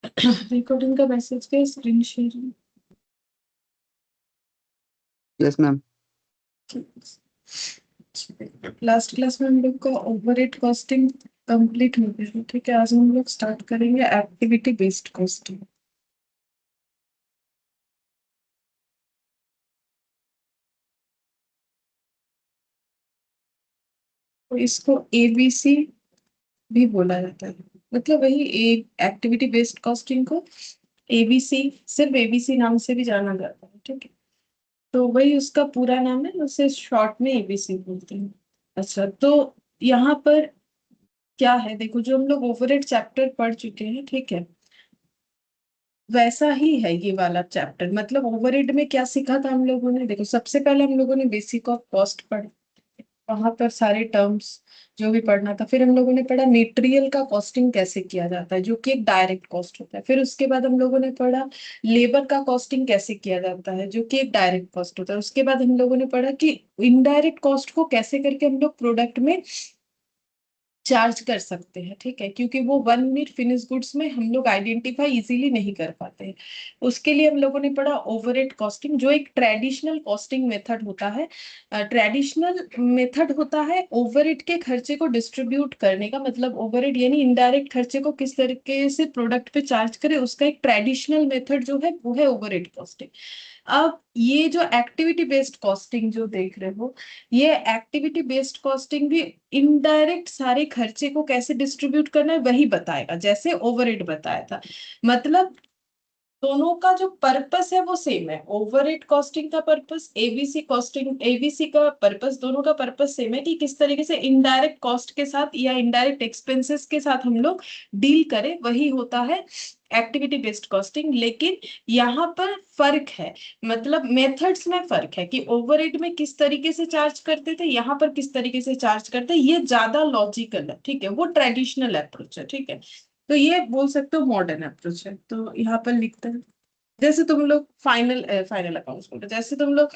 Recording का message के screen share. Yes ma'am. Last class में हम लोग का ओवरहेड कॉस्टिंग कंप्लीट हो गया। ठीक है, आज हम लोग स्टार्ट करेंगे एक्टिविटी बेस्ड कॉस्टिंग। तो इसको एबीसी भी बोला जाता है। मतलब वही एक्टिविटी बेस्ड कॉस्टिंग को एबीसी, सिर्फ एबीसी नाम से भी जाना जाता है। ठीक है, तो वही उसका पूरा नाम है, उसे शॉर्ट में एबीसी बोलते हैं। अच्छा, तो यहाँ पर क्या है, देखो जो हम लोग ओवरहेड चैप्टर पढ़ चुके हैं, ठीक है, वैसा ही है ये वाला चैप्टर। मतलब ओवरहेड में क्या सीखा था हम लोगों ने, देखो सबसे पहले हम लोगों ने बेसिक ऑफ कॉस्ट पढ़ा, वहां पर सारे टर्म्स जो भी पढ़ना था। फिर हम लोगों ने पढ़ा मटेरियल का कॉस्टिंग कैसे किया जाता है, जो कि एक डायरेक्ट कॉस्ट होता है। फिर उसके बाद हम लोगों ने पढ़ा लेबर का कॉस्टिंग कैसे किया जाता है, जो कि एक डायरेक्ट कॉस्ट होता है। उसके बाद हम लोगों ने पढ़ा कि इनडायरेक्ट कॉस्ट को कैसे करके हम लोग प्रोडक्ट में चार्ज कर सकते हैं। ठीक है, क्योंकि वो वन मिनट फिनिश गुड्स में हम लोग आइडेंटिफाई इजीली नहीं कर पाते हैं। उसके लिए हम लोगों ने पढ़ा ओवरहेड कॉस्टिंग, जो एक ट्रेडिशनल कॉस्टिंग मेथड होता है। ट्रेडिशनल मेथड होता है ओवरहेड के खर्चे को डिस्ट्रीब्यूट करने का। मतलब ओवरहेड यानी इनडायरेक्ट खर्चे को किस तरीके से प्रोडक्ट पे चार्ज करे, उसका एक ट्रेडिशनल मेथड जो है वो है ओवरहेड कॉस्टिंग। अब ये जो एक्टिविटी बेस्ड कॉस्टिंग जो देख रहे हो, ये एक्टिविटी बेस्ड कॉस्टिंग भी इनडायरेक्ट सारे खर्चे को कैसे डिस्ट्रीब्यूट करना है वही बताएगा, जैसे ओवरहेड बताया था। मतलब दोनों का जो पर्पस है वो सेम है। ओवरहेड कॉस्टिंग का पर्पस, एबीसी का पर्पस, दोनों का पर्पस सेम है कि किस तरीके से इनडायरेक्ट कॉस्ट के साथ या इनडायरेक्ट एक्सपेंसेस के साथ हम लोग डील करें, वही होता है एक्टिविटी बेस्ड कॉस्टिंग। लेकिन यहाँ पर फर्क है, मतलब मेथड्स में फर्क है कि ओवरहेड में किस तरीके से चार्ज करते थे, यहाँ पर किस तरीके से चार्ज करते हैं। ये ज्यादा लॉजिकल है, ठीक है, वो ट्रेडिशनल अप्रोच है। ठीक है, तो ये बोल सकते हो मॉडर्न अप्रोच है। तो यहाँ पर लिखते हैं जैसे तुम लोग फाइनल अकाउंट्स बोलते हो, जैसे तुम लोग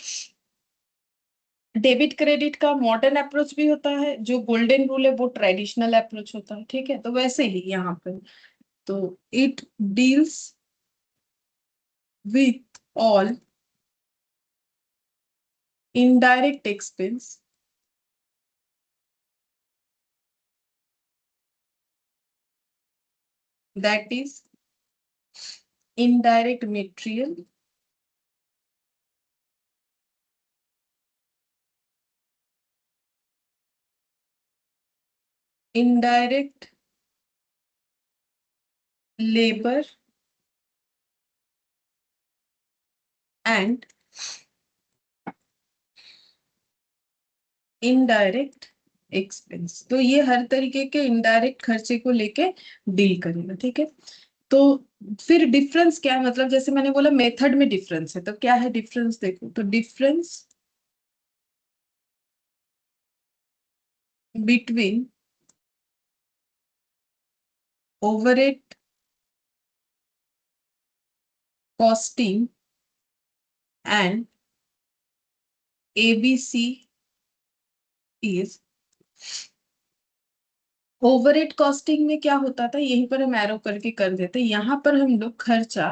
डेबिट क्रेडिट का मॉडर्न अप्रोच भी होता है, जो गोल्डन रूल है वो ट्रेडिशनल अप्रोच होता है। ठीक है, तो वैसे ही यहाँ पर, तो it deals with all indirect expense that is indirect material, indirect labor and indirect expense. तो ये हर तरीके के इनडायरेक्ट खर्चे को लेके डील करेगा। ठीक है, तो फिर डिफरेंस क्या है, मतलब जैसे मैंने बोला मेथड में डिफरेंस है, तो क्या है डिफरेंस, देखो तो difference between overhead costing and ABC is, overhead costing में क्या होता था, यहीं पर हम एरो करके कर देते, यहाँ पर हम लोग खर्चा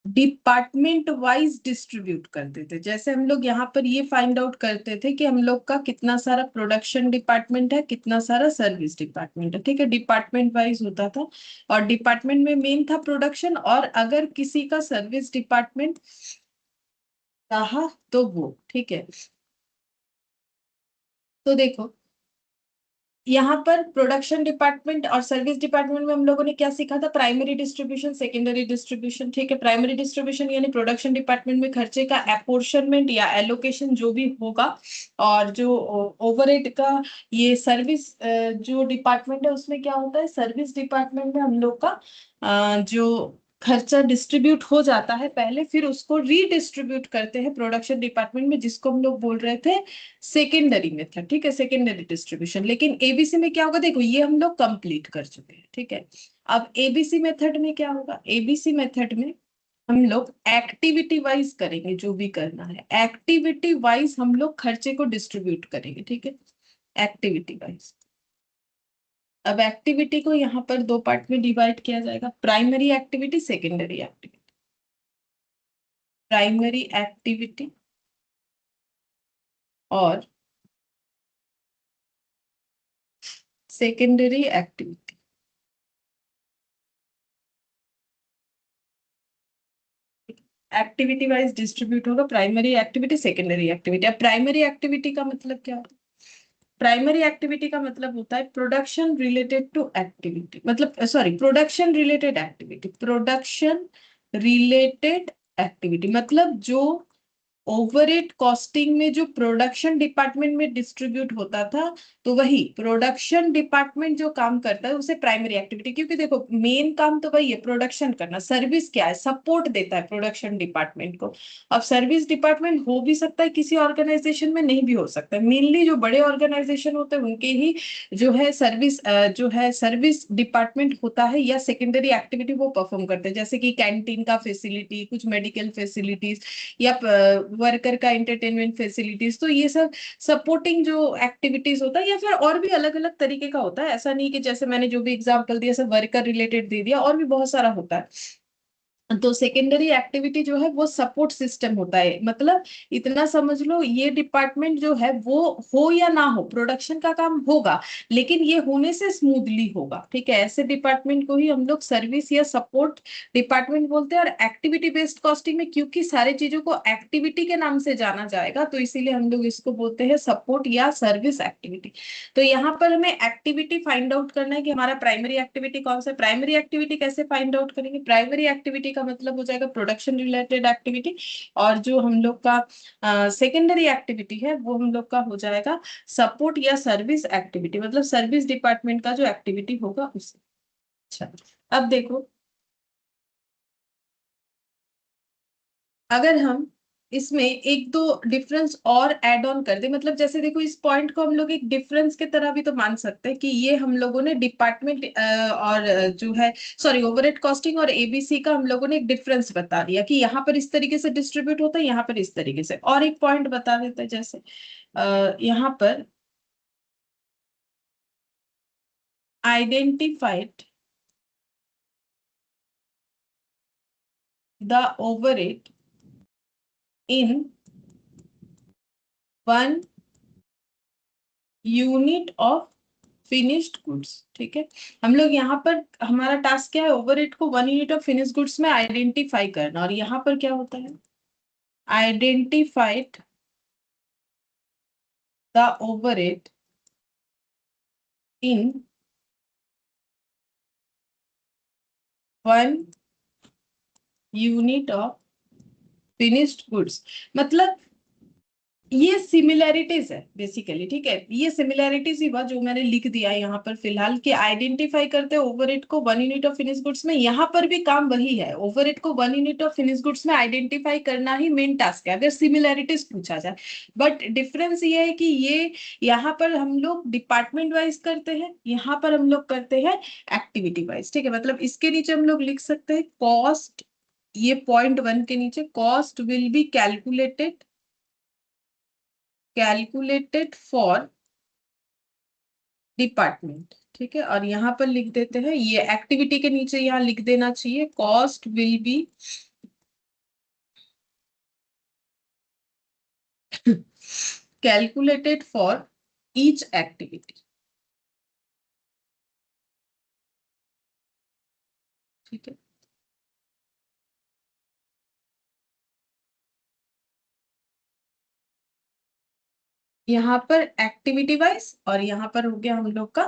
डिपार्टमेंट वाइज डिस्ट्रीब्यूट करते थे। जैसे हम लोग यहाँ पर ये फाइंड आउट करते थे कि हम लोग का कितना सारा प्रोडक्शन डिपार्टमेंट है, कितना सारा सर्विस डिपार्टमेंट है। ठीक है, डिपार्टमेंट वाइज होता था, और डिपार्टमेंट में मेन था प्रोडक्शन, और अगर किसी का सर्विस डिपार्टमेंट रहा तो वो, ठीक है। तो देखो यहाँ पर प्रोडक्शन डिपार्टमेंट और सर्विस डिपार्टमेंट में हम लोगों ने क्या सीखा था, प्राइमरी डिस्ट्रीब्यूशन, सेकेंडरी डिस्ट्रीब्यूशन। ठीक है, प्राइमरी डिस्ट्रीब्यूशन यानी प्रोडक्शन डिपार्टमेंट में खर्चे का अपोर्शनमेंट या एलोकेशन जो भी होगा, और जो ओवरहेड का ये सर्विस जो डिपार्टमेंट है उसमें क्या होता है, सर्विस डिपार्टमेंट में हम लोग का जो खर्चा डिस्ट्रीब्यूट हो जाता है पहले, फिर उसको रीडिस्ट्रीब्यूट करते हैं प्रोडक्शन डिपार्टमेंट में, जिसको हम लोग बोल रहे थे सेकेंडरी मेथड। ठीक है, सेकेंडरी डिस्ट्रीब्यूशन। लेकिन एबीसी में क्या होगा, देखो ये हम लोग कंप्लीट कर चुके हैं। ठीक है, अब एबीसी मेथड में क्या होगा, एबीसी मेथड में हम लोग एक्टिविटी वाइज करेंगे, जो भी करना है एक्टिविटी वाइज हम लोग खर्चे को डिस्ट्रीब्यूट करेंगे। ठीक है, एक्टिविटी वाइज। अब एक्टिविटी को यहाँ पर दो पार्ट में डिवाइड किया जाएगा, primary activity, secondary activity. Primary activity और secondary activity. Activity wise distribute होगा, प्राइमरी एक्टिविटी, सेकेंडरी एक्टिविटी। अब प्राइमरी एक्टिविटी का मतलब क्या होता है? प्राइमरी एक्टिविटी का मतलब होता है प्रोडक्शन रिलेटेड टू एक्टिविटी, मतलब sorry, production related activity. Production related activity मतलब जो ओवरहेड कॉस्टिंग में जो प्रोडक्शन डिपार्टमेंट में डिस्ट्रीब्यूट होता था, तो वही प्रोडक्शन डिपार्टमेंट जो काम करता है उसे प्राइमरी एक्टिविटी। क्योंकि देखो मेन काम तो वही है, प्रोडक्शन करना। सर्विस क्या है? सपोर्ट देता है प्रोडक्शन डिपार्टमेंट को। अब सर्विस डिपार्टमेंट हो भी सकता है किसी ऑर्गेनाइजेशन में, नहीं भी हो सकता है। मेनली जो बड़े ऑर्गेनाइजेशन होते हैं उनके ही जो है सर्विस जो है सर्विस डिपार्टमेंट होता है, या सेकेंडरी एक्टिविटी वो परफॉर्म करते हैं, जैसे कि कैंटीन का फैसिलिटी, कुछ मेडिकल फैसिलिटीज, या वर्कर का एंटरटेनमेंट फैसिलिटीज। तो ये सब सपोर्टिंग जो एक्टिविटीज होता है, या फिर और भी अलग अलग तरीके का होता है। ऐसा नहीं कि जैसे मैंने जो भी एग्जांपल दिया सब वर्कर रिलेटेड दे दिया, और भी बहुत सारा होता है। तो सेकेंडरी एक्टिविटी जो है वो सपोर्ट सिस्टम होता है। मतलब इतना समझ लो, ये डिपार्टमेंट जो है वो हो या ना हो, प्रोडक्शन का काम होगा, लेकिन ये होने से स्मूथली होगा। ठीक है, ऐसे डिपार्टमेंट को ही हम लोग सर्विस या सपोर्ट डिपार्टमेंट बोलते हैं। और एक्टिविटी बेस्ड कॉस्टिंग में क्योंकि सारी चीजों को एक्टिविटी के नाम से जाना जाएगा, तो इसीलिए हम लोग इसको बोलते हैं सपोर्ट या सर्विस एक्टिविटी। तो यहाँ पर हमें एक्टिविटी फाइंड आउट करना है कि हमारा प्राइमरी एक्टिविटी कौन सा है। प्राइमरी एक्टिविटी कैसे फाइंड आउट करेंगे? प्राइमरी एक्टिविटी का मतलब हो जाएगा प्रोडक्शन रिलेटेड एक्टिविटी, और जो हम लोग का सेकेंडरी एक्टिविटी है वो हम लोग का हो जाएगा सपोर्ट या सर्विस एक्टिविटी, मतलब सर्विस डिपार्टमेंट का जो एक्टिविटी होगा उसे। अच्छा, अब देखो, अगर हम इसमें एक दो डिफरेंस और ऐड ऑन कर दे, मतलब जैसे देखो इस पॉइंट को हम लोग एक डिफरेंस के तरह भी तो मान सकते हैं कि ये हम लोगों ने डिपार्टमेंट और जो है सॉरी ओवरहेड कॉस्टिंग और एबीसी का हम लोगों ने एक डिफरेंस बता दिया कि यहाँ पर इस तरीके से डिस्ट्रीब्यूट होता है, यहाँ पर इस तरीके से। और एक पॉइंट बता देते हैं, जैसे यहाँ पर identified the overhead in one unit of finished goods. ठीक है, हम लोग यहाँ पर हमारा टास्क क्या है? ओवरहेड को one unit of finished goods में आइडेंटिफाई करना। और यहाँ पर क्या होता है? Identified the overhead in one unit of finished goods. मतलब ये सिमिलैरिटीज है बेसिकली। ठीक है, ये सिमिलैरिटीज ही हुआ जो मैंने लिख दिया है यहाँ पर फिलहाल, कि आइडेंटिफाई करते हैं ओवरहेड को one unit of finish goods में। यहाँ पर भी काम वही है, ओवरहेड को one unit of finish goods में आइडेंटिफाई करना ही मेन टास्क है, अगर सिमिलैरिटीज पूछा जाए। बट डिफरेंस ये है कि ये यहाँ पर हम लोग डिपार्टमेंट वाइज करते हैं, यहाँ पर हम लोग करते हैं एक्टिविटी वाइज। ठीक है, मतलब इसके नीचे हम लोग लिख सकते हैं कॉस्ट, ये पॉइंट वन के नीचे, cost will be calculated for department. ठीक है, और यहाँ पर लिख देते हैं, ये एक्टिविटी के नीचे यहाँ लिख देना चाहिए cost will be calculated for each activity. ठीक है, यहाँ पर एक्टिविटी वाइज, और यहाँ पर हो गया हम लोग का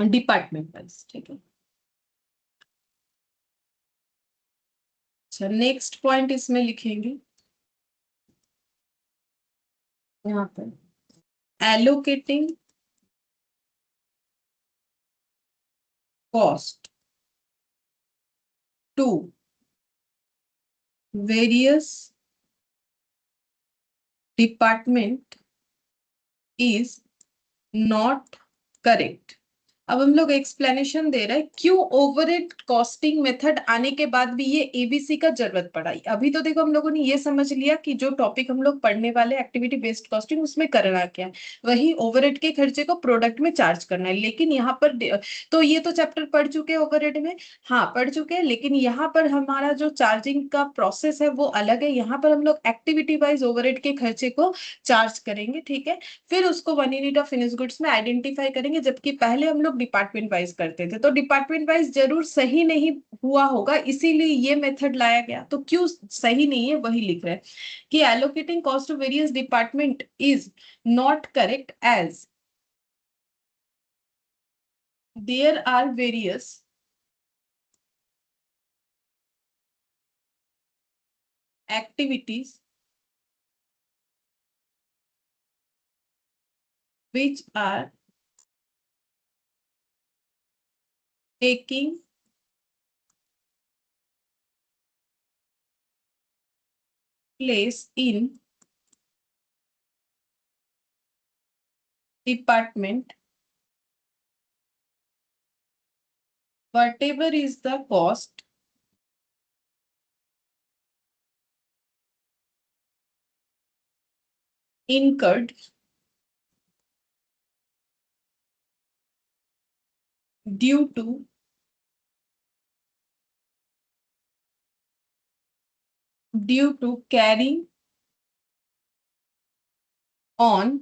डिपार्टमेंट वाइज। ठीक है, अच्छा नेक्स्ट पॉइंट इसमें लिखेंगे यहाँ पर allocating cost to various department is not correct. अब हम लोग एक्सप्लेनेशन दे रहे हैं क्यों ओवरहेड कॉस्टिंग मेथड आने के बाद भी ये एबीसी का जरूरत पड़ा। अभी तो देखो हम लोगों ने ये समझ लिया कि जो टॉपिक हम लोग पढ़ने वाले एक्टिविटी बेस्ड कॉस्टिंग उसमें करना क्या है, वही ओवरहेड के खर्चे को प्रोडक्ट में चार्ज करना है। लेकिन यहाँ पर तो ये तो चैप्टर पढ़ चुके हैं ओवरहेड में, हाँ पढ़ चुके हैं, लेकिन यहाँ पर हमारा जो चार्जिंग का प्रोसेस है वो अलग है। यहाँ पर हम लोग एक्टिविटी वाइज ओवरहेड के खर्चे को चार्ज करेंगे, ठीक है। फिर उसको one unit of finish goods में आइडेंटिफाई करेंगे, जबकि पहले हम लोग डिपार्टमेंट वाइज करते थे। तो डिपार्टमेंट वाइज जरूर सही नहीं हुआ होगा, इसीलिए ये मेथड लाया गया। तो क्यों सही नहीं है वही लिख रहे हैं कि allocating cost to various department is not correct as there are various activities which are taking place in department. Whatever is the cost incurred due to carrying on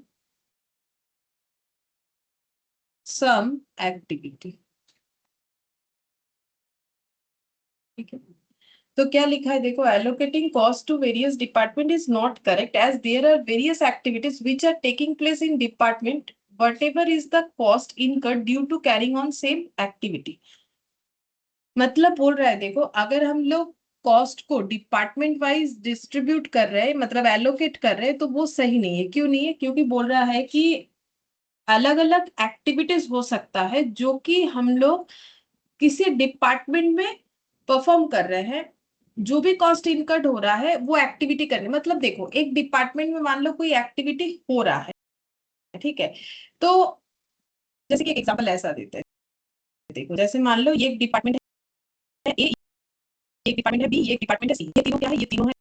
some activity, ठीक है। तो क्या लिखा है देखो, allocating cost to various department is not correct as there are various activities which are taking place in department whatever is the cost incurred due to carrying on same activity। मतलब बोल रहा है देखो, अगर हम लोग कॉस्ट को department wise distribute कर रहे हैं, मतलब एलोकेट कर रहे हैं, तो वो सही नहीं है। क्यों नहीं है? क्योंकि बोल रहा है कि अलग अलग एक्टिविटीज हो सकता है जो कि हम लोग किसी डिपार्टमेंट में परफॉर्म कर रहे हैं। जो भी कॉस्ट इनकर्ड हो रहा है वो एक्टिविटी करने, मतलब देखो एक डिपार्टमेंट में मान लो कोई एक्टिविटी हो रहा है, ठीक है। तो जैसे कि एक एग्जांपल ऐसा देते हैं, देखो जैसे मान लो ये एक डिपार्टमेंट है ए, एक डिपार्टमेंट है बी, एक डिपार्टमेंट है सी। ये तीनों क्या है? ये तीनों है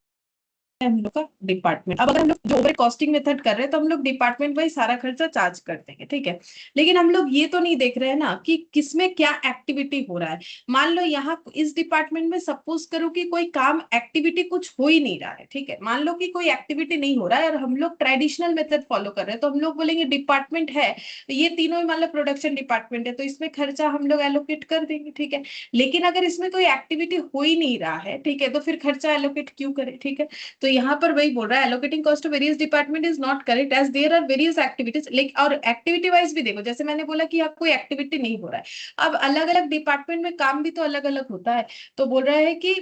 हम लोग का डिपार्टमेंट। अब अगर हम लोग जो ओवर कॉस्टिंग मेथड कर रहे हैं तो हम लोग डिपार्टमेंट वाइज सारा खर्चा चार्ज कर देंगे, ठीक है। लेकिन हम लोग ये तो नहीं देख रहे हैं ना कि किसमें क्या एक्टिविटी हो रहा है। मान लो यहाँ इस डिपार्टमेंट में सपोज करो कि कोई काम एक्टिविटी कुछ हो ही नहीं रहा है, ठीक है। मान लो कि कोई एक्टिविटी नहीं हो रहा है और हम लोग ट्रेडिशनल मेथड फॉलो कर रहे हैं, तो हम लोग बोलेंगे डिपार्टमेंट है, तो ये तीनों मान लो प्रोडक्शन डिपार्टमेंट है, तो इसमें खर्चा हम लोग एलोकेट कर देंगे, ठीक है। लेकिन अगर इसमें कोई एक्टिविटी हो ही नहीं रहा है, ठीक है, तो फिर खर्चा एलोकेट क्यों करें, ठीक है। तो यहाँ पर वही बोल रहा है, allocating cost to various department is not correct as there are various activities. लेकिन और एक्टिविटी वाइज भी देखो, जैसे मैंने बोला कि आप कोई एक्टिविटी नहीं हो रहा है, अब अलग अलग डिपार्टमेंट में काम भी तो अलग अलग होता है। तो बोल रहा है कि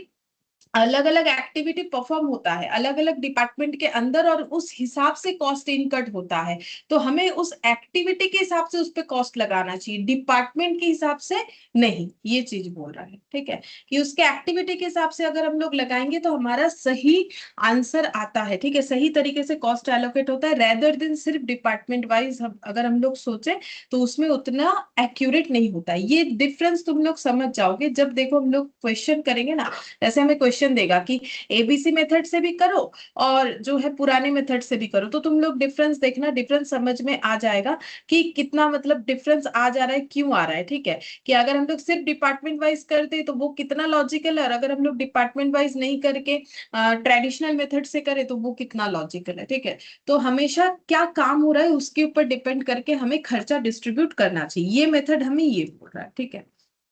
अलग अलग एक्टिविटी परफॉर्म होता है अलग अलग डिपार्टमेंट के अंदर, और उस हिसाब से कॉस्ट इनकट होता है। तो हमें उस एक्टिविटी के हिसाब से उस पर कॉस्ट लगाना चाहिए, डिपार्टमेंट के हिसाब से नहीं। ये चीज बोल रहा है, ठीक है, कि उसके एक्टिविटी के हिसाब से अगर हम लोग लगाएंगे तो हमारा सही आंसर आता है, ठीक है, सही तरीके से कॉस्ट एलोकेट होता है, रेदर देन सिर्फ डिपार्टमेंट वाइज अगर हम लोग सोचे तो उसमें उतना एक्यूरेट नहीं होता है। ये डिफरेंस तुम लोग समझ जाओगे जब देखो हम लोग क्वेश्चन करेंगे ना। जैसे हमें क्वेश्चन देगा कि एबीसी मेथड से भी करो और जो है पुराने मेथड से भी करो, तो तुम लोग डिफरेंस देखना, डिफरेंस समझ में आ जाएगा कि कितना मतलब डिफरेंस आ जा रहा है, क्यों आ रहा है, ठीक है। कि अगर हम लोग सिर्फ डिपार्टमेंट वाइज करते तो वो कितना लॉजिकल है, और अगर हम लोग डिपार्टमेंट वाइज नहीं करके ट्रेडिशनल मेथड से करें तो वो कितना लॉजिकल है, ठीक है। तो हमेशा क्या काम हो रहा है उसके ऊपर डिपेंड करके हमें खर्चा डिस्ट्रीब्यूट करना चाहिए। ये मेथड हमें ये बोल रहा है, ठीक है।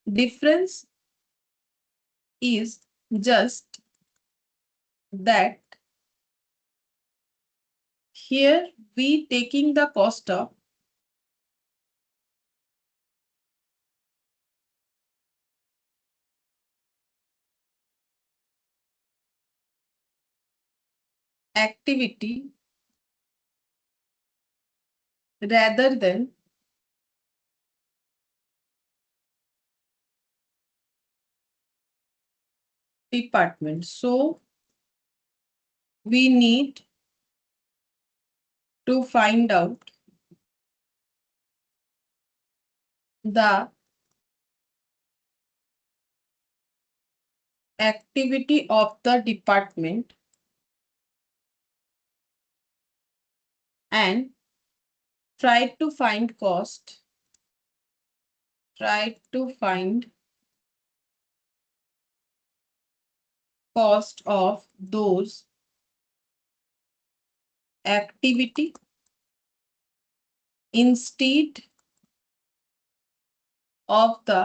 Difference is just that here we taking the cost of activity rather than department. So we need to find out the activity of the department and try to find cost, try to find cost of those activity instead of the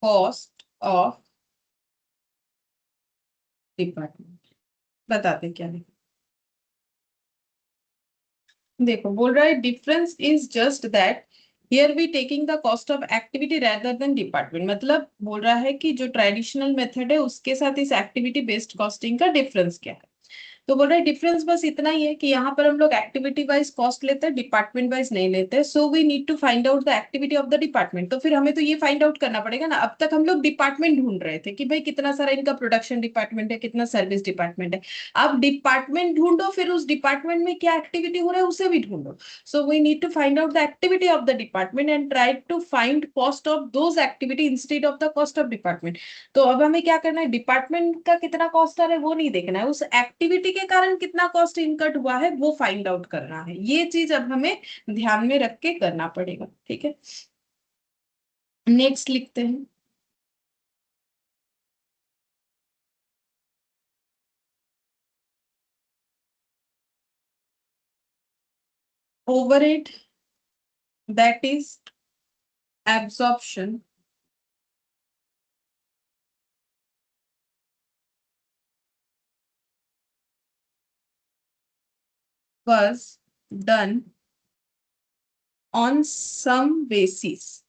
cost of department. बताते क्या है। देखो बोल रहा है difference is just that here we taking the cost of activity rather than department. मतलब बोल रहा है कि जो ट्रेडिशनल मेथड है उसके साथ इस एक्टिविटी बेस्ड कॉस्टिंग का डिफरेंस क्या है। तो बोल रहे हैं डिफरेंस बस इतना ही है कि यहाँ पर हम लोग एक्टिविटी वाइज कॉस्ट लेते हैं, डिपार्टमेंट वाइज नहीं लेते। So we need to find out the activity of the department. तो फिर हमें तो ये फाइंड आउट करना पड़ेगा ना। अब तक हम लोग डिपार्टमेंट ढूंढ रहे थे कि भाई कितना सारा इनका प्रोडक्शन डिपार्टमेंट है, कितना सर्विस डिपार्टमेंट है। अब डिपार्टमेंट ढूंढो, फिर उस डिपार्टमेंट में क्या एक्टिविटी हो रहा है उसे भी ढूंढो। So we need to find out the activity of the department and try to find cost of those activity instead of the cost of department. तो अब हमें क्या करना है, डिपार्टमेंट का कितना कॉस्ट आ रहा है वो नहीं देखना है, उस एक्टिविटी के कारण कितना कॉस्ट इनकट हुआ है वो फाइंड आउट करना है। ये चीज अब हमें ध्यान में रख के करना पड़ेगा। ठीक है, नेक्स्ट लिखते हैं। Overhead that is absorption was done on some basis,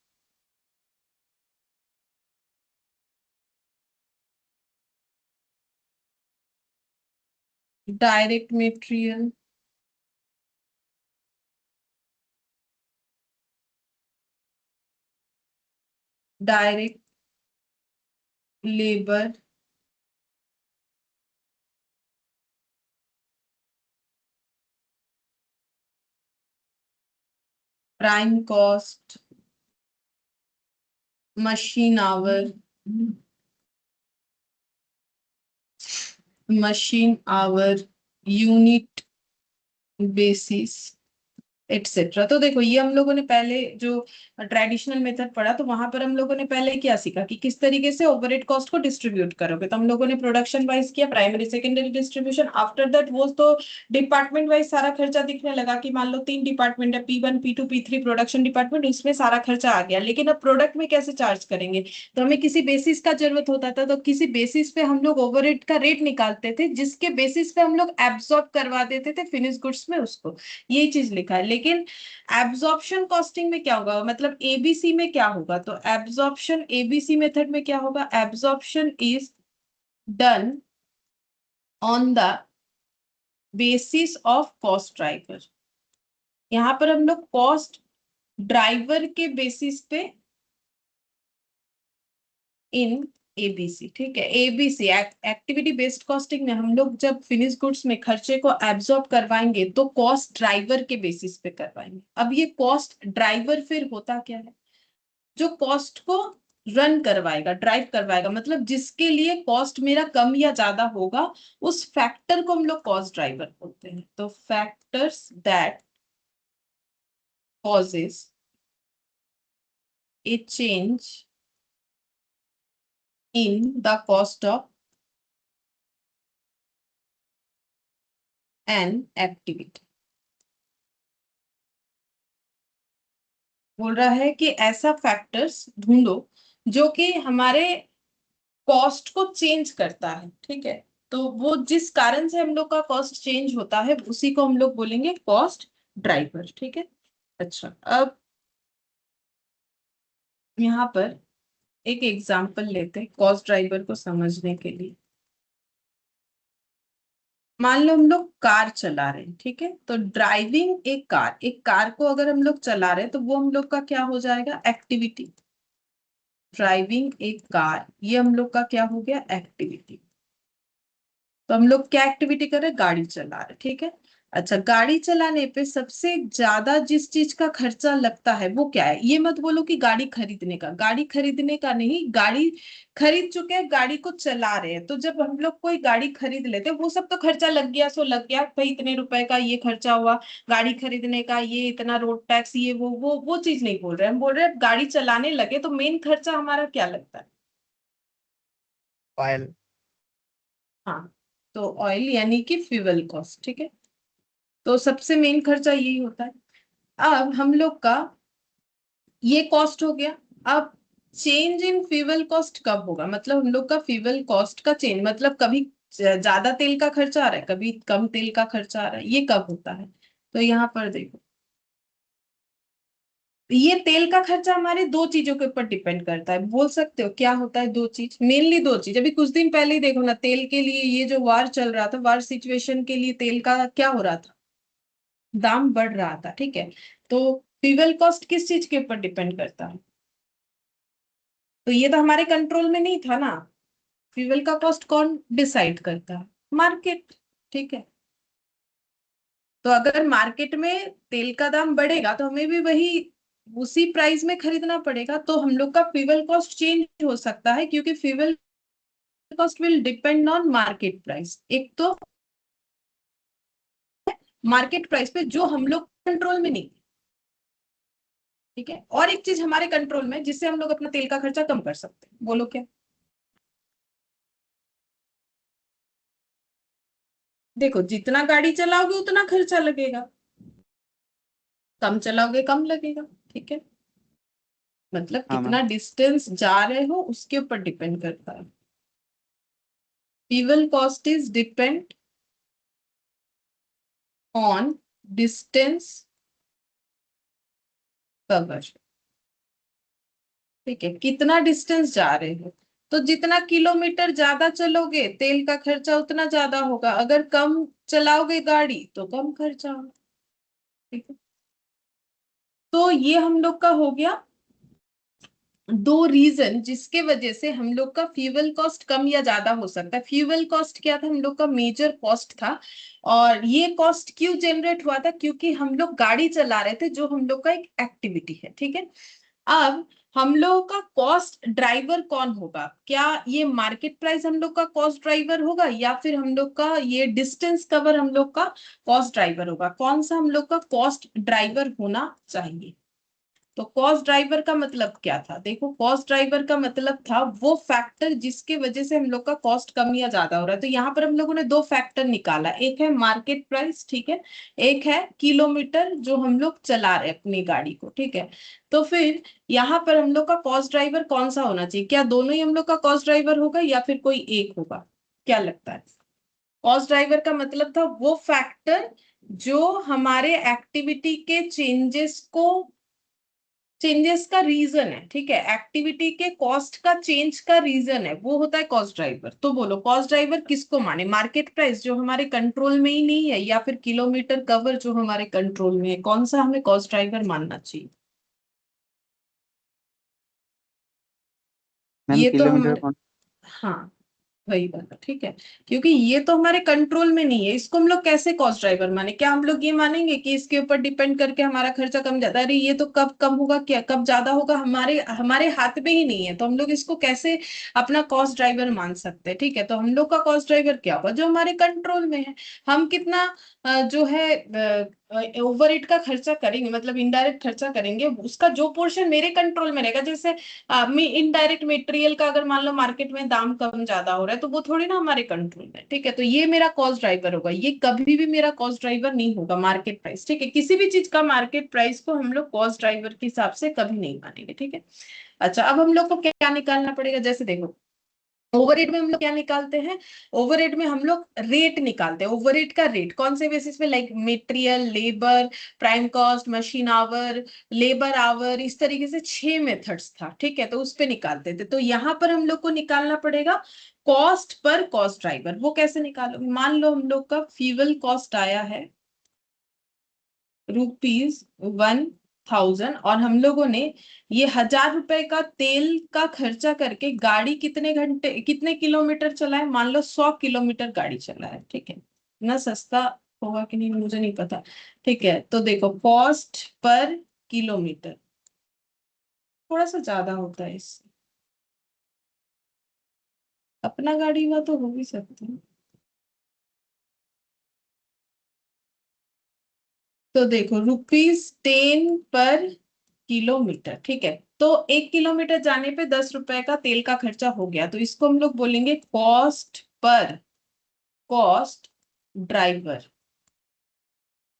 direct material, direct labor, prime cost, machine hour, machine hour, unit basis, etcetera. तो देखो ये हम लोगों ने पहले जो ट्रेडिशनल मेथड पढ़ा तो वहां पर हम लोगों ने पहले क्या सीखा कि किस तरीके से ओवरहेड कॉस्ट को डिस्ट्रीब्यूट करोगे। तो हम लोगों ने प्रोडक्शन वाइज किया, primary secondary distribution. After that वो तो डिपार्टमेंट वाइज सारा खर्चा दिखने लगा कि मान लो 3 डिपार्टमेंट है, P1 P2 P3 production department, उसमें सारा खर्चा आ गया। लेकिन अब प्रोडक्ट में कैसे चार्ज करेंगे, तो हमें किसी बेसिस का जरूरत होता था। तो किसी बेसिस पे हम लोग ओवरहेड का रेट निकालते थे जिसके बेसिस पे हम लोग एब्सॉर्ब करवा देते थे फिनिश गुड्स में उसको। ये चीज लिखा है। लेकिन एब्जॉर्प्शन कॉस्टिंग में क्या होगा, मतलब एबीसी में क्या होगा, तो एब्जॉर्प्शन एबीसी मेथड में क्या होगा, absorption is done on the basis of cost driver. यहां पर हम लोग कॉस्ट ड्राइवर के बेसिस पे इन एबीसी। ठीक है, एबीसी एक्टिविटी बेस्ड कॉस्टिंग में हम लोग जब फिनिश गुड्स में खर्चे को एब्जॉर्ब करवाएंगे तो कॉस्ट ड्राइवर के बेसिस पे करवाएंगे। अब ये कॉस्ट ड्राइवर फिर होता क्या है, जो कॉस्ट को रन करवाएगा, ड्राइव करवाएगा, मतलब जिसके लिए कॉस्ट मेरा कम या ज्यादा होगा उस फैक्टर को हम लोग कॉस्ट ड्राइवर बोलते हैं। तो factors that causes A change in the cost of an activity. बोल रहा है कि ऐसा फैक्टर्स ढूंढो जो कि हमारे कॉस्ट को चेंज करता है। ठीक है, तो वो जिस कारण से हम लोग का कॉस्ट चेंज होता है उसी को हम लोग बोलेंगे कॉस्ट ड्राइवर। ठीक है, अच्छा अब यहाँ पर एक एग्जांपल लेते हैं कॉस्ट ड्राइवर को समझने के लिए। मान लो हम लोग कार चला रहे हैं। ठीक है, तो ड्राइविंग एक कार को अगर हम लोग चला रहे हैं तो वो हम लोग का क्या हो जाएगा, एक्टिविटी। ड्राइविंग एक कार, ये हम लोग का क्या हो गया, एक्टिविटी। तो हम लोग क्या एक्टिविटी कर रहे हैं, गाड़ी चला रहे हैं। ठीक है, अच्छा, गाड़ी चलाने पे सबसे ज्यादा जिस चीज का खर्चा लगता है वो क्या है? ये मत बोलो कि गाड़ी खरीदने का, गाड़ी खरीदने का नहीं, गाड़ी खरीद चुके हैं, गाड़ी को चला रहे हैं। तो जब हम लोग कोई गाड़ी खरीद लेते हैं, वो सब तो खर्चा लग गया सो लग गया भाई, इतने रुपए का ये खर्चा हुआ गाड़ी खरीदने का, ये इतना रोड टैक्स, ये वो चीज नहीं बोल रहे हम, बोल रहे हैं गाड़ी चलाने लगे तो मेन खर्चा हमारा क्या लगता है? ऑयल। हाँ, तो ऑयल यानी कि फ्यूल कॉस्ट, ठीक है। तो सबसे मेन खर्चा यही होता है। अब हम लोग का ये कॉस्ट हो गया। अब चेंज इन फ्यूल कॉस्ट कब होगा? मतलब हम लोग का फ्यूल कॉस्ट का चेंज मतलब कभी ज्यादा तेल का खर्चा आ रहा है, कभी कम तेल का खर्चा आ रहा है, ये कब होता है? तो यहाँ पर देखो, ये तेल का खर्चा हमारे दो चीजों के ऊपर डिपेंड करता है। बोल सकते हो क्या होता है? दो चीज, मेनली दो चीज। अभी कुछ दिन पहले ही देखो ना, तेल के लिए ये जो वार चल रहा था, वार सिचुएशन के लिए तेल का क्या हो रहा था? दाम बढ़ रहा था, ठीक है। तो फ्यूल कॉस्ट किस चीज के ऊपर डिपेंड करता है? तो ये तो हमारे कंट्रोल में नहीं था ना। फ्यूल का कॉस्ट कौन डिसाइड करता है? मार्केट, ठीक है। तो अगर मार्केट में तेल का दाम बढ़ेगा तो हमें भी वही उसी प्राइस में खरीदना पड़ेगा। तो हम लोग का फ्यूल कॉस्ट चेंज हो सकता है, क्योंकि fuel cost will depend on market price. एक तो मार्केट प्राइस पे जो हम लोग कंट्रोल में नहीं, ठीक है। और एक चीज हमारे कंट्रोल में जिससे हम लोग अपना तेल का खर्चा कम कर सकते हैं, बोलो क्या? देखो, जितना गाड़ी चलाओगे उतना खर्चा लगेगा, कम चलाओगे कम लगेगा, ठीक है। मतलब हाँ कितना मैम। डिस्टेंस जा रहे हो उसके ऊपर डिपेंड करता है। Fuel cost is depend on distance cover, ठीक है। कितना डिस्टेंस जा रहे हो, तो जितना किलोमीटर ज्यादा चलोगे तेल का खर्चा उतना ज्यादा होगा, अगर कम चलाओगे गाड़ी तो कम खर्चा होगा, ठीक है। तो ये हम लोग का हो गया दो रीजन जिसके वजह से हम लोग का फ्यूल कॉस्ट कम या ज्यादा हो सकता है। फ्यूल कॉस्ट क्या था? हम लोग का मेजर कॉस्ट था। और ये कॉस्ट क्यों जनरेट हुआ था? क्योंकि हम लोग गाड़ी चला रहे थे, जो हम लोग का एक एक्टिविटी है, ठीक है। अब हम लोग का कॉस्ट ड्राइवर कौन होगा? क्या ये मार्केट प्राइस हम लोग का कॉस्ट ड्राइवर होगा, या फिर हम लोग का ये डिस्टेंस कवर हम लोग का कॉस्ट ड्राइवर होगा? कौन सा हम लोग का कॉस्ट ड्राइवर होना चाहिए? तो कॉस्ट ड्राइवर का मतलब क्या था? देखो, कॉस्ट ड्राइवर का मतलब था वो फैक्टर जिसके वजह से हम लोग का कॉस्ट कम या ज्यादा हो रहा है। तो यहाँ पर हम लोगों ने दो फैक्टर निकाला, एक है मार्केट प्राइस, ठीक है, एक है किलोमीटर जो हम लोग चला रहे हैं अपनी गाड़ी को, ठीक है। तो फिर यहाँ पर हम लोग का कॉस्ट ड्राइवर कौन सा होना चाहिए? क्या दोनों ही हम लोग का कॉस्ट ड्राइवर होगा या फिर कोई एक होगा? क्या लगता है? कॉस्ट ड्राइवर का मतलब था वो फैक्टर जो हमारे एक्टिविटी के चेंजेस का रीजन है, ठीक है। एक्टिविटी के कॉस्ट का चेंज का रीजन है, वो होता है कॉस्ट ड्राइवर। तो बोलो कॉस्ट ड्राइवर किसको माने? मार्केट प्राइस जो हमारे कंट्रोल में ही नहीं है, या फिर किलोमीटर कवर जो हमारे कंट्रोल में है? कौन सा हमें कॉस्ट ड्राइवर मानना चाहिए? मैम ये तो किलोमीटर हमारे, कौन? हाँ, वही बात, ठीक है। क्योंकि ये तो हमारे कंट्रोल में नहीं है, इसको हम लोग कैसे कॉस्ट ड्राइवर माने? क्या हम लोग ये मानेंगे कि इसके ऊपर डिपेंड करके हमारा खर्चा कम ज्यादा? अरे ये तो कब कम होगा, क्या कब ज्यादा होगा, हमारे हमारे हाथ में ही नहीं है। तो हम लोग इसको कैसे अपना कॉस्ट ड्राइवर मान सकते हैं? ठीक है, तो हम लोग का कॉस्ट ड्राइवर क्या होगा? जो हमारे कंट्रोल में है। हम कितना जो है ओवर इट का खर्चा करेंगे, मतलब इनडायरेक्ट खर्चा करेंगे, उसका जो पोर्शन मेरे कंट्रोल में रहेगा। जैसे इनडायरेक्ट मटेरियल का अगर मान लो मार्केट में दाम कम ज्यादा हो रहा है, तो वो थोड़ी ना हमारे कंट्रोल में, ठीक है। तो ये मेरा कॉस्ट ड्राइवर होगा, ये कभी भी मेरा कॉस्ट ड्राइवर नहीं होगा मार्केट प्राइस, ठीक है। किसी भी चीज का मार्केट प्राइस को हम लोग कॉस्ट ड्राइवर के हिसाब से कभी नहीं मानेंगे, ठीक है। अच्छा, अब हम लोग को क्या निकालना पड़ेगा? जैसे देखो, ओवरहेड में हम लोग क्या निकालते हैं? ओवरहेड में हम लोग रेट निकालते हैं। ओवरहेड का रेट कौन से बेसिस पे? Like material, labour, prime cost, machine our, labour our, इस तरीके से 6 मेथड्स था, ठीक है। तो उस पे निकालते थे। तो यहाँ पर हम लोग को निकालना पड़ेगा कॉस्ट पर कॉस्ट ड्राइवर। वो कैसे निकालो? मान लो हम लोग का फ्यूल कॉस्ट आया है ₹1000, और हम लोगों ने ये 1000 रुपए का तेल का खर्चा करके गाड़ी कितने घंटे कितने किलोमीटर चलाए? मान लो 100 किलोमीटर गाड़ी चला है, ठीक है। ना सस्ता होगा कि नहीं मुझे नहीं पता। ठीक है, तो देखो कॉस्ट पर किलोमीटर थोड़ा सा ज्यादा होता है इससे। अपना गाड़ी हुआ तो हो भी सकता है। तो देखो ₹10 पर किलोमीटर, ठीक है। तो 1 किलोमीटर जाने पे 10 रुपए का तेल का खर्चा हो गया, तो इसको हम लोग बोलेंगे कॉस्ट ड्राइवर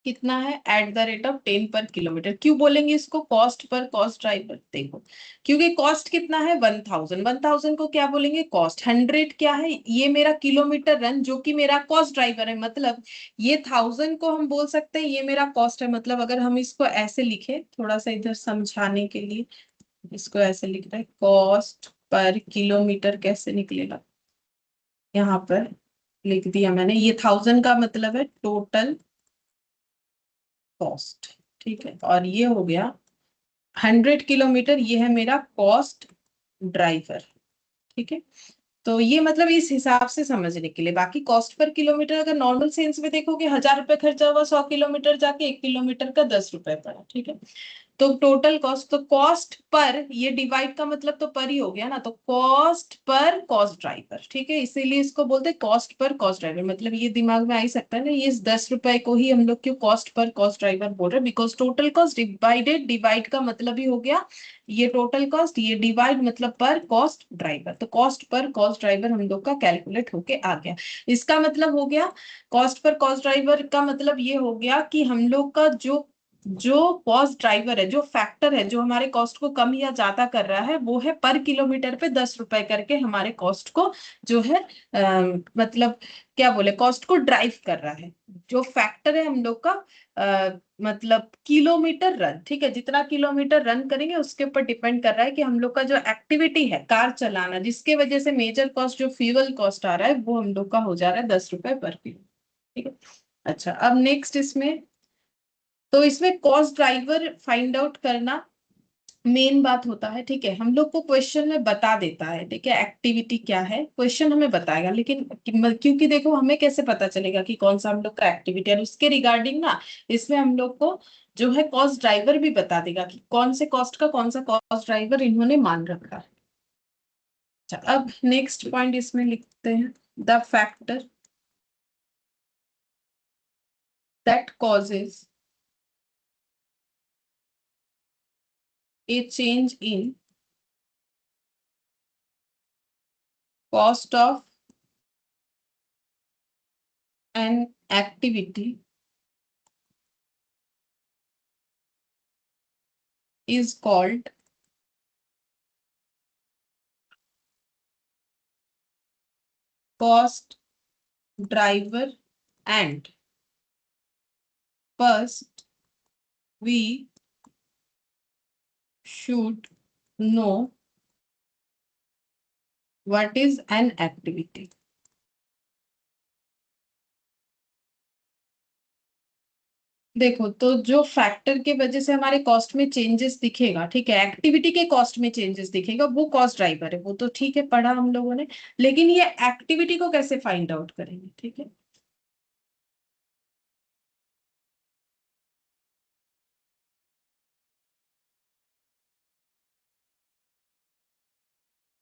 कितना है @10 पर किलोमीटर। क्यों बोलेंगे इसको कॉस्ट पर कॉस्ट ड्राइवर? देखो क्योंकि कॉस्ट कितना है 1000 को क्या बोलेंगे कॉस्ट। 100 क्या है ये मेरा किलोमीटर रन जो कि मेरा कॉस्ट ड्राइवर है, मतलब ये 1000 को हम बोल सकते हैं ये मेरा कॉस्ट है। मतलब अगर हम इसको ऐसे लिखे थोड़ा सा इधर समझाने के लिए, इसको ऐसे लिख रहे हैं कॉस्ट पर किलोमीटर कैसे निकलेगा, यहाँ पर लिख दिया मैंने। ये 1000 का मतलब है टोटल कॉस्ट, ठीक है। और ये हो गया 100 किलोमीटर, ये है मेरा कॉस्ट ड्राइवर, ठीक है। तो ये मतलब इस हिसाब से समझने के लिए। बाकी कॉस्ट पर किलोमीटर अगर नॉर्मल सेंस में देखोगे 1000 रुपए खर्चा हुआ 100 किलोमीटर जाके, 1 किलोमीटर का 10 रुपए पड़ा, ठीक है। तो टोटल कॉस्ट, तो कॉस्ट पर ये डिवाइड का मतलब तो पर ही हो गया ना, तो कॉस्ट पर कॉस्ट ड्राइवर, ठीक है। इसीलिए इसको बोलते हैं कॉस्ट पर कॉस्ट ड्राइवर। मतलब ये दिमाग में आ ही सकता है ना, ये इस 10 रुपए को ही हम लोग क्यों कॉस्ट पर कॉस्ट ड्राइवर बोल रहे हैं, because total cost divided, divide का मतलब ही हो गया ये टोटल कॉस्ट, ये डिवाइड मतलब पर कॉस्ट ड्राइवर। तो कॉस्ट पर कॉस्ट ड्राइवर हम लोग का कैलकुलेट होके आ गया। इसका मतलब हो गया कॉस्ट पर कॉस्ट ड्राइवर का मतलब ये हो गया कि हम लोग का जो जो कॉस्ट ड्राइवर है, जो फैक्टर है जो हमारे कॉस्ट को कम या ज्यादा कर रहा है, वो है पर किलोमीटर पे 10 रुपए करके हमारे कॉस्ट को जो है मतलब क्या बोले कॉस्ट को ड्राइव कर रहा है। जो फैक्टर है हम लोग का मतलब किलोमीटर रन, ठीक है। जितना किलोमीटर रन करेंगे उसके ऊपर डिपेंड कर रहा है कि हम लोग का जो एक्टिविटी है कार चलाना, जिसके वजह से मेजर कॉस्ट जो फ्यूल कॉस्ट आ रहा है वो हम लोग का हो जा रहा है 10 रुपए पर किलो, ठीक है। अच्छा अब नेक्स्ट इसमें, तो इसमें कॉस्ट ड्राइवर फाइंड आउट करना मेन बात होता है, ठीक है। हम लोग को क्वेश्चन में बता देता है, ठीक है, एक्टिविटी क्या है क्वेश्चन हमें बताएगा, लेकिन क्योंकि देखो हमें कैसे पता चलेगा कि कौन सा हम लोग का एक्टिविटी है, उसके रिगार्डिंग ना इसमें हम लोग को जो है कॉस्ट ड्राइवर भी बता देगा कि कौन से कॉस्ट का कौन सा कॉस्ट ड्राइवर इन्होंने मान रखा है। अच्छा अब नेक्स्ट पॉइंट इसमें लिखते हैं the factor that causes A change in cost of an activity is called cost driver, and first we should know what is an activity. देखो तो जो फैक्टर के वजह से हमारे कॉस्ट में चेंजेस दिखेगा, ठीक है, एक्टिविटी के कॉस्ट में चेंजेस दिखेगा, वो कॉस्ट ड्राइवर है, वो तो ठीक है पढ़ा हम लोगों ने। लेकिन ये एक्टिविटी को कैसे फाइंड आउट करेंगे, ठीक है।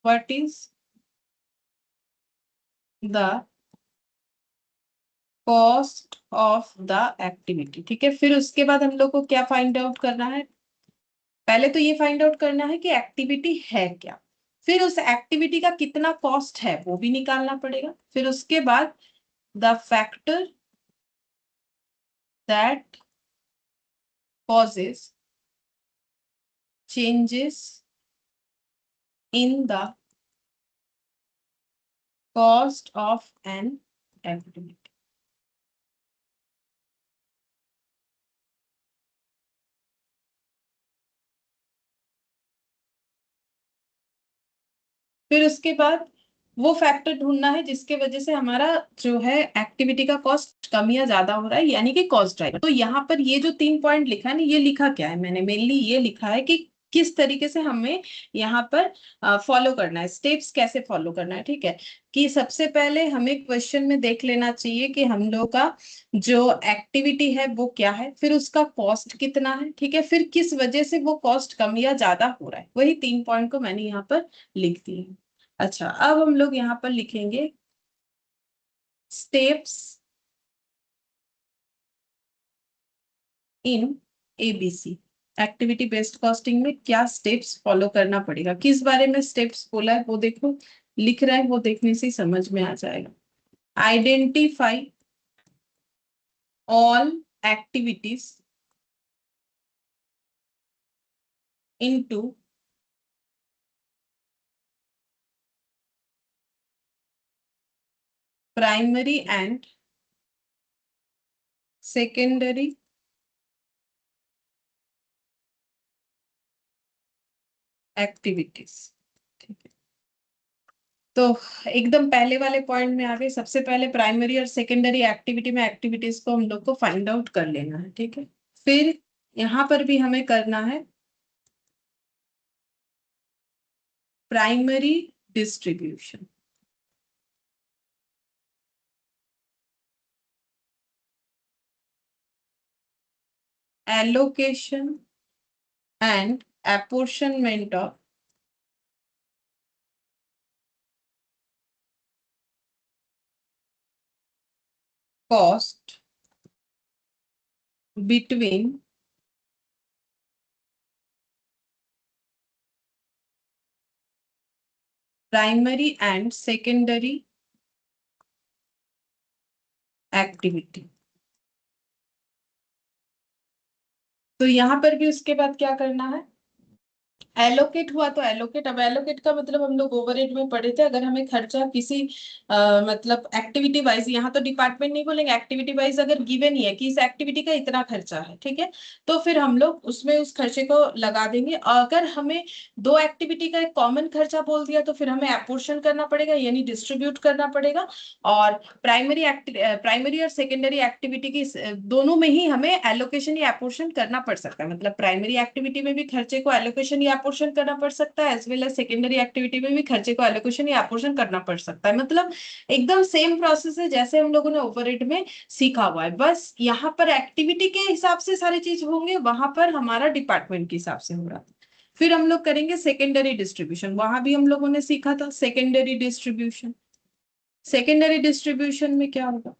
What is the cost of the activity, ठीक है। फिर उसके बाद हम लोग को क्या फाइंड आउट करना है, पहले तो ये फाइंड आउट करना है कि एक्टिविटी है क्या, फिर उस एक्टिविटी का कितना कॉस्ट है वो भी निकालना पड़ेगा। फिर उसके बाद the factor that causes changes in the cost of an activity. फिर उसके बाद वो फैक्टर ढूंढना है जिसके वजह से हमारा जो है एक्टिविटी का कॉस्ट कम या ज्यादा हो रहा है, यानी कि कॉस्ट ड्राइवर। तो यहाँ पर ये जो 3 पॉइंट लिखा है ना, ये लिखा क्या है मैंने, मेनली ये लिखा है कि किस तरीके से हमें यहाँ पर फॉलो करना है, स्टेप्स कैसे फॉलो करना है। ठीक है, कि सबसे पहले हमें क्वेश्चन में देख लेना चाहिए कि हम लोग का जो एक्टिविटी है वो क्या है, फिर उसका कॉस्ट कितना है। ठीक है, फिर किस वजह से वो कॉस्ट कम या ज्यादा हो रहा है, वही 3 पॉइंट को मैंने यहाँ पर लिख दिया। अच्छा, अब हम लोग यहाँ पर लिखेंगे steps in ABC. Activity based costing में क्या स्टेप्स फॉलो करना पड़ेगा, किस बारे में स्टेप्स बोला है वो देखो, लिख रहा है, वो देखने से ही समझ में आ जाएगा। Identify all activities into primary and secondary activities. ठीक है, तो एकदम पहले वाले पॉइंट में आ गए। सबसे पहले प्राइमरी और सेकेंडरी एक्टिविटी में एक्टिविटीज को हम लोग को फाइंड आउट कर लेना है। ठीक है, फिर यहाँ पर भी हमें करना है primary distribution, allocation and apportionment of cost between primary and secondary activity। तो यहां पर भी उसके बाद क्या करना है, एलोकेट हुआ तो एलोकेट। अब एलोकेट का मतलब हम लोग ओवरहेड में पढ़े थे, अगर हमें खर्चा किसी मतलब एक्टिविटी वाइज, यहाँ तो डिपार्टमेंट नहीं बोलेंगे, एक्टिविटी वाइज अगर गिवन ही है कि इस एक्टिविटी का इतना खर्चा है, ठीक है, तो फिर हम लोग उसमें उस खर्चे को लगा देंगे। अगर हमें दो एक्टिविटी का एक कॉमन खर्चा बोल दिया तो फिर हमें अपोर्शन करना पड़ेगा, यानी डिस्ट्रीब्यूट करना पड़ेगा। और प्राइमरी और सेकेंडरी एक्टिविटी की दोनों में ही हमें एलोकेशन या अपोर्शन करना पड़ सकता है। मतलब प्राइमरी एक्टिविटी में भी खर्चे को एलोकेशन या अपोर्शन करना पड़ सकता है, as well as secondary activity में भी खर्चे को एलोकेशन या अपोर्शन करना पड़ सकता है। मतलब एकदम सेम प्रोसेस है जैसे हम लोगों ने ओवरहेड में सीखा हुआ है, बस यहाँ पर एक्टिविटी के हिसाब से सारी चीज होंगे, वहां पर हमारा डिपार्टमेंट के हिसाब से हो रहा था। फिर हम लोग करेंगे सेकेंडरी डिस्ट्रीब्यूशन, वहां भी हम लोगों ने सीखा था सेकेंडरी डिस्ट्रीब्यूशन। सेकेंडरी डिस्ट्रीब्यूशन में क्या होगा,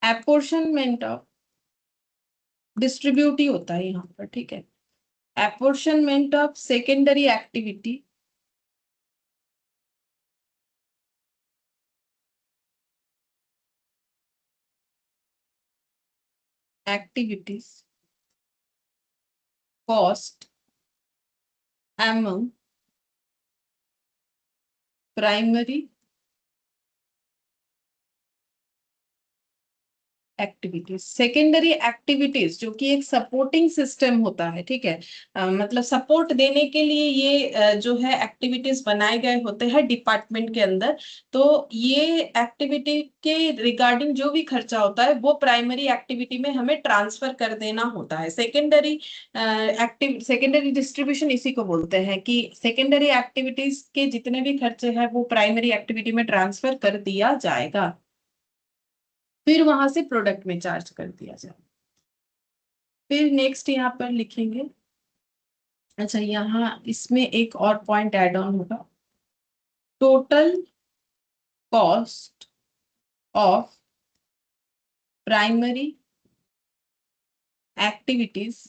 एपोर्शनमेंट ऑफ, डिस्ट्रीब्यूट ही होता है यहाँ पर। ठीक है, apportionment of secondary activities cost among primary activities. Secondary activities जो कि एक सपोर्टिंग सिस्टम होता है, ठीक है, मतलब सपोर्ट देने के लिए ये जो है एक्टिविटीज बनाए गए होते हैं डिपार्टमेंट के अंदर। तो ये एक्टिविटी के रिगार्डिंग जो भी खर्चा होता है वो प्राइमरी एक्टिविटी में हमें ट्रांसफर कर देना होता है। सेकेंडरी डिस्ट्रीब्यूशन इसी को बोलते हैं कि सेकेंडरी एक्टिविटीज के जितने भी खर्चे हैं वो प्राइमरी एक्टिविटी में ट्रांसफर कर दिया जाएगा, फिर वहां से प्रोडक्ट में चार्ज कर दिया जाए। फिर नेक्स्ट यहाँ पर लिखेंगे, अच्छा यहाँ इसमें एक और पॉइंट ऐड ऑन होगा, total cost of primary activities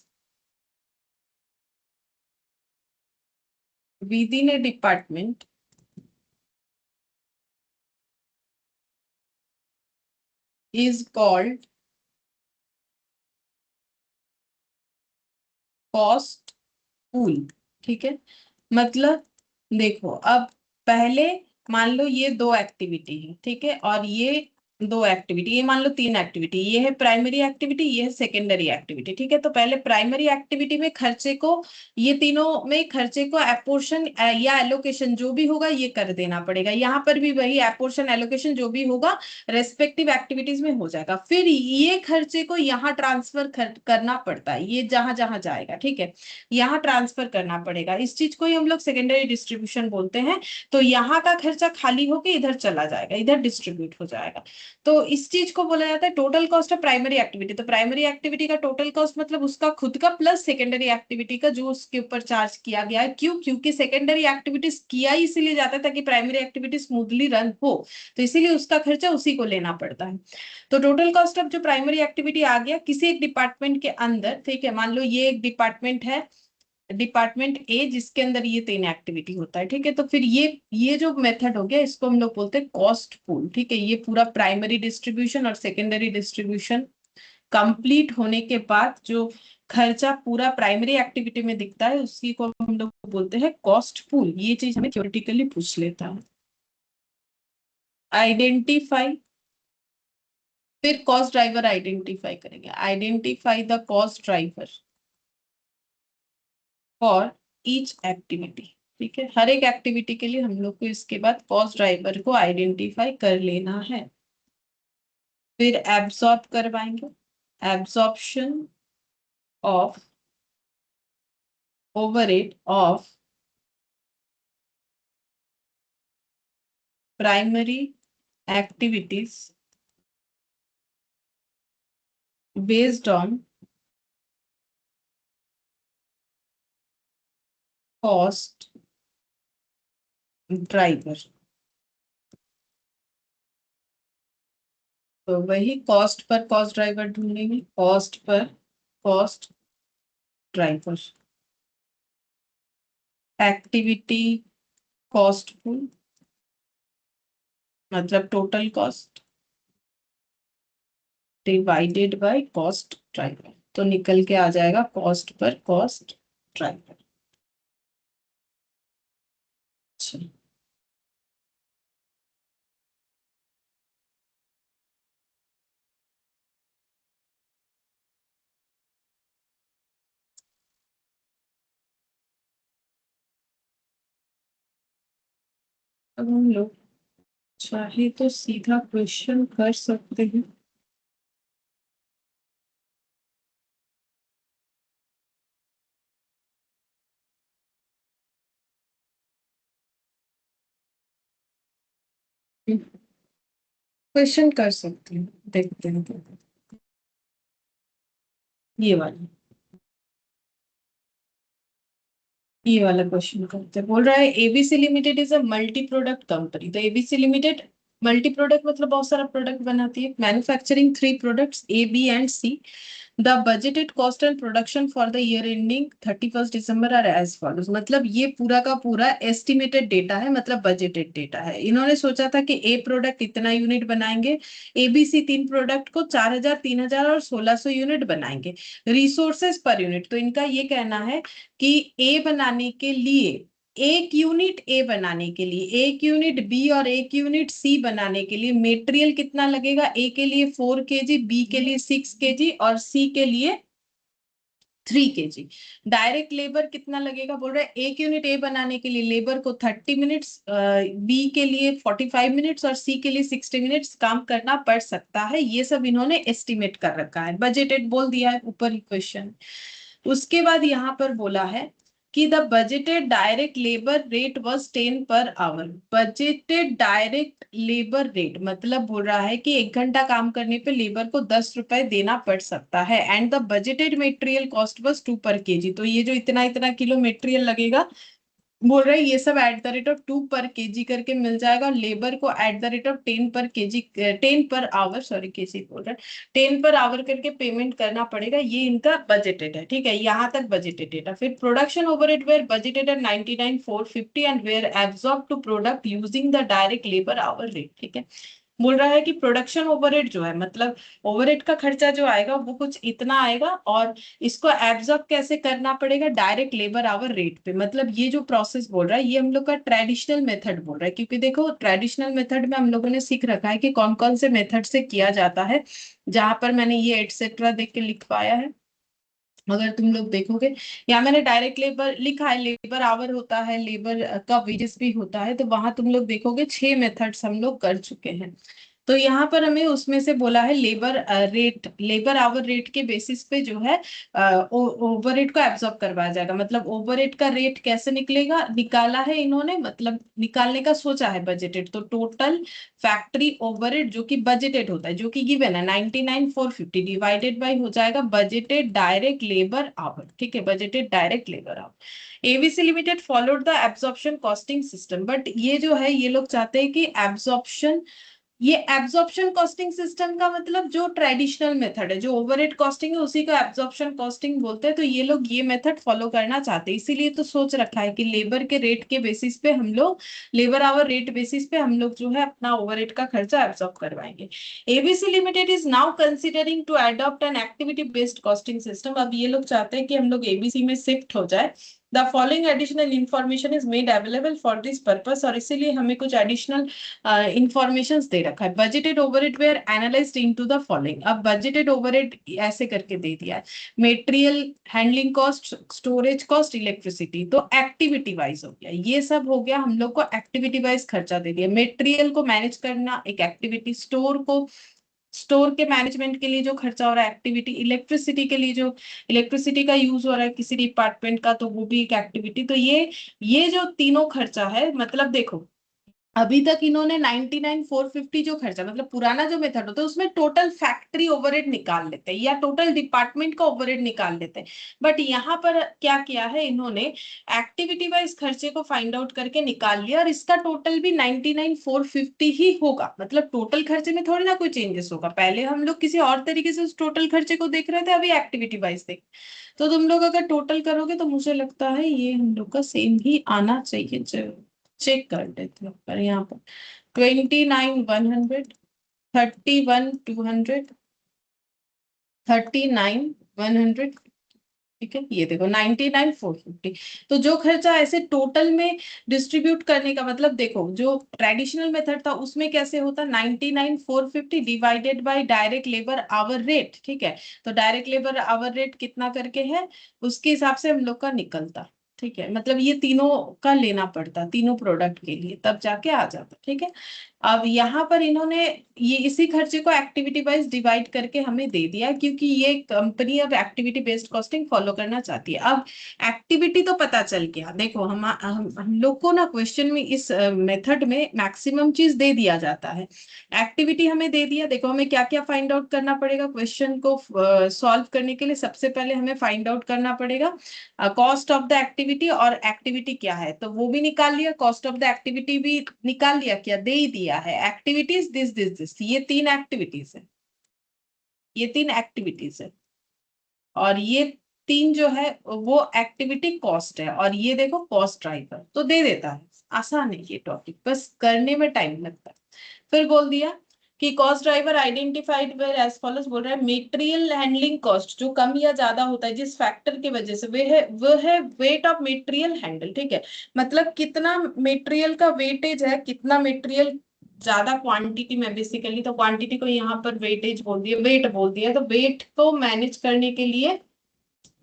with in A department is called cost pool. ठीक है, मतलब देखो अब पहले मान लो ये दो एक्टिविटी है, ठीक है, और ये दो एक्टिविटी, ये मान लो तीन एक्टिविटी, ये है प्राइमरी एक्टिविटी, ये है सेकेंडरी एक्टिविटी, ठीक है। तो पहले प्राइमरी एक्टिविटी में खर्चे को, ये तीनों में खर्चे को एपोर्शन या एलोकेशन जो भी होगा ये कर देना पड़ेगा। यहाँ पर भी वही एपोर्शन एलोकेशन जो भी होगा रेस्पेक्टिव एक्टिविटीज में हो जाएगा। फिर ये खर्चे को यहाँ ट्रांसफर करना पड़ता है, ये जहां जहां जाएगा, ठीक है, यहाँ ट्रांसफर करना पड़ेगा। इस चीज को ही हम लोग सेकेंडरी डिस्ट्रीब्यूशन बोलते हैं। तो यहाँ का खर्चा खाली होके इधर चला जाएगा, इधर डिस्ट्रीब्यूट हो जाएगा। तो इस चीज को बोला जाता है total cost of primary activity. तो प्राइमरी एक्टिविटी का टोटल कॉस्ट मतलब उसका खुद का प्लस सेकेंडरी एक्टिविटी का जो उसके ऊपर चार्ज किया गया है। क्यों? क्योंकि सेकेंडरी एक्टिविटीज किया ही इसीलिए जाता है ताकि प्राइमरी एक्टिविटी स्मूथली रन हो, तो इसीलिए उसका खर्चा उसी को लेना पड़ता है। तो टोटल कॉस्ट ऑफ जो प्राइमरी एक्टिविटी आ गया किसी एक डिपार्टमेंट के अंदर, ठीक है, मान लो ये एक डिपार्टमेंट है, डिपार्टमेंट ए, जिसके अंदर ये तीन एक्टिविटी होता है, ठीक है। तो फिर ये जो मेथड हो गया इसको हम लोग बोलते हैं कॉस्ट पूल, ठीक है। ये पूरा प्राइमरी डिस्ट्रीब्यूशन और सेकेंडरी डिस्ट्रीब्यूशन कंप्लीट होने के बाद जो खर्चा पूरा प्राइमरी एक्टिविटी में दिखता है उसी को हम लोग बोलते हैं कॉस्ट पूल। ये चीज हमें थ्योरेटिकली पूछ लेता है। आइडेंटिफाई, फिर कॉस्ट ड्राइवर आइडेंटिफाई करेंगे। Identify the cost driver for each activity, ठीक है। हर एक एक्टिविटी के लिए हम लोग को इसके बाद कॉस्ट ड्राइवर को आइडेंटिफाई कर लेना है। फिर एब्सॉर्ब करवाएंगे, absorption of overhead of primary activities based on cost driver. तो वही कॉस्ट पर कॉस्ट ड्राइवर ढूंढेंगे, cost per cost driver, activity cost pool मतलब total cost divided by cost driver, तो निकल के आ जाएगा कॉस्ट पर कॉस्ट ड्राइवर। अच्छा, अब हम लोग चाहे तो सीधा क्वेश्चन कर सकते हैं। क्वेश्चन कर सकते हैं, देखते हैं। ये वाला, ये वाला क्वेश्चन करते हैं। बोल रहा है ABC limited is a multi product company. तो एबीसी लिमिटेड मल्टी प्रोडक्ट मतलब बहुत सारा प्रोडक्ट बनाती है। Manufacturing three products A B and C. The budgeted cost and production for the year ending 31 December are as follows. मतलब ये पूरा का पूरा एस्टिमेटेड डेटा है, मतलब बजटेड डेटा है। इन्होंने सोचा था कि ए प्रोडक्ट इतना यूनिट बनाएंगे, एबीसी तीन प्रोडक्ट को 4000 3000 और 1600 यूनिट बनाएंगे। रिसोर्सेज पर यूनिट, तो इनका ये कहना है कि ए बनाने के लिए, एक यूनिट ए बनाने के लिए, एक यूनिट बी और एक यूनिट सी बनाने के लिए मेटेरियल कितना लगेगा? ए के लिए 4 kg, बी के लिए 6 kg और सी के लिए 3 kg। डायरेक्ट लेबर कितना लगेगा? बोल रहे हैं एक यूनिट ए बनाने के लिए लेबर को 30 मिनट्स, बी के लिए 45 मिनट्स और सी के लिए 60 मिनट्स काम करना पड़ सकता है। ये सब इन्होंने एस्टिमेट कर रखा है, बजटेड बोल दिया है ऊपर ही क्वेश्चन। उसके बाद यहाँ पर बोला है कि the budgeted direct labour rate was 10 per hour. Budgeted direct labour rate मतलब बोल रहा है कि 1 घंटा काम करने पे लेबर को 10 रुपए देना पड़ सकता है। And the budgeted material cost was 2 पर केजी। तो ये जो इतना इतना किलो मेटेरियल लगेगा, बोल रहे हैं ये सब एट द रेट ऑफ 2 पर केजी करके मिल जाएगा। और लेबर को एट द रेट ऑफ 10 पर KG, 10 per hour, sorry KG बोल रहे हैं, 10 पर आवर करके पेमेंट करना पड़ेगा। ये इनका बजटेड है, ठीक है, यहाँ तक बजटेड डेटा। फिर production overhead were budgeted at 99,450 and were absorb to product using the direct labour hour rate, ठीक है। बोल रहा है कि प्रोडक्शन ओवरहेड जो है, मतलब ओवरहेड का खर्चा जो आएगा वो कुछ इतना आएगा, और इसको एब्जॉर्ब कैसे करना पड़ेगा, डायरेक्ट लेबर आवर रेट पे। मतलब ये जो प्रोसेस बोल रहा है ये हम लोग का ट्रेडिशनल मेथड बोल रहा है, क्योंकि देखो ट्रेडिशनल मेथड में हम लोगों ने सीख रखा है कि कौन कौन से मेथड से किया जाता है, जहां पर मैंने ये एटसेट्रा देख के लिख पाया है। अगर तुम लोग देखोगे, या मैंने डायरेक्ट लेबर लिखा है, लेबर आवर होता है, लेबर का वेजेस भी होता है, तो वहां तुम लोग देखोगे 6 मेथड्स हम लोग कर चुके हैं। तो यहाँ पर हमें उसमें से बोला है labour rate, labour hour rate के बेसिस पे जो है ओवरहेड को एब्जॉर्ब करवाया जाएगा। मतलब ओवरहेड का रेट कैसे निकलेगा, निकाला है इन्होंने, मतलब निकालने का सोचा है बजटेड। तो टोटल फैक्ट्री ओवरहेड जो कि बजटेड होता है, जो कि गिवन है 99,450 डिवाइडेड बाई हो जाएगा बजटेड डायरेक्ट लेबर आवर। ठीक है, budgeted direct labour our. ABC limited followed the absorption costing system, but ये जो है ये लोग चाहते हैं कि एब्जॉर्प्शन, ये एब्जॉर्प्शन कॉस्टिंग सिस्टम का मतलब जो ट्रेडिशनल मेथड है, जो ओवरहेड कॉस्टिंग है उसी को एब्जॉर्प्शन कॉस्टिंग बोलते हैं। तो ये लोग ये मेथड फॉलो करना चाहते हैं, इसीलिए तो सोच रखा है कि लेबर के रेट के बेसिस पे हम लोग, लेबर आवर रेट बेसिस पे हम लोग जो है अपना ओवरहेड का खर्चा एब्जॉर्ब करवाएंगे। ABC limited is now considering to adopt an activity based costing system. अब ये लोग चाहते हैं कि हम लोग एबीसी में शिफ्ट हो जाए। The following additional information is made available for this purpose, और इसीलिए हमें कुछ एडिशनल इंफॉर्मेशन दे रखा है। Budgeted overhead were analysed into the following. अब बजटेड ओवरहेड ऐसे करके दे दिया है, material handling cost, storage cost, electricity. तो एक्टिविटी वाइज हो गया, ये सब हो गया हम लोग को एक्टिविटी वाइज खर्चा दे दिया। मेटेरियल को मैनेज करना एक एक्टिविटी, स्टोर को, स्टोर के मैनेजमेंट के लिए जो खर्चा हो रहा है एक्टिविटी, इलेक्ट्रिसिटी के लिए जो इलेक्ट्रिसिटी का यूज हो रहा है किसी डिपार्टमेंट का, तो वो भी एक एक्टिविटी। तो ये जो तीनों खर्चा है, मतलब देखो अभी तक इन्होंने 99,450 जो खर्चा, मतलब पुराना जो मेथड होता है उसमें टोटल फैक्ट्री ओवरहेड निकाल लेते हैं या टोटल डिपार्टमेंट का ओवरहेड निकाल लेते हैं। बट यहाँ पर क्या किया है इन्होंने, एक्टिविटी वाइज खर्चे को फाइंड आउट करके निकाल लिया, और इसका टोटल भी 99,450 ही होगा। मतलब टोटल खर्चे में थोड़ी ना कोई चेंजेस होगा, पहले हम लोग किसी और तरीके से उस टोटल खर्चे को देख रहे थे, अभी एक्टिविटी वाइज देख। तो तुम लोग अगर टोटल करोगे तो मुझे लगता है ये हम लोग का सेम ही आना चाहिए। चेक कर लेते हैं पर यहाँ पर 29,100, 31,200, 39,100। ठीक है, ये देखो 99,450। तो जो खर्चा ऐसे टोटल में डिस्ट्रीब्यूट करने का मतलब, देखो जो ट्रेडिशनल मेथड था उसमें कैसे होता, 99,450 divided by direct labour hour rate. ठीक है, तो डायरेक्ट लेबर आवर रेट कितना करके है उसके हिसाब से हम लोग का निकलता। ठीक है, मतलब ये तीनों का लेना पड़ता, तीनों प्रोडक्ट के लिए, तब जाके आ जाता। ठीक है, अब यहाँ पर इन्होंने ये इसी खर्चे को एक्टिविटी वाइज डिवाइड करके हमें दे दिया, क्योंकि ये कंपनी अब एक्टिविटी बेस्ड कॉस्टिंग फॉलो करना चाहती है। अब एक्टिविटी तो पता चल गया, देखो हम लोग को ना क्वेश्चन में इस मेथड में मैक्सिमम चीज दे दिया जाता है। एक्टिविटी हमें दे दिया, देखो हमें क्या क्या फाइंड आउट करना पड़ेगा क्वेश्चन को सॉल्व करने के लिए। सबसे पहले हमें फाइंड आउट करना पड़ेगा कॉस्ट ऑफ द एक्टिविटी, और एक्टिविटी क्या है तो वो भी निकाल लिया, कॉस्ट ऑफ द एक्टिविटी भी निकाल लिया, क्या दे ही दिया है, एक्टिविटीज दिस दिस दिस, ये तीन एक्टिविटीज है, ये तीन एक्टिविटीज है, और ये तीन जो है वो एक्टिविटी कॉस्ट है, और ये देखो कॉस्ट ड्राइवर तो दे देता है। आसान है ये टॉपिक, बस करने में टाइम लगता है। फिर बोल दिया कि cost driver identified were as follows, बोल रहा है मेटेरियल हैंडलिंग कॉस्ट जो कम या ज्यादा होता है जिस फैक्टर की वजह से, वो है वेट ऑफ मेटेरियल हैंडल। ठीक है, मतलब कितना मेटेरियल का वेटेज है, कितना मेटेरियल ज्यादा क्वांटिटी में, बेसिकली तो क्वांटिटी को यहाँ पर वेटेज बोल दिया, वेट बोल दिया, तो वेट को मैनेज करने के लिए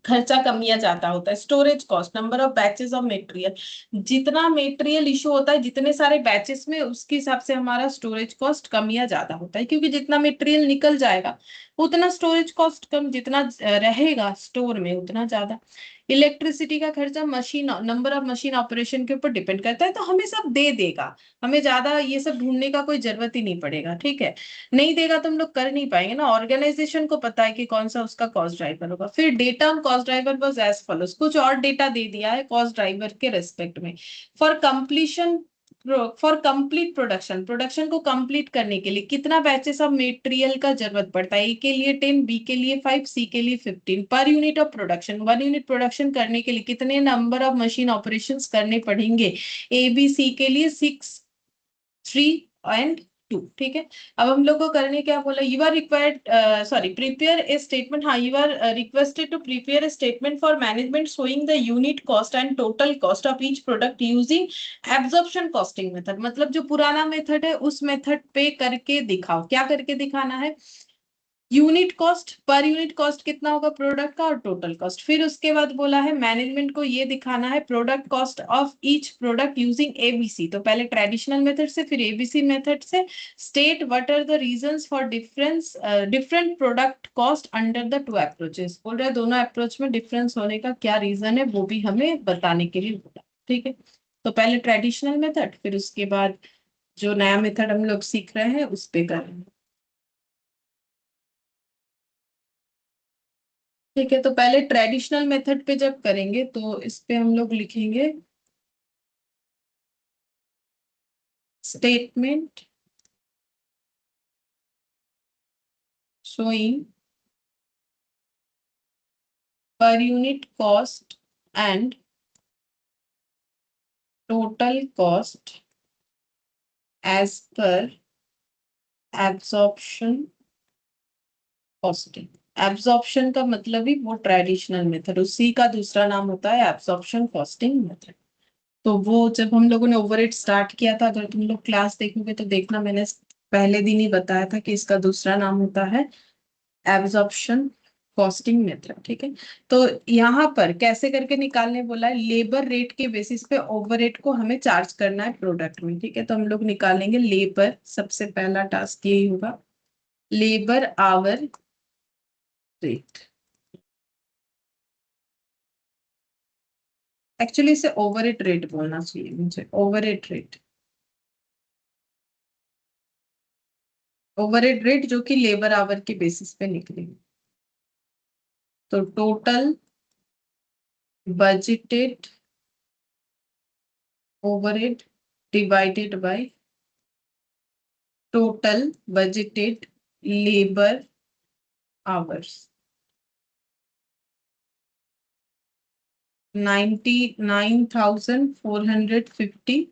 खर्चा कम या ज्यादा होता है। Storage cost, number of batches of material, जितना मटेरियल इशू होता है जितने सारे बैचेस में उसके हिसाब से हमारा स्टोरेज कॉस्ट कम या ज्यादा होता है, क्योंकि जितना मटेरियल निकल जाएगा उतना स्टोरेज कॉस्ट कम, जितना रहेगा स्टोर में उतना ज्यादा। इलेक्ट्रिसिटी का खर्चा machine, number of machine operation के ऊपर डिपेंड करता है, तो हमें सब दे देगा, हमें ज्यादा ये सब ढूंढने का कोई जरूरत ही नहीं पड़ेगा। ठीक है, नहीं देगा तो हम लोग कर नहीं पाएंगे ना, ऑर्गेनाइजेशन को पता है कि कौन सा उसका कॉस्ट ड्राइवर होगा। फिर data on cost driver was as follows, कुछ और डेटा दे दिया है कॉस्ट ड्राइवर के रेस्पेक्ट में। For completion, for complete production, production को कंप्लीट करने के लिए कितना बैचेस ऑफ मटेरियल का जरूरत पड़ता है, ए के लिए 10, बी के लिए 5, सी के लिए 15 per unit of production, 1 unit production करने के लिए कितने नंबर ऑफ मशीन ऑपरेशंस करने पड़ेंगे, ए बी सी के लिए 6, 3 एंड 2, ठीक है। अब हम लोग को करने क्या बोला, you are required sorry prepare a statement, हाँ you are requested to prepare a statement for management showing the unit cost and total cost of each product using absorption costing method. मतलब जो पुराना मेथड है उस method पे करके दिखाओ। क्या करके दिखाना है, unit cost, per unit cost कितना होगा प्रोडक्ट का और टोटल कॉस्ट। फिर उसके बाद बोला है मैनेजमेंट को ये दिखाना है product cost of each product using ABC. तो पहले ट्रेडिशनल मेथड से फिर एबीसी मेथड से state what are the reasons for difference different product cost under the two approaches. बोल रहे हैं दोनों अप्रोच में डिफरेंस होने का क्या रीजन है वो भी हमें बताने के लिए बोला, ठीक है। तो पहले ट्रेडिशनल मेथड, फिर उसके बाद जो नया मेथड हम लोग सीख रहे हैं उस पे करेंगे, ठीक है। तो पहले ट्रेडिशनल मेथड पे जब करेंगे तो इस पे हम लोग लिखेंगे statement showing per unit cost and total cost as per absorption costing। Absorption का मतलब ही वो ट्रेडिशनल मेथड, उसी का दूसरा नाम होता है एब्जॉर्प्शन कॉस्टिंग मेथड। तो वो जब हम लोगों ने ओवरहेड स्टार्ट किया था, अगर तुम लोग क्लास देखोगे तो देखना मैंने पहले दिन ही बताया था कि इसका दूसरा नाम होता है एब्जॉर्प्शन कॉस्टिंग मेथड, ठीक है। तो यहाँ पर कैसे करके निकालने बोला है, लेबर रेट के बेसिस पे ओवरहेड को हमें चार्ज करना है प्रोडक्ट में, ठीक है। तो हम लोग निकालेंगे लेबर, सबसे पहला टास्क यही होगा, लेबर आवर रेट। एक्चुअली इसे ओवरहेड रेट बोलना चाहिए मुझे, ओवरहेड रेट, ओवरहेड रेट जो कि लेबर आवर के बेसिस पे निकलेगी। तो total budgeted overhead divided by total budgeted labour hours, 99,450।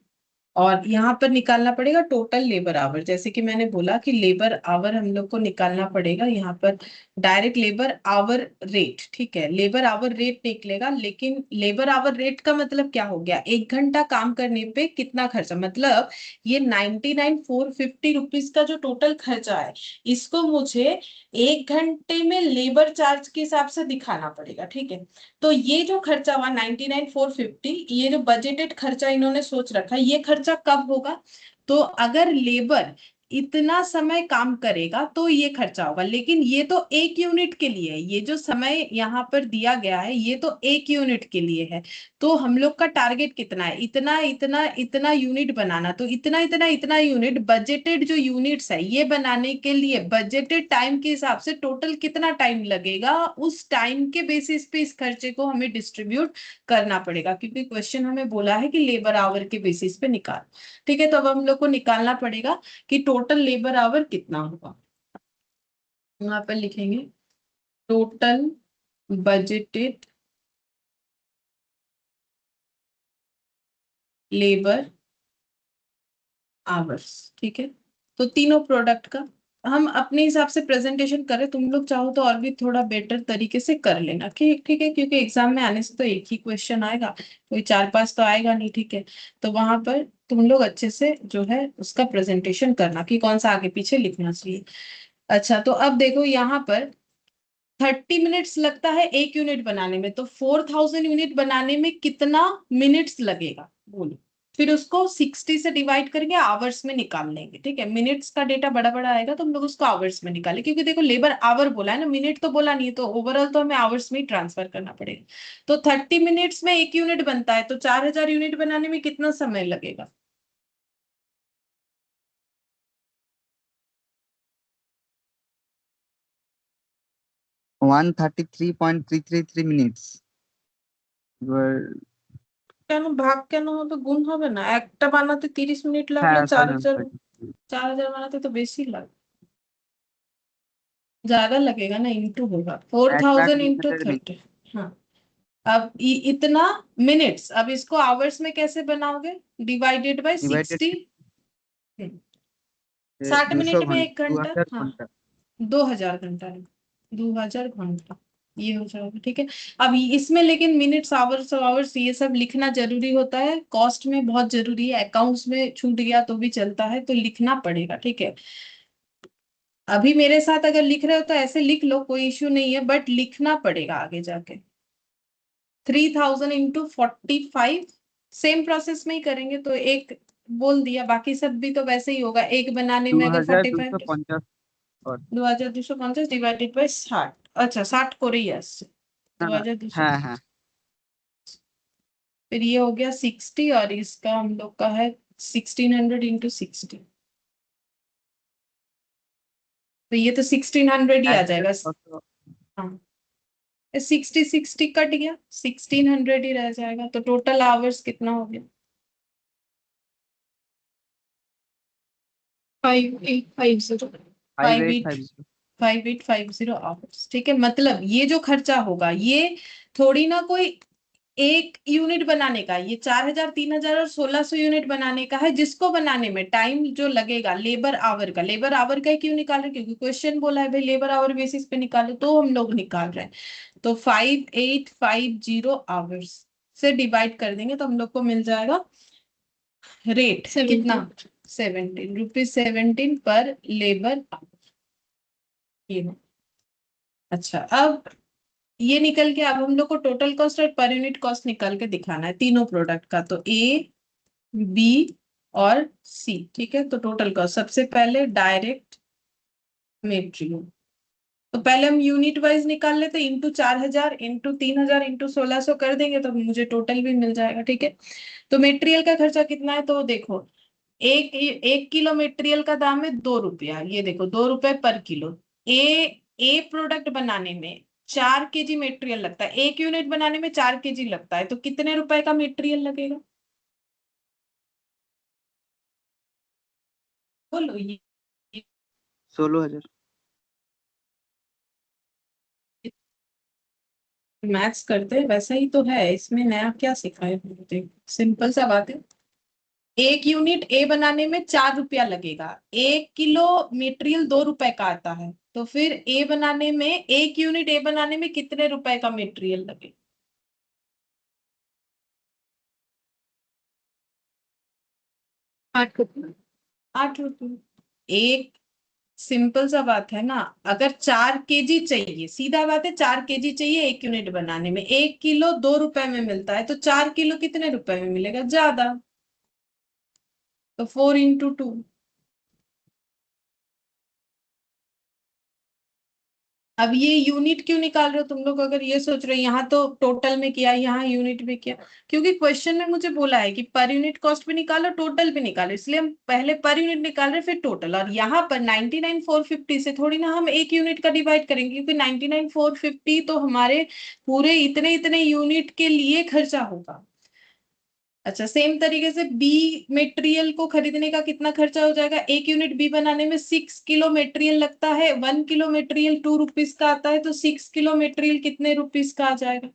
और यहाँ पर निकालना पड़ेगा टोटल लेबर आवर, जैसे कि मैंने बोला कि लेबर आवर हम लोग को निकालना पड़ेगा यहाँ पर डायरेक्ट लेबर आवर रेट, ठीक है। लेबर आवर रेट निकलेगा, लेकिन लेबर आवर रेट का मतलब क्या हो गया, एक घंटा काम करने पे कितना खर्चा, मतलब ये 99,450 का जो टोटल खर्चा है इसको मुझे एक घंटे में लेबर चार्ज के हिसाब से दिखाना पड़ेगा, ठीक है। तो ये जो खर्चा हुआ 99,450, ये जो बजटेड खर्चा इन्होंने सोच रखा है, ये खर्चा कब होगा, तो अगर लेबर इतना समय काम करेगा तो ये खर्चा होगा। लेकिन ये तो एक यूनिट के लिए है, ये जो समय यहाँ पर दिया गया है ये तो एक यूनिट के लिए है। तो हम लोग का टारगेट कितना है, इतना इतना इतना यूनिट बनाना। तो इतना इतना इतना यूनिट, बजटेड जो यूनिट्स है ये बनाने के लिए बजटेड टाइम के हिसाब से टोटल कितना टाइम लगेगा, उस टाइम के बेसिस पे इस खर्चे को हमें डिस्ट्रीब्यूट करना पड़ेगा, क्योंकि क्वेश्चन हमें बोला है कि लेबर आवर के बेसिस पे निकाल, ठीक है। तो अब हम लोग को निकालना पड़ेगा कि टोटल लेबर आवर कितना होगा। वहां पर लिखेंगे टोटल बजटेड लेबर आवर्स, ठीक है। तो तीनों प्रोडक्ट का हम अपने हिसाब से प्रेजेंटेशन करें, तुम लोग चाहो तो और भी थोड़ा बेटर तरीके से कर लेना, ठीक ठीक है, क्योंकि एग्जाम में आने से तो एक ही क्वेश्चन आएगा, कोई 4-5 तो आएगा नहीं, ठीक है। तो वहां पर तुम लोग अच्छे से जो है उसका प्रेजेंटेशन करना कि कौन सा आगे पीछे लिखना चाहिए। अच्छा, तो अब देखो यहाँ पर 30 मिनट्स लगता है एक यूनिट बनाने में, तो 4,000 यूनिट बनाने में कितना मिनट्स लगेगा बोलो। फिर उसको 60 से डिवाइड करके आवर्स में निकाल लेंगे, ठीक है। मिनट्स का डेटा बड़ा बड़ा आएगा तो हम लोग उसको आवर्स में निकालें, क्योंकि देखो लेबर आवर बोला है ना, मिनट तो बोला नहीं है, तो ओवरऑल तो हमें आवर्स में ही ट्रांसफर करना पड़ेगा। तो 30 मिनट्स में एक यूनिट बनता है, तो 4,000 यूनिट बनाने में कितना समय लगेगा। 133.333 মিনিটস। এবার কেন ভাগ কেন হবে, গুণ হবে না, একটা বানাতে 30 মিনিট লাগলে হ্যাঁ, চার সরি হাজার সরি। 4,000 বানাতে তো বেশি লাগে, ज्यादा लगेगा ना, इंटू होगा 4,000 इंटू 1,20,000 মিনিট 30। हाँ, अब इतना मिनट्स, अब इसको आवर्स में कैसे बनाओगे, डिवाइडेड बाय ডিভাইডেড 60। 60 200 मिनट में घंटा, 1 घंटा, 2000 हाँ घंटा। 2000 घंटा है, 2000 घंटा ये हो जाएगा, ठीक है। अब इसमें लेकिन मिनट्स, आवर्स, आवर्स ये सब लिखना जरूरी होता है, कॉस्ट में बहुत जरूरी है, अकाउंट्स में छूट गया तो भी चलता है, तो लिखना पड़ेगा, ठीक है। अभी मेरे साथ अगर लिख रहे हो तो ऐसे लिख लो, कोई इश्यू नहीं है, बट लिखना पड़ेगा आगे जाके। 3000 इंटू 45, सेम प्रोसेस में ही करेंगे, तो एक बोल दिया, बाकी सब भी तो वैसे ही होगा, एक बनाने दो में अगर हजार दो 45, सौ पंचाश और 2250 डिवाइडेड बाई 60, अच्छा 60 को रही है, हाँ 2200, हाँ हाँ। फिर ये हो गया 60, और इसका हम लोग का है 1600 इंटू 60, तो ये तो 1600 ही आ एड्रेस जाएगा। और हाँ 60 कट गया, 1600 ही रह जाएगा, तो टोटल आवर्स कितना हो गया? 5850, five five eight eight five zero 5850 hours, ठीक है। मतलब ये जो खर्चा होगा, ये थोड़ी ना कोई एक यूनिट बनाने का, ये 4000, 3000 और 1600 यूनिट बनाने का है, जिसको बनाने में टाइम जो लगेगा लेबर आवर का। लेबर आवर का क्यों निकाल रहे हैं? क्योंकि क्वेश्चन बोला है भाई लेबर आवर बेसिस पे निकालो, तो हम लोग निकाल रहे हैं। तो 5850 आवर्स से डिवाइड कर देंगे तो हम लोग को मिल जाएगा रेट कितना, 17 रुपीज, 17 पर लेबर आवर, ये है। अच्छा, अब ये निकल के, अब हम लोग को टोटल कॉस्ट और पर यूनिट कॉस्ट निकाल के दिखाना है तीनों प्रोडक्ट का, तो ए, बी और सी, ठीक है। तो टोटल कॉस्ट सबसे पहले डायरेक्ट मेटेरियल, तो पहले हम यूनिट वाइज निकाल लेते, इंटू 4000 इंटू 3000 इंटू 1600 कर देंगे तो मुझे टोटल भी मिल जाएगा, ठीक है। तो मेटेरियल का खर्चा कितना है, तो देखो, एक एक किलो मटेरियल का दाम है 2 रुपया, ये देखो 2 रुपए पर किलो। ए ए प्रोडक्ट बनाने में 4 केजी मटेरियल लगता है, एक यूनिट बनाने में 4 केजी लगता है, तो कितने रुपए का मटेरियल लगेगा? बोलो ये, 16,000। मैथ्स करते हैं वैसा ही तो है, इसमें नया क्या सिखाए, सिंपल सा बात है। एक यूनिट ए बनाने में 4 रुपया लगेगा, 1 किलो मटेरियल 2 रुपए का आता है, तो फिर ए बनाने में, एक यूनिट ए बनाने में कितने रुपए का मटेरियल लगेगा? 8 रुपये, 8 रुपये एक, सिंपल सा बात है ना। अगर 4 केजी चाहिए, सीधा बात है, 4 केजी चाहिए एक यूनिट बनाने में, 1 किलो 2 रुपए में मिलता है, तो 4 किलो कितने रुपए में मिलेगा? ज्यादा, तो 4 इंटू 2। अब ये यूनिट क्यों निकाल रहे हो तुम लोग? अगर ये सोच रहे हो यहाँ तो टोटल में किया, यहाँ यूनिट में किया, क्योंकि क्वेश्चन में मुझे बोला है कि पर यूनिट कॉस्ट भी निकालो, टोटल भी निकालो, इसलिए हम पहले पर यूनिट निकाल रहे फिर टोटल। और यहाँ पर 99,450 से थोड़ी ना हम एक यूनिट का डिवाइड करेंगे, क्योंकि 99,450 तो हमारे पूरे इतने इतने यूनिट के लिए खर्चा होगा। अच्छा, सेम तरीके से बी मटेरियल को खरीदने का कितना खर्चा हो जाएगा? एक यूनिट बी बनाने में 6 किलो मटेरियल लगता है, 1 किलो मटेरियल 2 रुपीज का आता है, तो 6 किलो मटेरियल कितने रुपीज का आ जाएगा?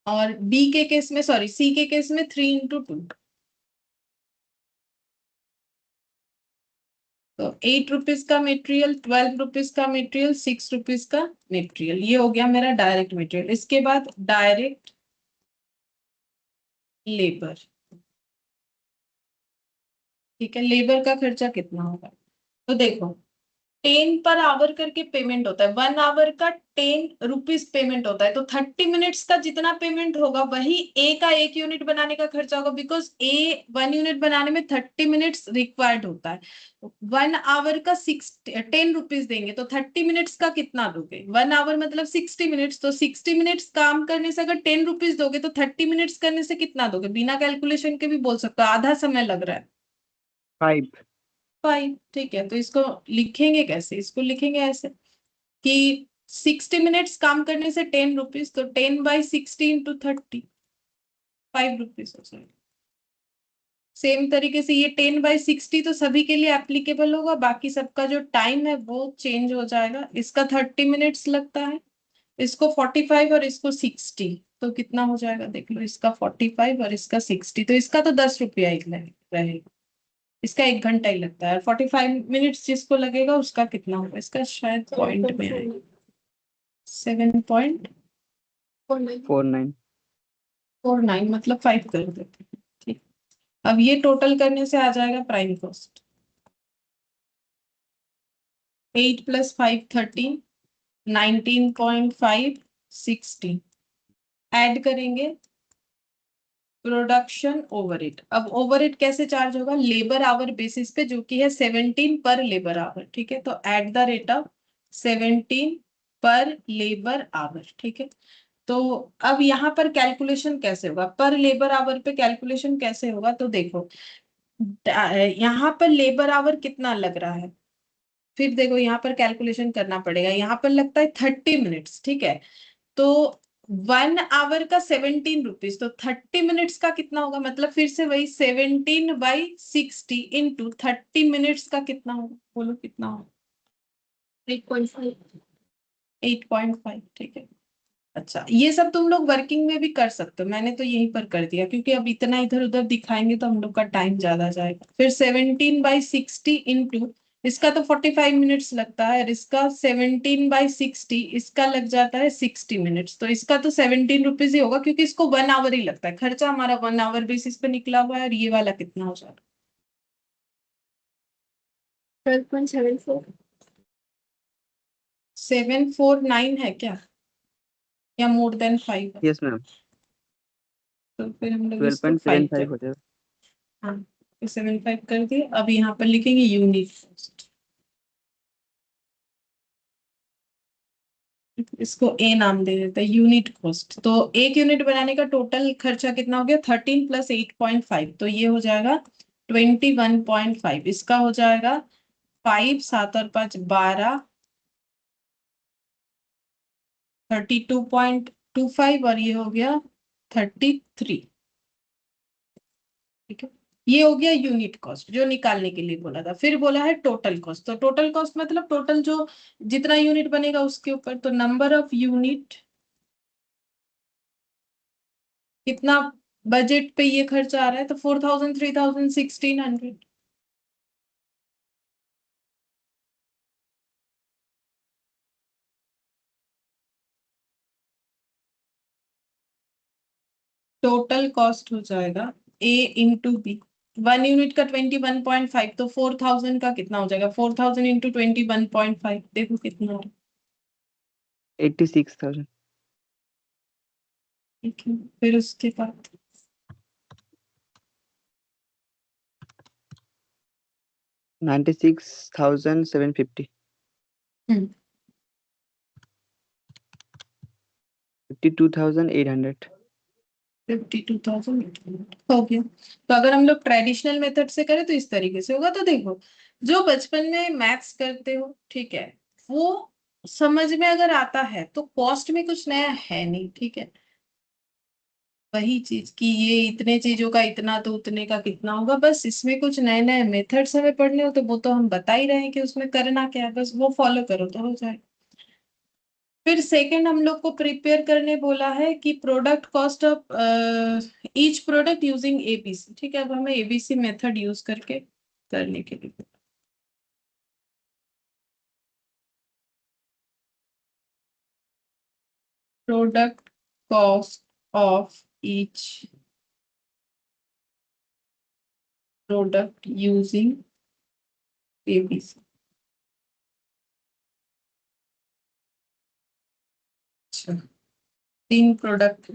और बी के केस में, सॉरी सी के केस में 3 इंटू 2, तो 8 रुपीज का मटेरियल, 12 रुपीज का मटेरियल, 6 रुपीज का मटेरियल, ये हो गया मेरा डायरेक्ट मटेरियल। इसके बाद डायरेक्ट लेबर, ठीक है, लेबर का खर्चा कितना होगा? तो देखो, 10 पर आवर करके पेमेंट होता है, 1 आवर का 10 रुपीज पेमेंट होता है, तो 30 मिनट्स का जितना पेमेंट होगा वही ए का एक यूनिट बनाने का खर्चा होगा, बिकॉज ए 1 यूनिट बनाने में 30 मिनट्स रिक्वायर्ड होता है। 1 आवर का 10 रुपीज देंगे तो 30 मिनट्स का कितना दोगे? 1 आवर मतलब 60 मिनट्स, तो 60 मिनट्स काम करने से अगर 10 रुपीज दोगे तो 30 मिनट्स करने से कितना दोगे? बिना कैलकुलेशन के भी बोल सकते हो, आधा समय लग रहा है। 5। 5, ठीक है। तो इसको लिखेंगे कैसे? इसको लिखेंगे ऐसे कि 60 मिनट्स काम करने से 10 रुपीज, तो 10/60 इंटू 30, 5 रुपीज हो जाएगा। सेम तरीके से ये 10/60 तो सभी के लिए एप्लीकेबल होगा, बाकी सबका जो टाइम है वो चेंज हो जाएगा। इसका 30 मिनट्स लगता है, इसको 45 और इसको 60, तो कितना हो जाएगा देख लो, इसका 45 और इसका 60, तो इसका तो 10 रुपया ही रहेगा, इसका 1 घंटा ही लगता है, 45 मिनट्स जिसको लगेगा उसका कितना होगा, इसका शायद पॉइंट में आएगा 7.49, 49। मतलब 5 कर देते हैं, ठीक। अब ये टोटल करने से आ जाएगा प्राइम कॉस्ट, 8 + 5 13, 19.5 16, ऐड करेंगे प्रोडक्शन ओवरहेड। अब ओवरहेड कैसे चार्ज होगा, लेबर आवर बेसिस पे, जो कि है 17 पर लेबर आवर, ठीक है, तो एट द रेट ऑफ 17 पर लेबर आवर, ठीक है। तो अब यहाँ पर कैलकुलेशन कैसे होगा, पर लेबर आवर पे कैलकुलेशन कैसे होगा, तो देखो यहाँ पर लेबर आवर कितना लग रहा है, फिर देखो यहाँ पर कैलकुलेशन करना पड़ेगा, यहाँ पर लगता है 30 मिनट्स, ठीक है, तो 1 आवर का 17 रुपीज, तो 30 मिनट्स का कितना होगा, मतलब फिर से वही 17/60 इंटू 30 मिनट्स का कितना होगा, बोलो कितना होगा, 8.5, 8.5, ठीक है। अच्छा, ये सब तुम लोग वर्किंग में भी कर सकते हो, मैंने तो यहीं पर कर दिया, क्योंकि अब इतना इधर उधर दिखाएंगे तो हम लोग का टाइम ज्यादा जाएगा। फिर 17/60 इंटू, इसका तो 45 मिनट्स लगता है, और इसका 17/60, इसका लग जाता है 60 मिनट्स, तो इसका तो 17 रुपीज ही होगा, क्योंकि इसको 1 आवर ही लगता है, खर्चा हमारा 1 आवर बेसिस पे निकला हुआ है, और ये वाला कितना हो जाएगा, 12.74, 749 है क्या, या मोर देन 5, यस मैम, तो फिर हम लोग इसको 5 12.75 हो जाएगा। हाँ, 75 कर दिए। अब यहाँ पर लिखेंगे यूनिट कॉस्ट, इसको ए नाम दे देते हैं, यूनिट कॉस्ट। तो एक यूनिट बनाने का टोटल खर्चा कितना हो गया, 13 + 8.5, तो ये हो जाएगा 21.5, इसका हो जाएगा 5, 7 और 5 12, 32.25, और ये हो गया 33, ठीक है। ये हो गया यूनिट कॉस्ट जो निकालने के लिए बोला था। फिर बोला है टोटल कॉस्ट, तो टोटल कॉस्ट मतलब टोटल जो जितना यूनिट बनेगा उसके ऊपर, तो नंबर ऑफ यूनिट, कितना बजट पे ये खर्चा आ रहा है, तो 4000, 3000, 1600, टोटल कॉस्ट हो जाएगा ए इंटू बी, 1 यूनिट का 21.5, तो 4000 का कितना हो जाएगा, 4000 इंटू 21.5, देखो कितना हो, 86,000। ठीक है। फिर उसके बाद 96,750। हम्म 52,800। 52,000 हो गया। तो अगर हम लोग ट्रेडिशनल मेथड से करें तो इस तरीके से होगा। तो देखो, जो बचपन में मैथ्स करते हो, ठीक है, वो समझ में अगर आता है तो कॉस्ट में कुछ नया है नहीं, ठीक है, वही चीज कि ये इतने चीजों का इतना तो उतने का कितना होगा, बस इसमें कुछ नए नए मेथड्स हमें पढ़ने हो तो वो तो हम बता ही रहे हैं कि उसमें करना क्या है, बस वो फॉलो करो तो हो जाए। फिर सेकंड हम लोग को प्रिपेयर करने बोला है कि product cost of each product using ABC, ठीक है, अब हमें एबीसी मेथड यूज करके करने के लिए product cost of each product using ABC. अच्छा, 3 प्रोडक्ट,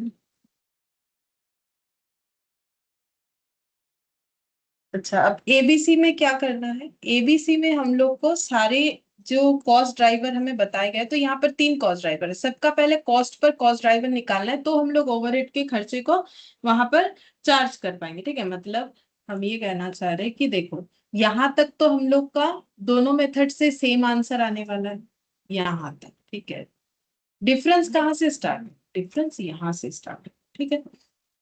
अच्छा अब एबीसी में क्या करना है, एबीसी में हम लोग को सारे जो कॉस्ट ड्राइवर हमें बताए गए, तो यहाँ पर 3 कॉस्ट ड्राइवर है, सबका पहले कॉस्ट पर कॉस्ट ड्राइवर निकालना है, तो हम लोग ओवरहेड के खर्चे को वहां पर चार्ज कर पाएंगे, ठीक है। मतलब हम ये कहना चाह रहे हैं कि देखो, यहाँ तक तो हम लोग का दोनों मेथड से सेम आंसर आने वाला है, यहाँ तक, ठीक है। डिफरेंस कहाँ से स्टार्ट, डिफरेंस यहाँ से स्टार्ट, ठीक है।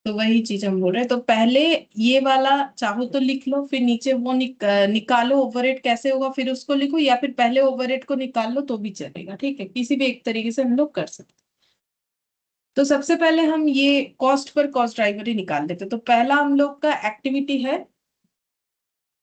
तो वही चीज हम बोल रहे हैं, तो पहले ये वाला चाहो तो लिख लो, फिर नीचे वो निकालो ओवरहेड कैसे होगा, फिर उसको लिखो, या फिर पहले ओवरहेड को निकाल लो तो भी चलेगा, ठीक है, किसी भी एक तरीके से हम लोग कर सकते हैं। तो सबसे पहले हम ये कॉस्ट पर कॉस्ट ड्राइवर ही निकाल लेते। तो पहला हम लोग का एक्टिविटी है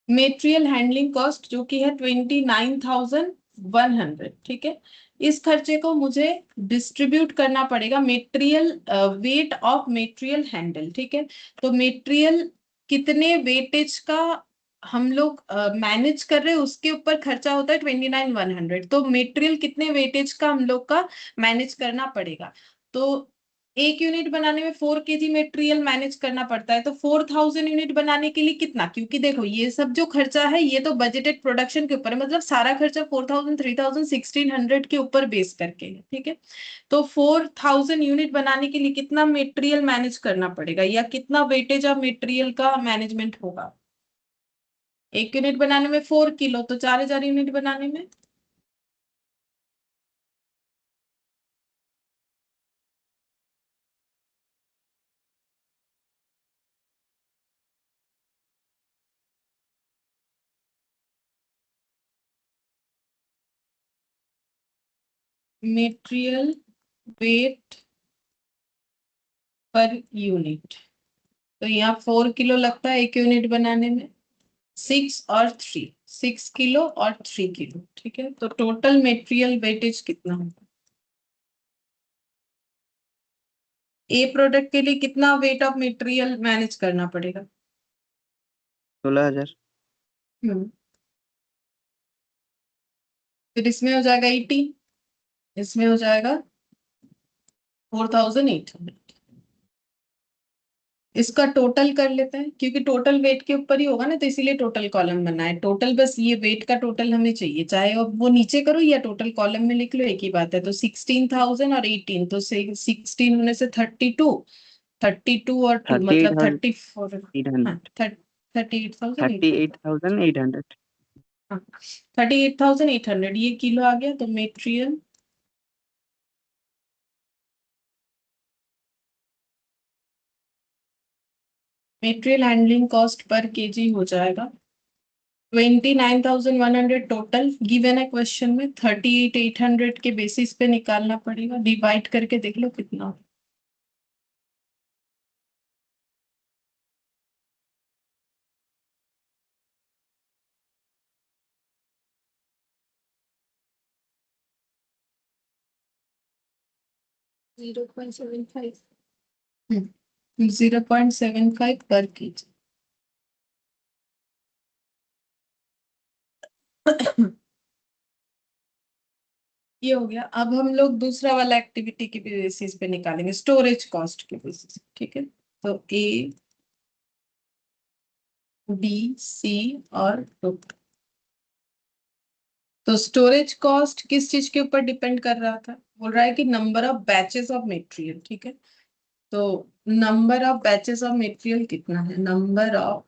मेटेरियल हैंडलिंग कॉस्ट, जो कि है 29,100। ठीक है, इस खर्चे को मुझे डिस्ट्रीब्यूट करना पड़ेगा material weight of material handle. ठीक है, तो मेटेरियल कितने वेटेज का हम लोग मैनेज कर रहे हैं उसके ऊपर खर्चा होता है 29,100। तो मेटेरियल कितने वेटेज का हम लोग का मैनेज करना पड़ेगा। तो एक यूनिट बनाने में 4 kg मटेरियल मैनेज करना पड़ता है। तो 4,000 यूनिट बनाने के लिए कितना, क्योंकि देखो ये सब जो खर्चा है ये तो बजटेड प्रोडक्शन के ऊपर है, मतलब सारा खर्चा 4,000 3,000 1,600 के ऊपर बेस करके है। ठीक है, तो 4,000 यूनिट बनाने के लिए कितना मटेरियल मैनेज करना पड़ेगा, या कितना वेटेज ऑफ मटेरियल का मैनेजमेंट होगा। एक यूनिट बनाने में 4 किलो, तो 4,000 यूनिट बनाने में मटेरियल वेट पर यूनिट, तो यहाँ 4 किलो लगता है एक यूनिट बनाने में। 6 और 3 किलो। ठीक है, तो टोटल मटेरियल वेटेज कितना होगा। ए प्रोडक्ट के लिए कितना वेट ऑफ मटेरियल मैनेज करना पड़ेगा। 16,000। हम्म, फिर इसमें हो जाएगा 80, इसमें हो जाएगा 4,800। इसका टोटल कर लेते हैं, क्योंकि टोटल वेट के ऊपर ही होगा ना, तो इसीलिए टोटल कॉलम बना है। टोटल बस ये वेट का टोटल हमें चाहिए, चाहे अब वो नीचे करो या टोटल कॉलम में लिख लो, एक ही बात है। तो 16,000 और 18, तो 16 होने से 32, 32 और 2 मतलब 34। हाँ, 38,800। 38,800। 38,800। हाँ, 38,800 ये किलो आ गया। तो material handling cost per KG हो जाएगा 29,100 टोटल। गिवन है क्वेश्चन में 38,800 के बेसिस पे निकालना पड़ेगा। डिवाइड करके देख लो कितना। 0.75। 0.75 पर केजी। ये हो गया। अब हम लोग दूसरा वाला एक्टिविटी के बेसिस पे निकालेंगे, स्टोरेज कॉस्ट के बेसिस। ठीक है, तो ए बी सी और टोटल। तो स्टोरेज कॉस्ट किस चीज के ऊपर डिपेंड कर रहा था, बोल रहा है कि number of batches of material. ठीक है, तो number of batches of material कितना है, number of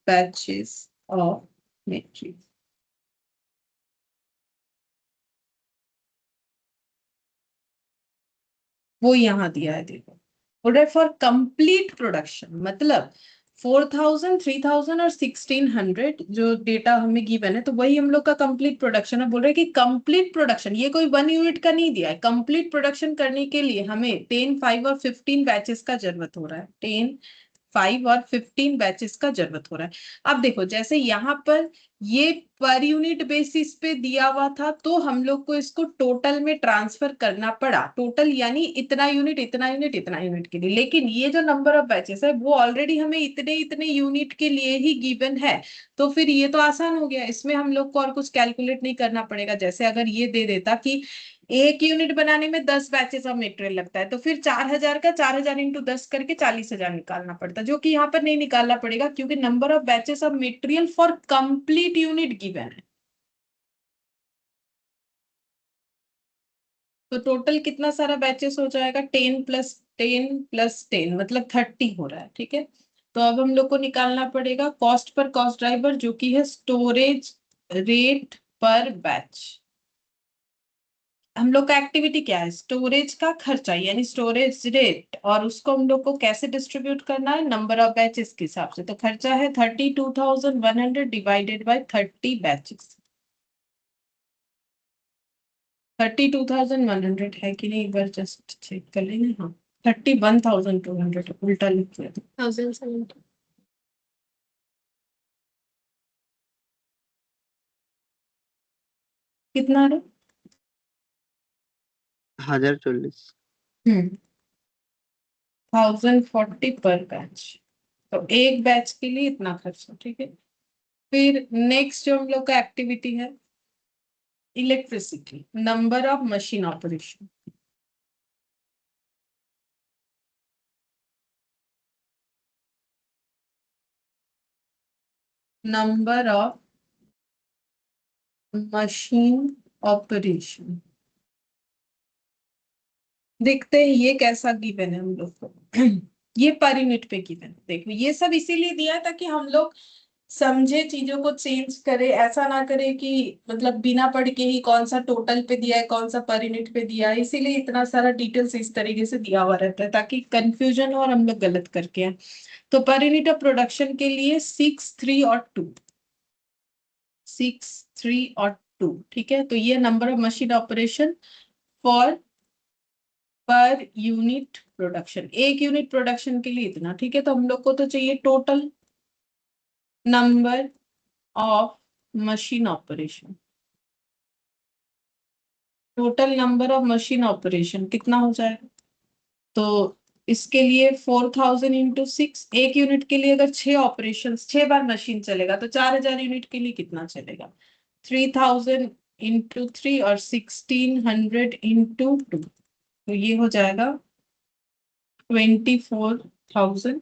batches of material. वो यहाँ दिया है, देखो बोल रहा है फॉर कंप्लीट प्रोडक्शन, मतलब 4,000 3,000 और 1,600 जो डेटा हमें गिवन है, तो वही हम लोग का कंप्लीट प्रोडक्शन है। बोल रहे हैं कि कंप्लीट प्रोडक्शन, ये कोई 1 यूनिट का नहीं दिया है। कंप्लीट प्रोडक्शन करने के लिए हमें 10 5 और 15 बैचेस का जरूरत हो रहा है। 10 5 और 15 बैचेस का जरूरत हो रहा है। अब देखो जैसे यहाँ पर ये पर यूनिट बेसिस पे दिया हुआ था, तो हम लोग को इसको टोटल में ट्रांसफर करना पड़ा। टोटल यानी इतना यूनिट इतना यूनिट इतना यूनिट के लिए। लेकिन ये जो नंबर ऑफ बैचेस है वो ऑलरेडी हमें इतने इतने यूनिट के लिए ही गिवन है। तो फिर ये तो आसान हो गया, इसमें हम लोग को और कुछ कैलकुलेट नहीं करना पड़ेगा। जैसे अगर ये दे देता कि एक यूनिट बनाने में 10 बैचेस ऑफ मटेरियल लगता है, तो फिर 4,000 का 4,000 इंटू 10 करके 40,000 निकालना पड़ता, जो कि यहाँ पर नहीं निकालना पड़ेगा, क्योंकि number of batches of material for complete unit given है। तो टोटल कितना सारा बैचेस हो जाएगा, 10 + 10 + 10 मतलब 30 हो रहा है। ठीक है, तो अब हम लोग को निकालना पड़ेगा कॉस्ट पर कॉस्ट ड्राइवर, जो कि है स्टोरेज रेट पर बैच। हम लोग का एक्टिविटी क्या है, स्टोरेज का खर्चा यानी स्टोरेज रेट, और उसको हम लोग को कैसे डिस्ट्रीब्यूट करना है, नंबर ऑफ बैचेस के हिसाब से। तो खर्चा है 32,100 डिवाइडेड बाय 30 बैचेस। 32,100 है कि नहीं, एक बार जस्ट चेक कर लेंगे। हाँ, 31,200 उल्टा लिख दिया था। 1070 कितना है? 1040। 1040 पर बैच। तो एक बैच के लिए इतना खर्चा, ठीक है। फिर नेक्स्ट जो हम लोग का एक्टिविटी है, electricity, number of machine operation. Number of machine operation. देखते हैं ये कैसा गिवन है हम लोग को। ये पर यूनिट पे गिवन है। देखो ये सब इसीलिए दिया है ताकि हम लोग समझे, चीजों को चेंज करे, ऐसा ना करे कि मतलब बिना पढ़ के ही कौन सा टोटल पे दिया है कौन सा पर यूनिट पे दिया है। इसीलिए इतना सारा डिटेल्स इस तरीके से दिया हुआ रहता है ताकि कंफ्यूजन और हम लोग गलत करके आए। तो पर यूनिट ऑफ प्रोडक्शन के लिए 6, 3 और 2, 6, 3 और 2, ठीक है। तो ये number of machine operation for per unit production, एक यूनिट प्रोडक्शन के लिए इतना, ठीक है। तो हम लोग को तो चाहिए total number of machine operation. Total number of machine operation कितना हो जाएगा? तो इसके लिए 4,000 इंटू 6, एक यूनिट के लिए अगर 6 ऑपरेशन, 6 बार मशीन चलेगा तो 4,000 यूनिट के लिए कितना चलेगा? 3,000 इंटू 3 और 1,600 इंटू 2, तो ये हो जाएगा 24,000,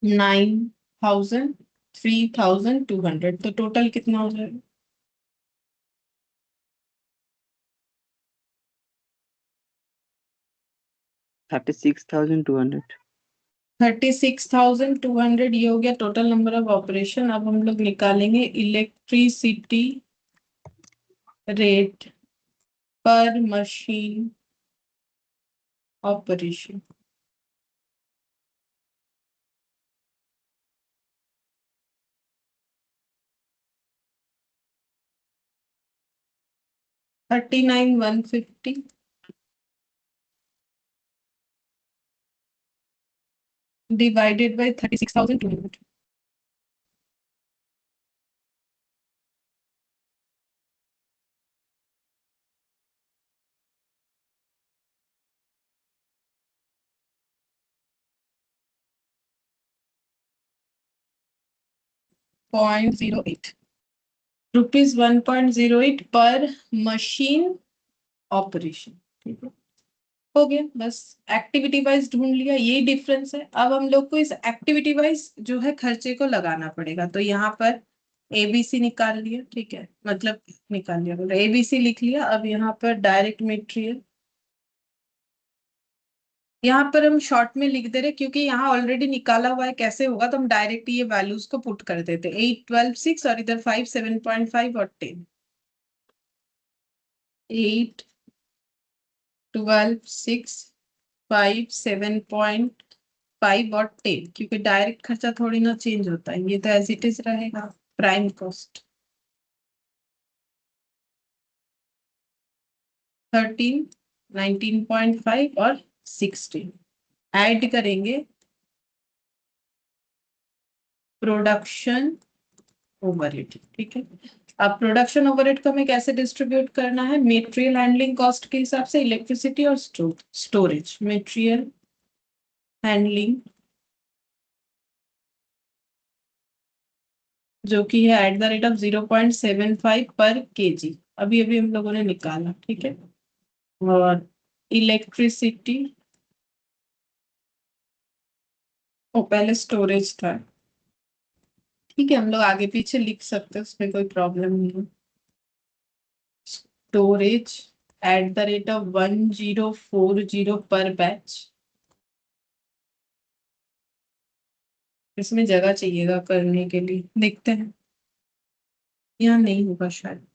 9,000, 3,200। तो टोटल कितना हो जाएगा? 36,200। 36,200 ये हो गया टोटल नंबर ऑफ ऑपरेशन। अब हम लोग निकालेंगे इलेक्ट्रिसिटी रेट पर मशीन ऑपरेशन। $39,150 divided by 36,200। ₹1.08 1.08 पर मशीन ऑपरेशन, ठीक है। हो गया, बस एक्टिविटी वाइज ढूंढ लिया, यही डिफरेंस है। अब हम लोग को इस एक्टिविटी वाइज जो है खर्चे को लगाना पड़ेगा। तो यहाँ पर एबीसी निकाल लिया, ठीक है, मतलब निकाल लिया, मतलब एबीसी लिख लिया। अब यहाँ पर डायरेक्ट मटेरियल, यहाँ पर हम शॉर्ट में लिख दे रहे क्योंकि यहाँ ऑलरेडी निकाला हुआ है। कैसे होगा तो हम डायरेक्ट ये वैल्यूज को पुट कर देते, 8, 12, 6 और इधर 5, 7.5 और 10। 8, 12, 6, 5, 7.5 और 10, क्योंकि डायरेक्ट खर्चा थोड़ी ना चेंज होता है, ये तो एज इट इज रहेगा। प्राइम कॉस्ट 13, 19.5 और 16 ऐड करेंगे प्रोडक्शन ओवरहेड, ठीक है। अब प्रोडक्शन ओवरहेड को हमें कैसे डिस्ट्रीब्यूट करना है? मटेरियल हैंडलिंग कॉस्ट के हिसाब से इलेक्ट्रिसिटी और स्टोरेज। मटेरियल हैंडलिंग जो कि है एट द रेट ऑफ 0.75 पर केजी, अभी अभी हम लोगों ने निकाला, ठीक है। और इलेक्ट्रिसिटी, ओ पहले स्टोरेज था, ठीक है, हम लोग आगे पीछे लिख सकते हैं, उसमें कोई प्रॉब्लम नहीं है। Storage at the rate of 1040 पर बैच। इसमें जगह चाहिएगा करने के लिए, देखते हैं, यहाँ नहीं होगा शायद।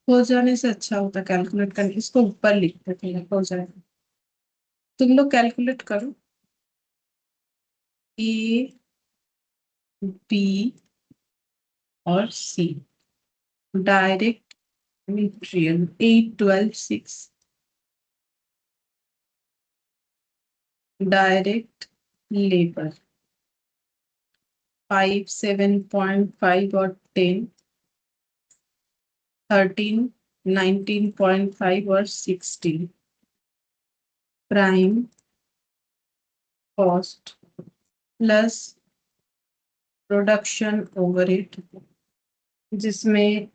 हो जाने से अच्छा होता कैलकुलेट करने, इसको ऊपर लिख देते हैं, हो जाएगा। तुम लोग कैलकुलेट करो, ए, बी और सी। डायरेक्ट मटेरियल 8, 12, 6 डायरेक्ट लेबर 5, 7.5 और 10, 13, 19.5 और 16 prime cost plus production overhead, जिसमें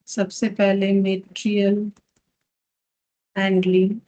सबसे पहले material handling,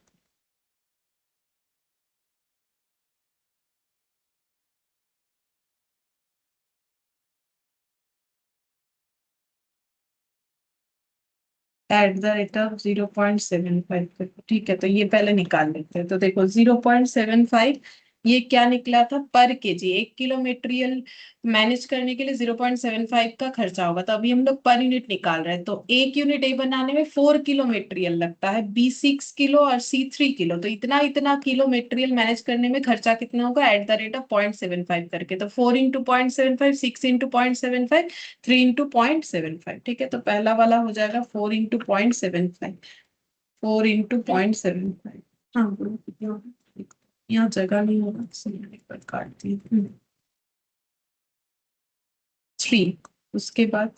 at the rate of 0.75। ठीक है, तो ये पहले निकाल लेते हैं। तो देखो 0.75 ये क्या निकला था पर केजी, 1 किलो मटेरियल मैनेज करने के लिए 0.75 का खर्चा होगा। तो अभी हम लोग पर यूनिट निकाल रहे हैं। तो 1 यूनिट ए बनाने में 4 किलो मटेरियल लगता है, बी 6 किलो और सी 3 किलो। तो इतना इतना किलो मटेरियल मैनेज करने में खर्चा कितना होगा एट द रेट ऑफ 0.75 करके। तो 4 इंटू 0.75, 6 इंटू 0.75, 3 इंटू 0.75। ठीक है, तो पहला वाला हो जाएगा 4 इंटू 0.75, 4 इंटू 0.75। हाँ बोलो कितना होगा? यहाँ जगह नहीं होगा, इसलिए एक बार काट दी। 3, उसके बाद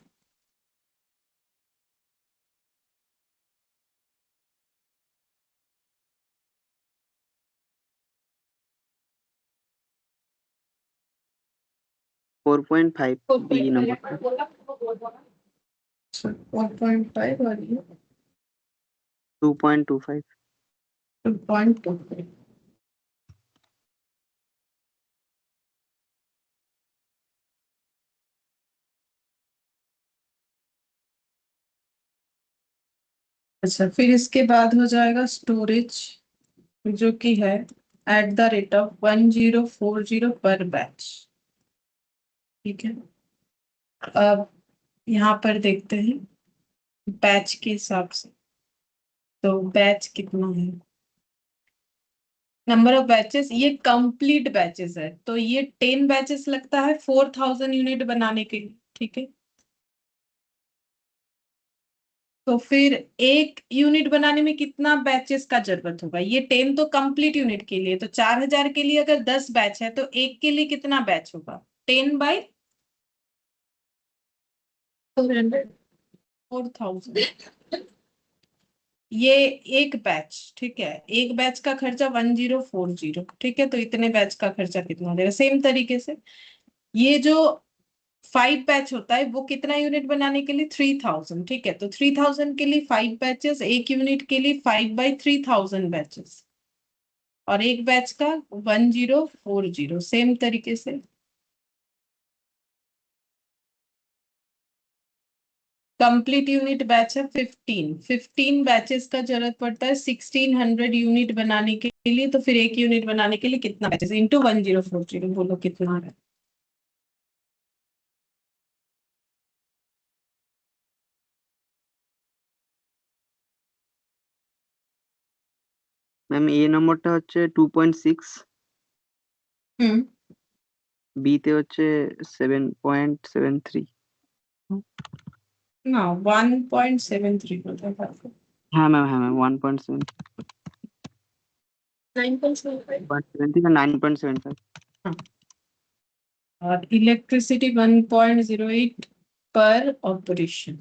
4.5 बी नंबर 4.5 और ये 2.25 2.25। अच्छा, फिर इसके बाद हो जाएगा स्टोरेज, जो कि है एट द रेट ऑफ 1040 पर बैच। ठीक है, अब यहाँ पर देखते हैं बैच के हिसाब से। तो बैच कितना है, नंबर ऑफ बैचेस, ये कंप्लीट बैचेस है। तो ये 10 बैचेस लगता है 4000 यूनिट बनाने के लिए। ठीक है, तो फिर 1 यूनिट बनाने में कितना बैचेस का जरूरत होगा? ये 10 तो कंप्लीट यूनिट के लिए, तो 4000 के लिए अगर 10 बैच है तो एक के लिए कितना बैच होगा? 10 बाई 4000। ये एक बैच, ठीक है, एक बैच का खर्चा 1040। ठीक है, तो इतने बैच का खर्चा कितना हो जाएगा? सेम तरीके से ये जो 5 बैच होता है वो कितना यूनिट बनाने के लिए? 3000। ठीक है, तो 3000 के लिए 5 बैचेस, 1 यूनिट के लिए 5/3000 बैचेस, और एक बैच का 1040। सेम तरीके से कंप्लीट यूनिट बैच है 15 बैचेस का जरूरत पड़ता है 1600 यूनिट बनाने के लिए। तो फिर 1 यूनिट बनाने के लिए कितना बैचेस इंटू 1040, बोलो कितना है? ম্যাম এ নম্বরটা হচ্ছে 2.6, हम्म, বি তে হচ্ছে 7.73। ना 1.73 बोलता है आपको। হ্যাঁ ম্যাম 1.7 9.75। 1.73 না 9.75। हाँ, और इलेक्ट्रिसिटी 1.08 पर ऑपरेशन।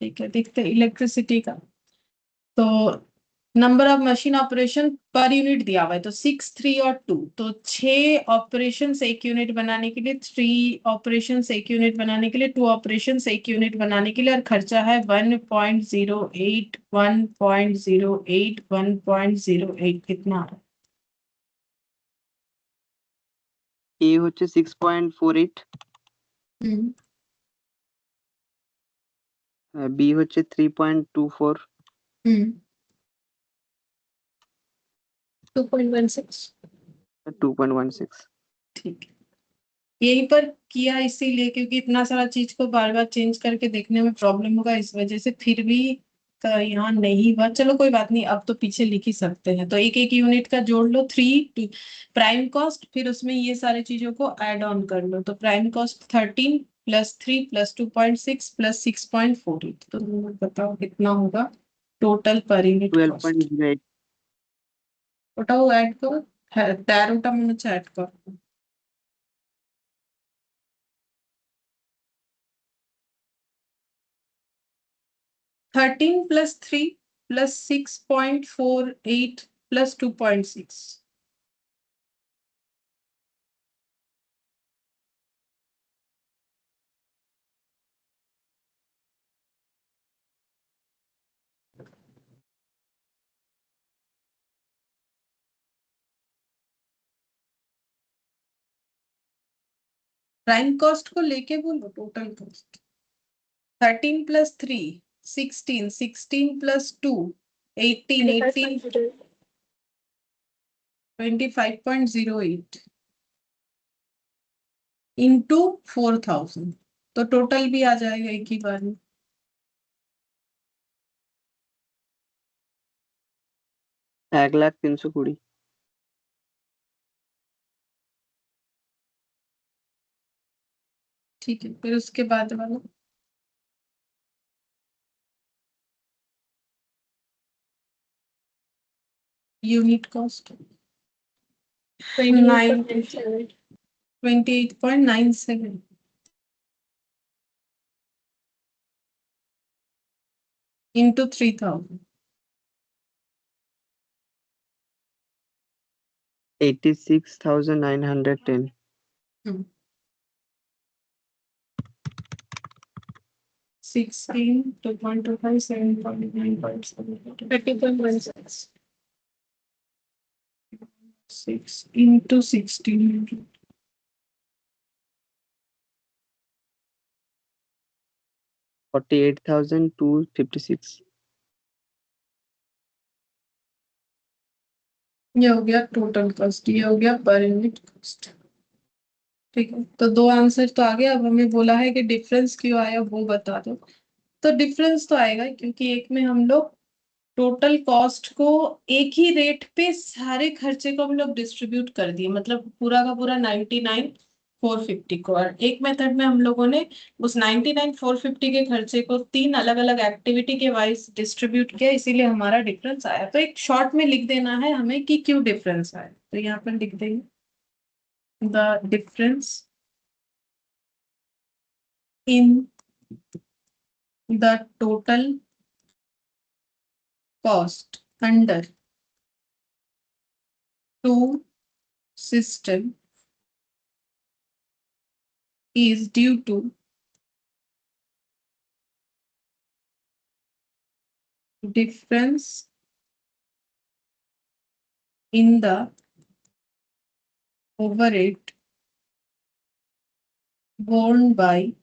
ठीक है, देखते हैं इलेक्ट्रिसिटी का। तो number of machine operation per unit दिया हुआ है, तो 6, 3 और 2। तो 6 ऑपरेशन 1 यूनिट बनाने के लिए, 3 ऑपरेशन 1 यूनिट बनाने के लिए, 2 ऑपरेशन 1 यूनिट बनाने के लिए, और खर्चा है 1.08, 1.08, 1.08। कितना आ रहा है? এ হচ্ছে 6.48, हम्म, বি হচ্ছে 3.24, हम्म, 2.16। 2.16। ठीक है, यहीं पर किया इसीलिए क्योंकि इतना सारा चीज को बार बार चेंज करके देखने में प्रॉब्लम होगा, इस वजह से। फिर भी यहाँ नहीं हुआ, चलो कोई बात नहीं, अब तो पीछे लिख ही सकते हैं। तो एक एक यूनिट का जोड़ लो 3 प्राइम कॉस्ट, फिर उसमें ये सारी चीजों को ऐड ऑन कर लो। तो prime cost 13 plus 3 plus 2.6 plus 6.48। तो बताओ कितना होगा टोटल पर यूनिट कॉस्ट? 12.08। ওটাও অ্যাড করো, হ্যাঁ 13টা মনে হচ্ছে অ্যাড করো। 13 plus 3 plus 6.48 plus 2.6. Prime cost को लेके बोलो total cost. 13 plus 3 16, 16 plus 2 18, 18 25.08 into 4000, तो टोटल भी आ जाएगा एक ही बार में। एक लाख 320। ठीक है, फिर उसके बाद वाला यूनिट कॉस्ट 28.97 into 3000, 86,910। 16, 2.25, 7.9.7, 30.16. 6 into 1600. $48,256। ये हो गया टोटल कॉस्ट, ये हो गया पर यूनिट कॉस्ट। ठीक है, तो दो आंसर तो आ गया। अब हमें बोला है कि डिफरेंस क्यों आया वो बता दो। तो डिफरेंस तो आएगा क्योंकि एक में हम लोग टोटल कॉस्ट को एक ही रेट पे सारे खर्चे को हम लोग डिस्ट्रीब्यूट कर दिए, मतलब पूरा का पूरा 99,450 को। और एक मेथड में हम लोगों ने उस 99,450 के खर्चे को तीन अलग अलग एक्टिविटी के वाइज डिस्ट्रीब्यूट किया, इसीलिए हमारा डिफरेंस आया। तो एक शॉर्ट में लिख देना है हमें कि क्यों डिफरेंस आया, तो यहाँ पर लिख देंगे the difference in the total cost under to system is due to difference in the overhead borne by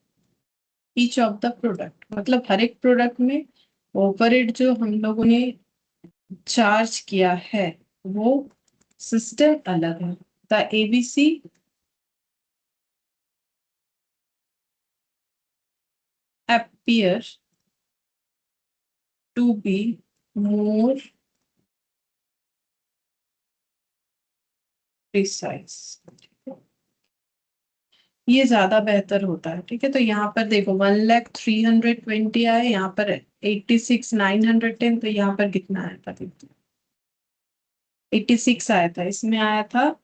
each of the product। मतलब हर एक प्रोडक्ट में ओवरहेड जो हम लोगों ने चार्ज किया है वो सिस्टम अलग है। The ABC appear to be more precise, ये ज्यादा बेहतर होता है। ठीक है, तो यहाँ पर देखो 1,03,20 आए, यहाँ पर 86,910, तो यहाँ पर कितना आया था, 86 आया था। इसमें आया था,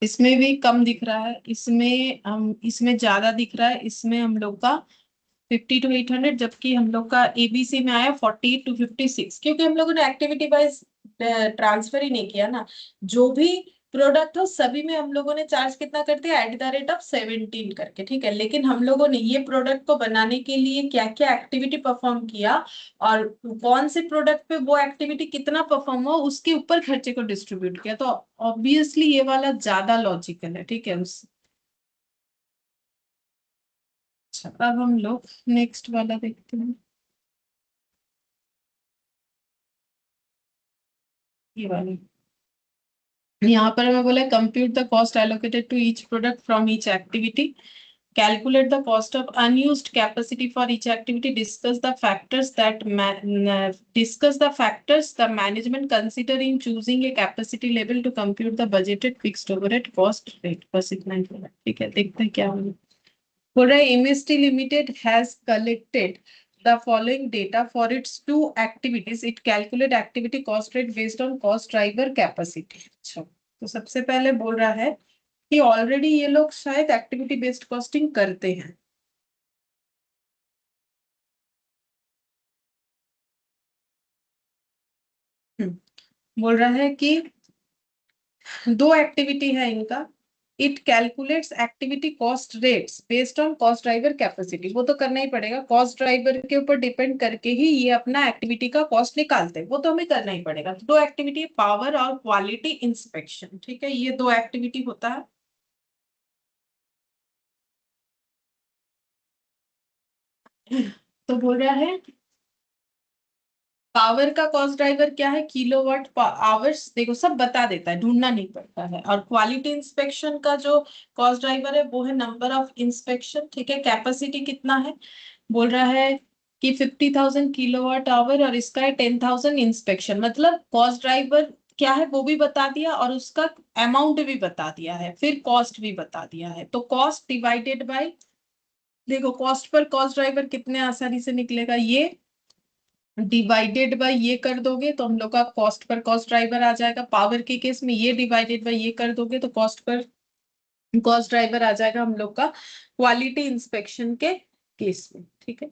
इसमें भी कम दिख रहा है, इसमें हम इसमें ज्यादा दिख रहा है, इसमें हम लोग का 50 to 800, जबकि हम लोग का एबीसी में आया 40 to 56, क्योंकि हम लोगों ने एक्टिविटी वाइज ट्रांसफर ही नहीं किया ना। जो भी प्रोडक्ट हो सभी में हम लोगों ने चार्ज कितना कर दिया, @17 करके। ठीक है, लेकिन हम लोगों ने ये प्रोडक्ट को बनाने के लिए क्या क्या एक्टिविटी परफॉर्म किया और कौन से प्रोडक्ट पे वो एक्टिविटी कितना परफॉर्म हो उसके ऊपर खर्चे को डिस्ट्रीब्यूट किया, तो ऑब्वियसली ये वाला ज्यादा लॉजिकल है। ठीक है, अच्छा अब हम लोग नेक्स्ट वाला देखते हैं, ये वाला। यहाँ पर हमें बोला compute the cost allocated to each product from each activity, calculate the cost of unused capacity for each activity, discuss the factors the management consider in choosing a capacity level to compute the budgeted fixed overhead cost rate। बस इतना ही बोला। ठीक है, देखते हैं क्या होगा। बोल रहा है MST limited has collected the following data for its two activities. It calculate activity cost rate based on cost driver capacity. अच्छा, तो सबसे पहले बोल रहा है कि ऑलरेडी ये लोग शायद एक्टिविटी बेस्ड कॉस्टिंग करते हैं. बोल रहा है कि दो एक्टिविटी है इनका. It calculates activity cost rates based on cost driver capacity. वो तो करना ही पड़ेगा, कॉस्ट ड्राइवर के ऊपर डिपेंड करके ही ये अपना एक्टिविटी का कॉस्ट निकालते हैं, वो तो हमें करना ही पड़ेगा. तो दो एक्टिविटी, पावर और क्वालिटी इंस्पेक्शन. ठीक है, ये दो एक्टिविटी होता है. तो बोल रहा है पावर का कॉस्ट ड्राइवर क्या है, किलोवाट आवर्स. देखो सब बता देता है, ढूंढना नहीं पड़ता है. और क्वालिटी इंस्पेक्शन का जो कॉस्ट ड्राइवर है वो है नंबर ऑफ इंस्पेक्शन. ठीक है, कैपेसिटी कितना है, बोल रहा है कि 50,000 किलोवाट आवर और इसका है 10,000 इंस्पेक्शन. मतलब कॉस्ट ड्राइवर क्या है वो भी बता दिया और उसका अमाउंट भी बता दिया है, फिर कॉस्ट भी बता दिया है. तो कॉस्ट डिवाइडेड बाय, देखो कॉस्ट पर कॉस्ट ड्राइवर कितने आसानी से निकलेगा, ये डिवाइडेड बाय ये कर दोगे तो हम लोग का कॉस्ट पर कॉस्ट ड्राइवर आ जाएगा. पावर के केस में ये डिवाइडेड बाय ये कर दोगे तो कॉस्ट पर कॉस्ट ड्राइवर आ जाएगा हम लोग का क्वालिटी इंस्पेक्शन के केस में. ठीक है.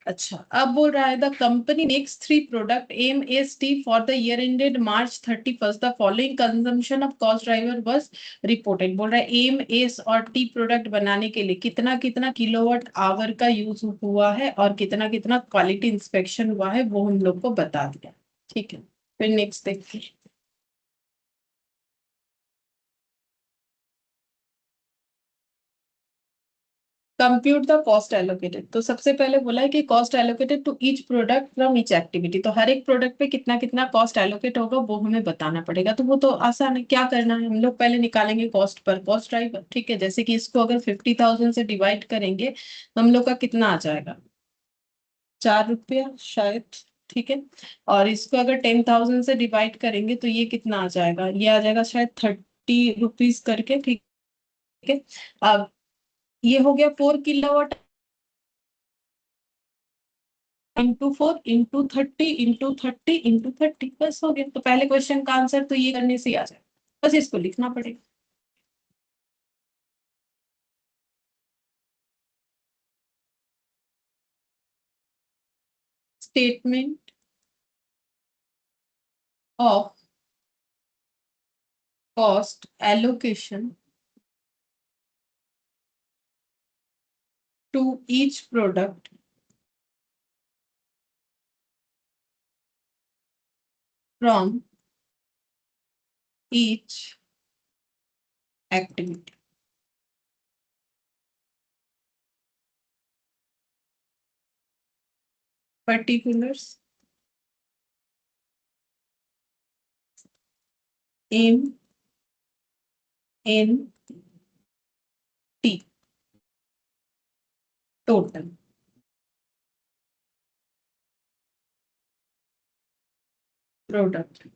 अच्छा, अब बोल रहा है the company makes three product M S T for the year ended March 31st. The following consumption of cost driver was reported. बोल रहा है एम एस और टी प्रोडक्ट बनाने के लिए कितना कितना किलोवाट आवर का यूज हुआ है और कितना कितना क्वालिटी इंस्पेक्शन हुआ है वो हम लोग को बता दिया. ठीक है, फिर नेक्स्ट देखते हैं. Compute the cost allocated. तो सबसे पहले बोला है कि cost allocated to each product from each activity. तो हर एक प्रोडक्ट पे कितना कितना कॉस्ट एलोकेट होगा वो हमें बताना पड़ेगा. तो वो तो आसान है, क्या करना है, हम लोग पहले निकालेंगे कॉस्ट पर कॉस्ट ड्राइवर. ठीक है, जैसे कि इसको अगर 50,000 से डिवाइड करेंगे तो हम लोग का कितना आ जाएगा, 4 रुपया शायद. ठीक है, और इसको अगर 10,000 से डिवाइड करेंगे तो ये कितना आ जाएगा, ये आ जाएगा शायद 30 रुपीज करके. ठीक है, अब ये हो गया 4 kilowatt into 4 into 30 into 30 into 30. बस हो गया. तो पहले क्वेश्चन का आंसर तो ये करने से ही आ जाए, बस इसको लिखना पड़ेगा. Statement of cost allocation to each product from each activity. Particulars M N T total. Product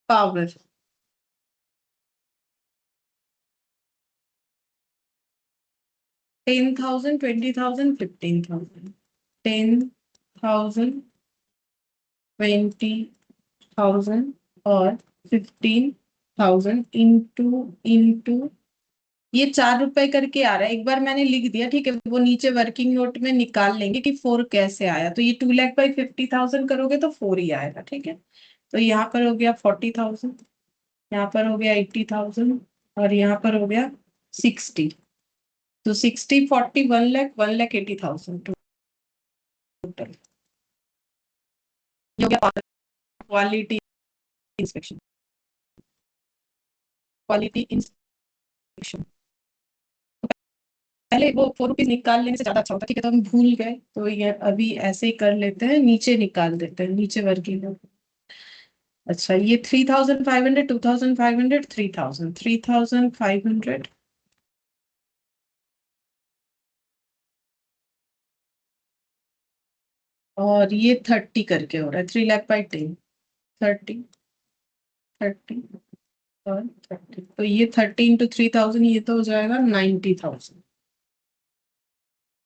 power 10,000 20,000 15,000. 10,000 20,000 और 15,000 इंटू इंटू ये 4 रुपए करके आ रहा है. एक बार मैंने लिख दिया, ठीक है, वो नीचे वर्किंग नोट में निकाल लेंगे कि 4 कैसे आया. तो ये 2,50,000 करोगे तो 4 ही आएगा. ठीक है, तो यहाँ पर हो गया 40,000, यहाँ पर हो गया 80,000 और यहाँ पर हो गया 60. तो 60 40 1 लाख 1,80,000 टोटल. ये हो गया क्वालिटी इंस्पेक्शन. क्वालिटी इंस्पेक्शन पहले वो 4 रुपीज निकाल लेने से ज्यादा अच्छा होता. ठीक है, तो हम भूल गए तो ये अभी ऐसे ही कर लेते हैं, नीचे निकाल देते हैं, नीचे वर्किंग नोट. अच्छा, ये 3,500 2,500 3,000 3,500 और ये 30 करके हो रहा है, 3 लाख बाई 10. 30 30 और 30, तो ये 30 इंटू 3,000 ये तो हो जाएगा 90,000.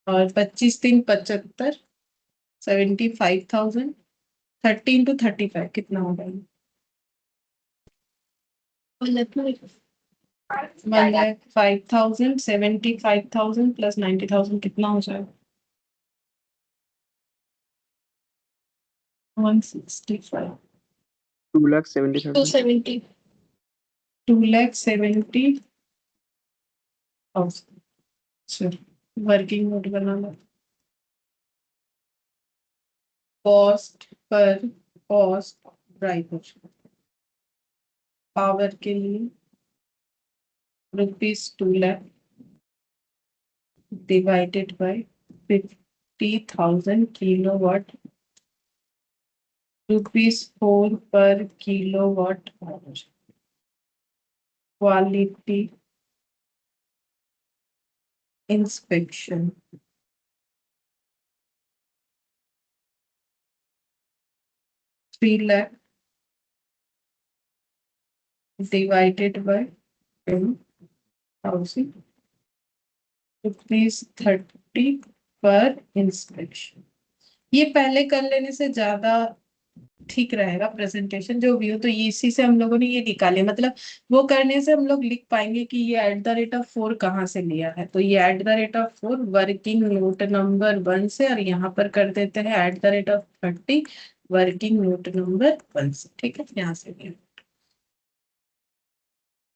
और 25×3 = 75, 75,000। 30 × 35 कितना होगा? 1,05,000, 75,000 प्लस 90,000 कितना हो जाएगा? 165। 2,70,000। 270। 2,70,000। वर्किंग नोट बनाना। Cost per cost driver power के लिए ₹2,00,000 divided by 50,000 kilowatt, ₹4 per kilowatt hour. Quality inspection ₹3,00,000 divided by 10,000, ₹30 पर इंस्पेक्शन। ये पहले कर लेने से ज्यादा ठीक रहेगा प्रेजेंटेशन जो भी हो। तो ये इसी से हम लोगों ने ये निकाले, मतलब वो करने से हम लोग लिख पाएंगे कि ये @4 कहाँ से लिया है। तो ये @4 वर्किंग नोट नंबर 1 से, और यहाँ पर कर देते हैं @30 वर्किंग नोट नंबर 1 से। ठीक है, यहाँ से लिया।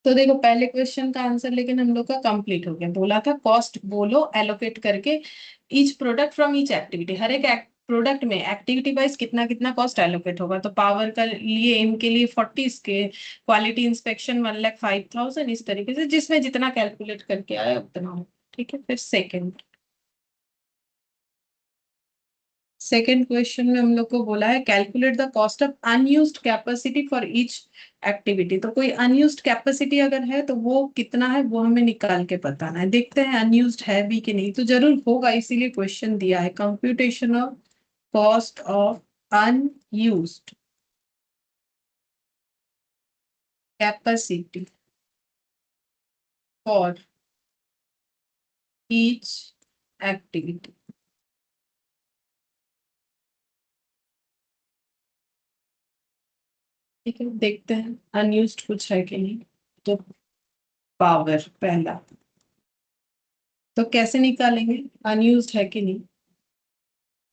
तो देखो पहले क्वेश्चन का आंसर लेकिन हम लोग का कंप्लीट हो गया। बोला था कॉस्ट बोलो एलोकेट करके each product from each activity, हर एक प्रोडक्ट में एक्टिविटी वाइज कितना कितना कॉस्ट एलोकेट होगा। तो पावर का लिए एम के लिए 40, इसके क्वालिटी इंस्पेक्शन 1,05,000, इस तरीके से जिसमें जितना कैलकुलेट करके आया उतना हो। ठीक है, फिर सेकेंड क्वेश्चन में हम लोग को बोला है calculate the cost of unused capacity for each activity. तो कोई अनयूज्ड कैपेसिटी अगर है तो वो कितना है वो हमें निकाल के बताना है। देखते हैं अनयूज्ड है भी कि नहीं, तो जरूर होगा इसीलिए क्वेश्चन दिया है। Computation of cost of unused capacity for each activity. ठीक है, देखते हैं अनयूज्ड कुछ है कि नहीं। तो पावर पहला, तो कैसे निकालेंगे अनयूज्ड है कि नहीं?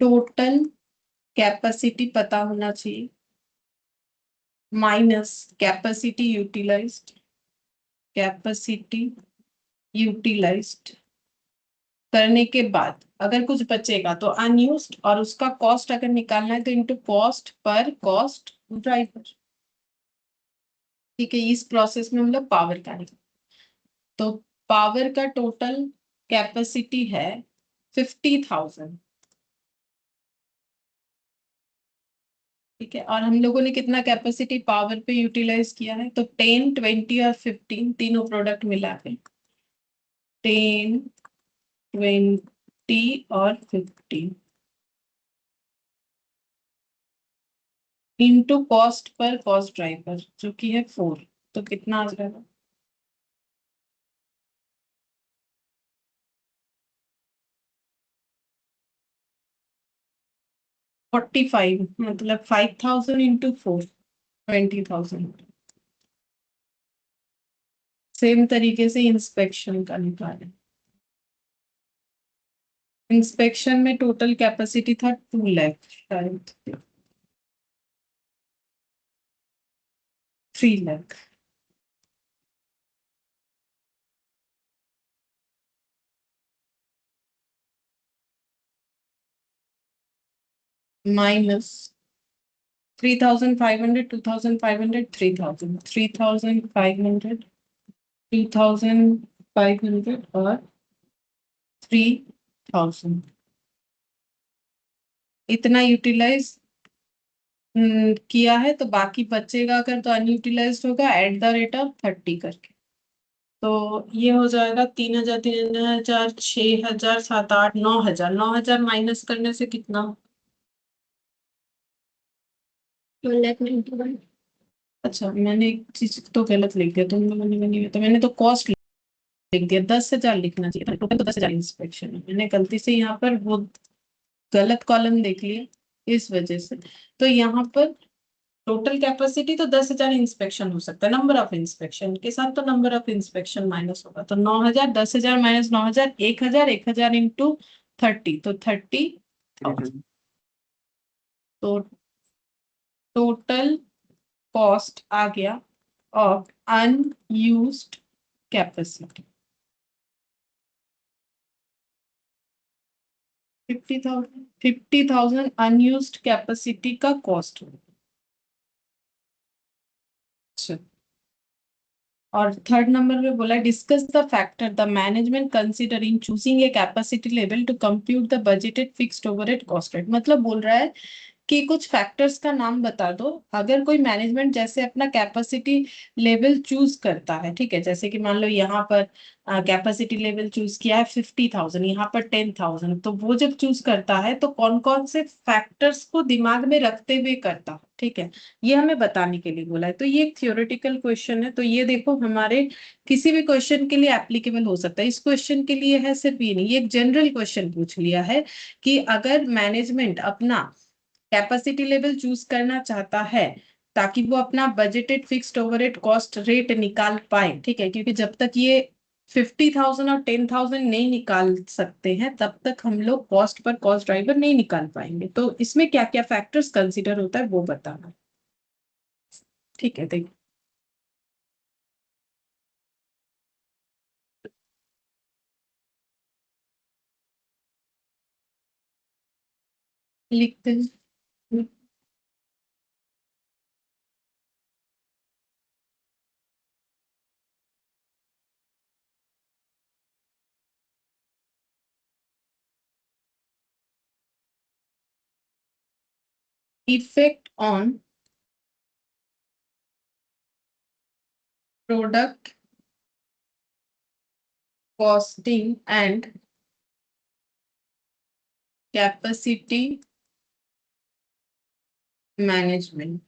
टोटल कैपेसिटी पता होना चाहिए minus capacity utilised. Capacity utilised करने के बाद अगर कुछ बचेगा तो अनयूज्ड, और उसका कॉस्ट अगर निकालना है तो into cost per cost driver. ठीक है, इस प्रोसेस में हम लोग पावर का निकाल। तो पावर का टोटल कैपेसिटी है 50,000। ठीक है, और हम लोगों ने कितना कैपेसिटी पावर पे यूटिलाइज किया है? तो 10, 20 और 15 तीनों प्रोडक्ट मिला के 10, 20 और 15 into cost per cost driver जो कि है 4। तो कितना आ जाएगा? 45, मतलब 5,000 इंटू 4, 20,000। सेम तरीके से इंस्पेक्शन का निकालें। इंस्पेक्शन में टोटल कैपेसिटी था 2,00,000 शायद, 3,00,000 माइनस 3,500, 2,500, 3,000, 3,500, 2,500 और 3,000 इतना यूटिलाइज किया है। तो बाकी बचेगा अगर तो अनयूटिलाइज होगा @30 करके। तो ये हो जाएगा 3,000, 3,000, 6,000, 7, 8, 9,000। 9,000 माइनस करने से कितना? 1,91। अच्छा, मैंने एक चीज तो गलत लिख दिया, तुम लोगों ने नहीं, तो मैंने तो कॉस्ट लिख दिया, 10,000 लिखना चाहिए था, टोटल तो 10,000 इंस्पेक्शन है, मैंने गलती से यहाँ पर वो गलत कॉलम देख लिया इस वजह से। तो यहाँ पर टोटल कैपेसिटी तो 10,000 इंस्पेक्शन हो सकता है, नंबर ऑफ इंस्पेक्शन के साथ तो नंबर ऑफ इंस्पेक्शन माइनस होगा, तो 9,000, 10,000 माइनस 9,000, 1,000, 1,000 इंटू 30, तो 30,000। तो टोटल कॉस्ट आ गया of unused capacity 50,000, 50,000 unused capacity का कॉस्ट। अच्छा, और थर्ड नंबर पे बोला discuss the factor the management consider in choosing a capacity level to compute the budgeted fixed overhead cost rate. मतलब बोल रहा है कि कुछ फैक्टर्स का नाम बता दो, अगर कोई मैनेजमेंट जैसे अपना कैपेसिटी लेवल चूज करता है, ठीक है, जैसे कि मान लो यहाँ पर कैपेसिटी लेवल चूज किया है 50,000, यहाँ पर 10,000, तो वो जब चूज करता है तो कौन कौन से फैक्टर्स को दिमाग में रखते हुए करता है, ठीक है, ये हमें बताने के लिए बोला है। तो ये एक थियोरेटिकल क्वेश्चन है, तो ये देखो हमारे किसी भी क्वेश्चन के लिए एप्लीकेबल हो सकता है, इस क्वेश्चन के लिए है सिर्फ ये नहीं, ये एक जनरल क्वेश्चन पूछ लिया है कि अगर मैनेजमेंट अपना कैपेसिटी लेवल चूज करना चाहता है ताकि वो अपना budgeted fixed overhead cost rate निकाल पाए, ठीक है, क्योंकि जब तक ये 50,000 और 10,000 नहीं निकाल सकते हैं तब तक हम लोग कॉस्ट पर कॉस्ट ड्राइवर नहीं निकाल पाएंगे, तो इसमें क्या क्या फैक्टर्स कंसिडर होता है वो बताना, ठीक है। देखिए लिखते हैं, effect on product costing and capacity management,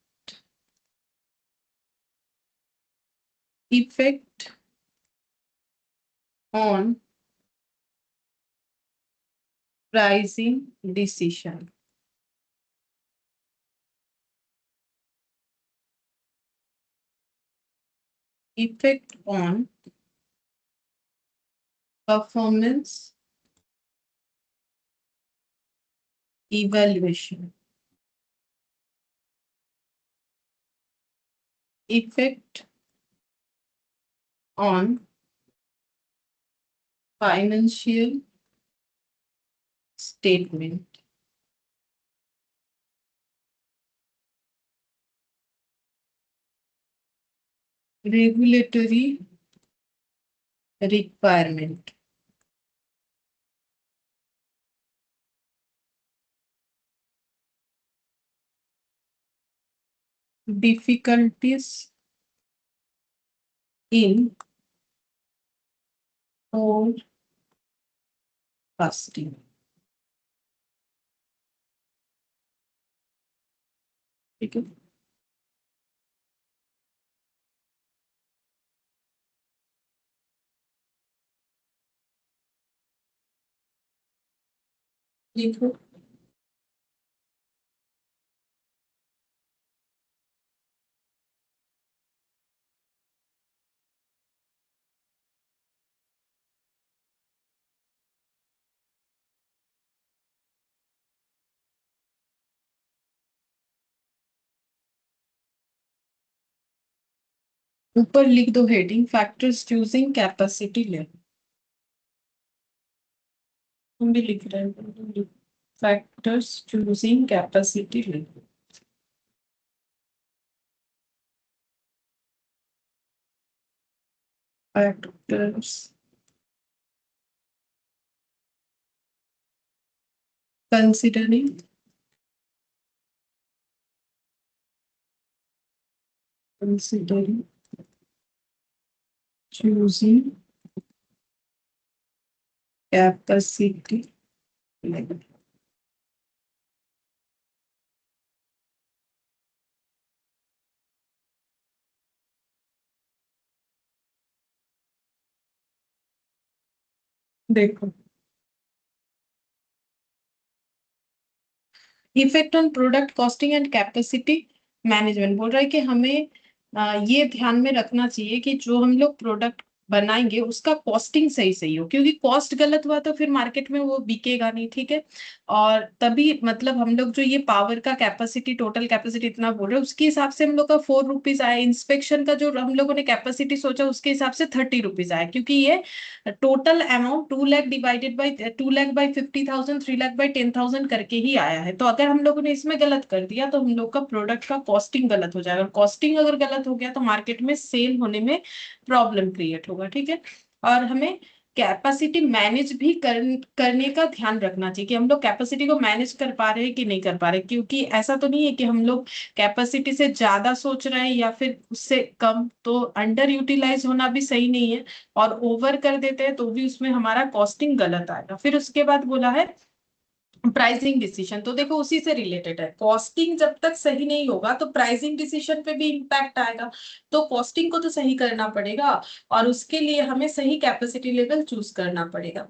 effect on pricing decision, effect on performance evaluation, effect on financial statement, regulatory requirement, difficulties in forecasting, ठीक है। लिखो ऊपर लिख दो heading factors choosing capacity level, हम भी लिख रहे हैं factors choosing capacity level, factors considering considering choosing capacity level, देखो, effect on product costing and capacity management बोल रहा है कि हमें ये ध्यान में रखना चाहिए कि जो हम लोग प्रोडक्ट बनाएंगे उसका कॉस्टिंग सही सही हो, क्योंकि कॉस्ट गलत हुआ तो फिर मार्केट में वो बिकेगा नहीं, ठीक है। और तभी मतलब हम लोग जो ये पावर का कैपेसिटी, टोटल कैपेसिटी इतना बोल रहे हैं, उसके हिसाब से हम लोग का 4 रुपीज आया। इंस्पेक्शन का जो हम लोगों ने कैपेसिटी सोचा उसके हिसाब से 30 रुपीज आया, क्योंकि ये total amount 2 lakh divided by 2 lakh by 50,000, 3 lakh by 10,000 करके ही आया है। तो अगर हम लोगों ने इसमें गलत कर दिया तो हम लोग का प्रोडक्ट का कॉस्टिंग गलत हो जाएगा। कॉस्टिंग अगर गलत हो गया तो मार्केट में सेल होने में प्रॉब्लम क्रिएट होगा, ठीक है। और हमें कैपेसिटी मैनेज भी करने का ध्यान रखना चाहिए कि हम लोग कैपेसिटी को मैनेज कर पा रहे हैं कि नहीं कर पा रहे, क्योंकि ऐसा तो नहीं है कि हम लोग कैपेसिटी से ज्यादा सोच रहे हैं या फिर उससे कम, तो अंडर यूटिलाइज होना भी सही नहीं है। और ओवर कर देते हैं तो भी उसमें हमारा कॉस्टिंग गलत आएगा। फिर उसके बाद बोला है प्राइसिंग डिसीजन, तो देखो उसी से रिलेटेड है। कॉस्टिंग जब तक सही नहीं होगा तो प्राइसिंग डिसीजन पे भी इम्पैक्ट आएगा। तो कॉस्टिंग को तो सही करना पड़ेगा और उसके लिए हमें सही कैपेसिटी लेवल चूज करना पड़ेगा।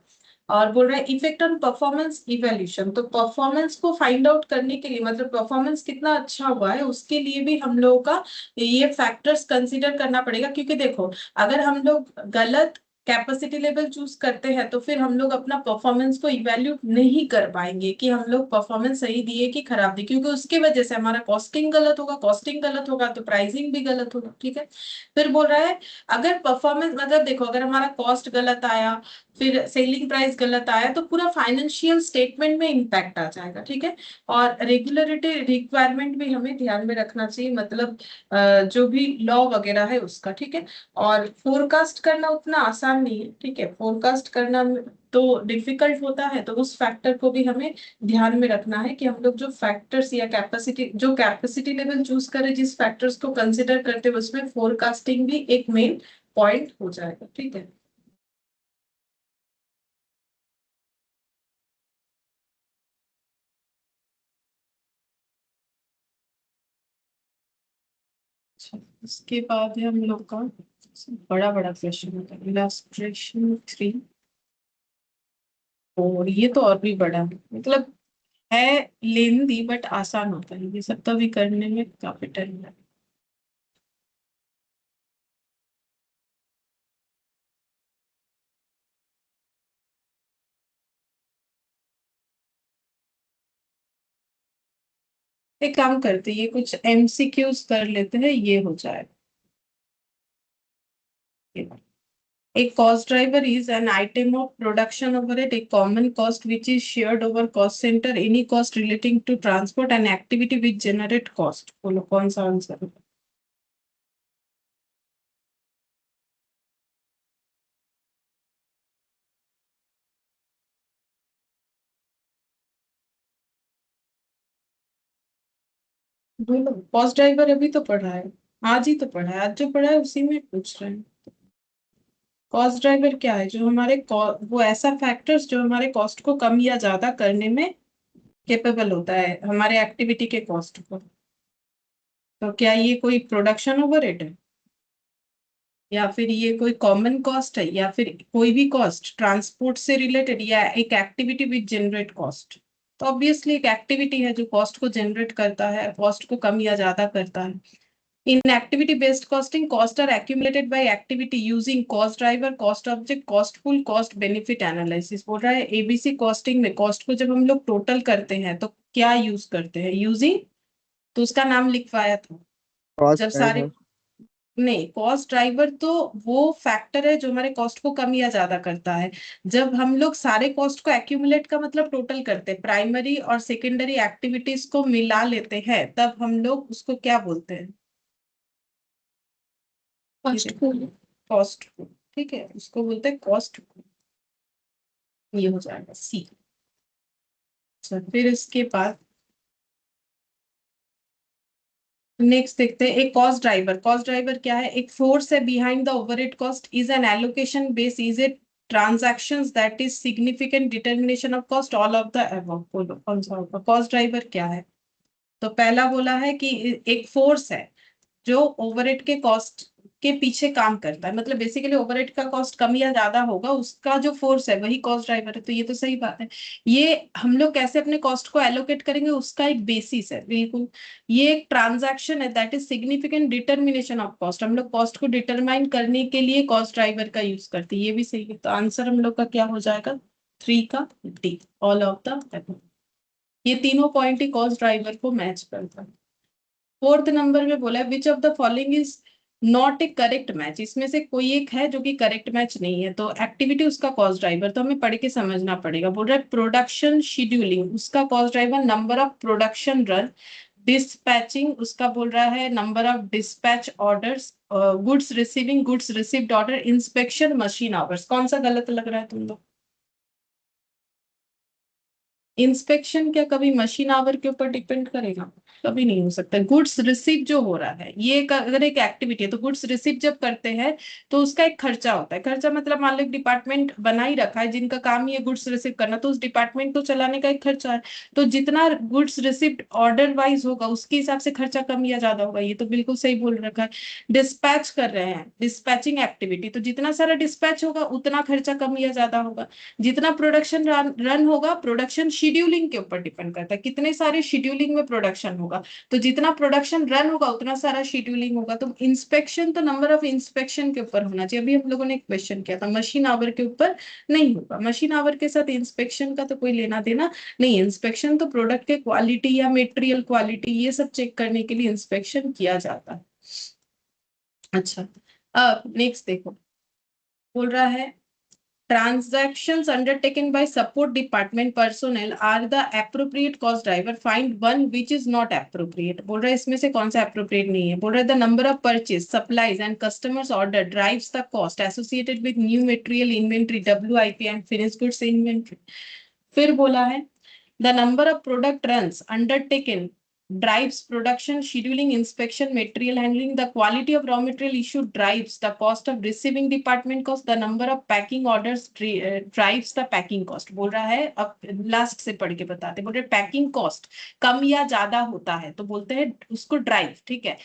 और बोल रहा है इफेक्ट ऑन परफॉर्मेंस इवेल्यूशन, तो परफॉर्मेंस को फाइंड आउट करने के लिए, मतलब परफॉर्मेंस कितना अच्छा हुआ है उसके लिए भी हम लोगों का ये फैक्टर्स कंसीडर करना पड़ेगा। क्योंकि देखो, अगर हम लोग गलत कैपेसिटी लेवल चूज करते हैं तो फिर हम लोग अपना परफॉर्मेंस को इवैल्यूएट नहीं कर पाएंगे कि हम लोग परफॉर्मेंस सही दिए कि खराब दिए, क्योंकि उसकी वजह से हमारा कॉस्टिंग गलत होगा। कॉस्टिंग गलत होगा तो प्राइसिंग भी गलत होगा, ठीक है। फिर बोल रहा है अगर परफॉर्मेंस, मतलब देखो अगर हमारा कॉस्ट गलत आया, फिर सेलिंग प्राइस गलत आया, तो पूरा फाइनेंशियल स्टेटमेंट में इम्पैक्ट आ जाएगा, ठीक है। और रेगुलरिटी रिक्वायरमेंट भी हमें ध्यान में रखना चाहिए, मतलब जो भी लॉ वगैरह है उसका, ठीक है। और फोरकास्ट करना उतना आसान नहीं है, ठीक है। फोरकास्ट करना तो डिफिकल्ट होता है, तो उस फैक्टर को भी हमें ध्यान में रखना है कि हम लोग जो फैक्टर्स या कैपेसिटी, जो कैपेसिटी लेवल चूज करें, जिस फैक्टर्स को कंसिडर करते हैं उसमें फोरकास्टिंग भी एक मेन पॉइंट हो जाएगा, ठीक है। अच्छा, इसके बाद है हम लोग का बड़ा बड़ा क्वेश्चन होता है इलस्ट्रेशन 3। और ये तो और भी बड़ा है, मतलब है लेंदी बट आसान होता है, ये सब तो भी करने में काफी टाइम लगता है। एक काम करते हैं, ये कुछ एमसीक्यूज कर लेते हैं, ये हो जाए। A cost driver is an item of production overhead, a common cost which is shared over cost center, any cost relating to transport and activity which generate cost। बोलो कौन सा आंसर है? बोलो, कॉस्ट ड्राइवर अभी तो पढ़ा है, आज ही तो पढ़ा है, आज जो पढ़ा है उसी में पूछ रहे हैं। कॉस्ट ड्राइवर क्या है? जो हमारे वो ऐसा फैक्टर्स जो हमारे कॉस्ट को कम या ज्यादा करने में केपेबल होता है, हमारे एक्टिविटी के कॉस्ट को। तो क्या ये कोई प्रोडक्शन ओवरहेड है, या फिर ये कोई कॉमन कॉस्ट है, या फिर कोई भी कॉस्ट ट्रांसपोर्ट से रिलेटेड, या एक एक्टिविटी विच जनरेट कॉस्ट? तो ऑब्वियसली एक एक्टिविटी है जो कॉस्ट को जनरेट करता है, कॉस्ट को कम या ज्यादा करता है। In activity based costing, costs are accumulated by activity using cost driver, cost object, cost pool, cost benefit analysis। बोल रहा है एबीसी कॉस्टिंग में कॉस्ट को जब हम लोग टोटल करते हैं तो क्या यूज करते हैं? यूजिंग, तो उसका नाम लिखवाया था कॉस्ट जब सारे, ड्राइवर। नहीं, कॉस्ट ड्राइवर तो वो फैक्टर है जो हमारे कॉस्ट को कम या ज्यादा करता है। जब हम लोग सारे कॉस्ट को एक्यूमुलेट का मतलब टोटल करते हैं, प्राइमरी और सेकेंडरी एक्टिविटीज को मिला लेते हैं, तब हम लोग उसको क्या बोलते हैं? Cost pool. कॉस्ट, ठीक है, उसको बोलते हैं कॉस्ट। ये हो जाएगा सी। अच्छा, फिर इसके बाद नेक्स्ट देखते हैं एक कॉस्ट ड्राइवर। कॉस्ट ड्राइवर क्या है? एक फोर्स है behind the overhead cost, is an allocation base, is a transactions that is significant determination of cost, all of the above। बोलो कौन सा होगा? कॉस्ट ड्राइवर क्या है? तो पहला बोला है कि एक फोर्स है जो ओवरहेड के कॉस्ट के पीछे काम करता है, मतलब बेसिकली ओवरहेड का कॉस्ट कम या ज्यादा होगा, उसका जो फोर्स है वही कॉस्ट ड्राइवर है। तो ये तो सही बात है। ये हम लोग कैसे अपने कॉस्ट को एलोकेट करेंगे उसका एक बेसिस है, बिल्कुल। ये एक ट्रांजैक्शन है, that is significant determination of cost. हम लोग कॉस्ट को डिटरमाइन करने के लिए कॉस्ट ड्राइवर का यूज करते हैं, ये भी सही है। तो आंसर हम लोग का क्या हो जाएगा, 3 का डी, ऑल ऑफ द। ये तीनों पॉइंट ही कॉस्ट ड्राइवर को मैच करता है। फोर्थ नंबर में बोला है विच of the following is not A correct match, इसमें से कोई एक है जो कि करेक्ट मैच नहीं है। तो एक्टिविटी उसका कॉस्ट ड्राइवर तो हमें पढ़ के समझना पड़ेगा। बोल रहा है प्रोडक्शन शेड्यूलिंग, उसका cost driver number of production run. Dispatching उसका बोल रहा है number of dispatch orders. Goods receiving, goods received order. Inspection, machine hours. कौन सा गलत लग रहा है तुम लोग? इंस्पेक्शन क्या कभी मशीन आवर के ऊपर डिपेंड करेगा? कभी नहीं हो सकता। गुड्स रिसीव जो हो रहा है ये अगर एक एक्टिविटी है तो गुड्स रिसीव जब करते हैं तो उसका एक खर्चा होता है। खर्चा मतलब मान लो एक डिपार्टमेंट बना ही रखा है जिनका काम ही है गुड्स रिसीव करना, तो उस डिपार्टमेंट को चलाने का एक खर्चा है। तो जितना गुड्स रिसीव्ड ऑर्डर वाइज होगा उसके हिसाब से खर्चा कम या ज्यादा होगा। ये तो बिल्कुल सही बोल रखा है। डिस्पैच कर रहे हैं, डिस्पैचिंग एक्टिविटी, तो जितना सारा डिस्पैच होगा उतना खर्चा कम या ज्यादा होगा। जितना प्रोडक्शन रन होगा, प्रोडक्शन शेड्यूलिंग के ऊपर डिपेंड करता है, कितने सारे शेड्यूलिंग में प्रोडक्शन होगा। तो जितना प्रोडक्शन रन होगा उतना सारा शेड्यूलिंग होगा। तो इंस्पेक्शन तो नंबर ऑफ इंस्पेक्शन के ऊपर होना चाहिए। अभी हम लोगों ने एक क्वेश्चन किया था, मशीन आवर के ऊपर नहीं होगा। मशीन आवर के साथ इंस्पेक्शन का तो कोई लेना देना नहीं। इंस्पेक्शन तो प्रोडक्ट के क्वालिटी या मेटेरियल क्वालिटी ये सब चेक करने के लिए इंस्पेक्शन किया जाता है। अच्छा, अब नेक्स्ट देखो, बोल रहा है transactions undertaken by support department personnel are the appropriate cost driver, find one which is not appropriate। बोल रहा है इसमें से कौन सा appropriate नहीं है। बोल रहा है the number of purchase, supplies and customers order drives the cost associated with new material inventory, WIP and finished goods inventory। फिर बोला है the number of product runs undertaken drives production, scheduling, inspection, material handling. The quality of raw material issued drives the cost of receiving department cost. The number of packing orders drives the packing cost। बोल रहा है, अब last से पढ़ के बताते। बोल रहे पैकिंग कॉस्ट कम या ज्यादा होता है तो बोलते हैं उसको ड्राइव, ठीक है।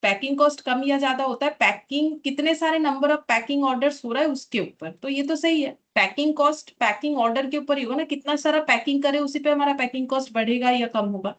पैकिंग कॉस्ट कम या ज्यादा होता है पैकिंग कितने सारे नंबर ऑफ पैकिंग ऑर्डर्स हो रहा है उसके ऊपर। तो ये तो सही है, पैकिंग कॉस्ट पैकिंग ऑर्डर के ऊपर ही होगा ना, कितना सारा पैकिंग करे उसी पे हमारा पैकिंग कॉस्ट बढ़ेगा या कम होगा।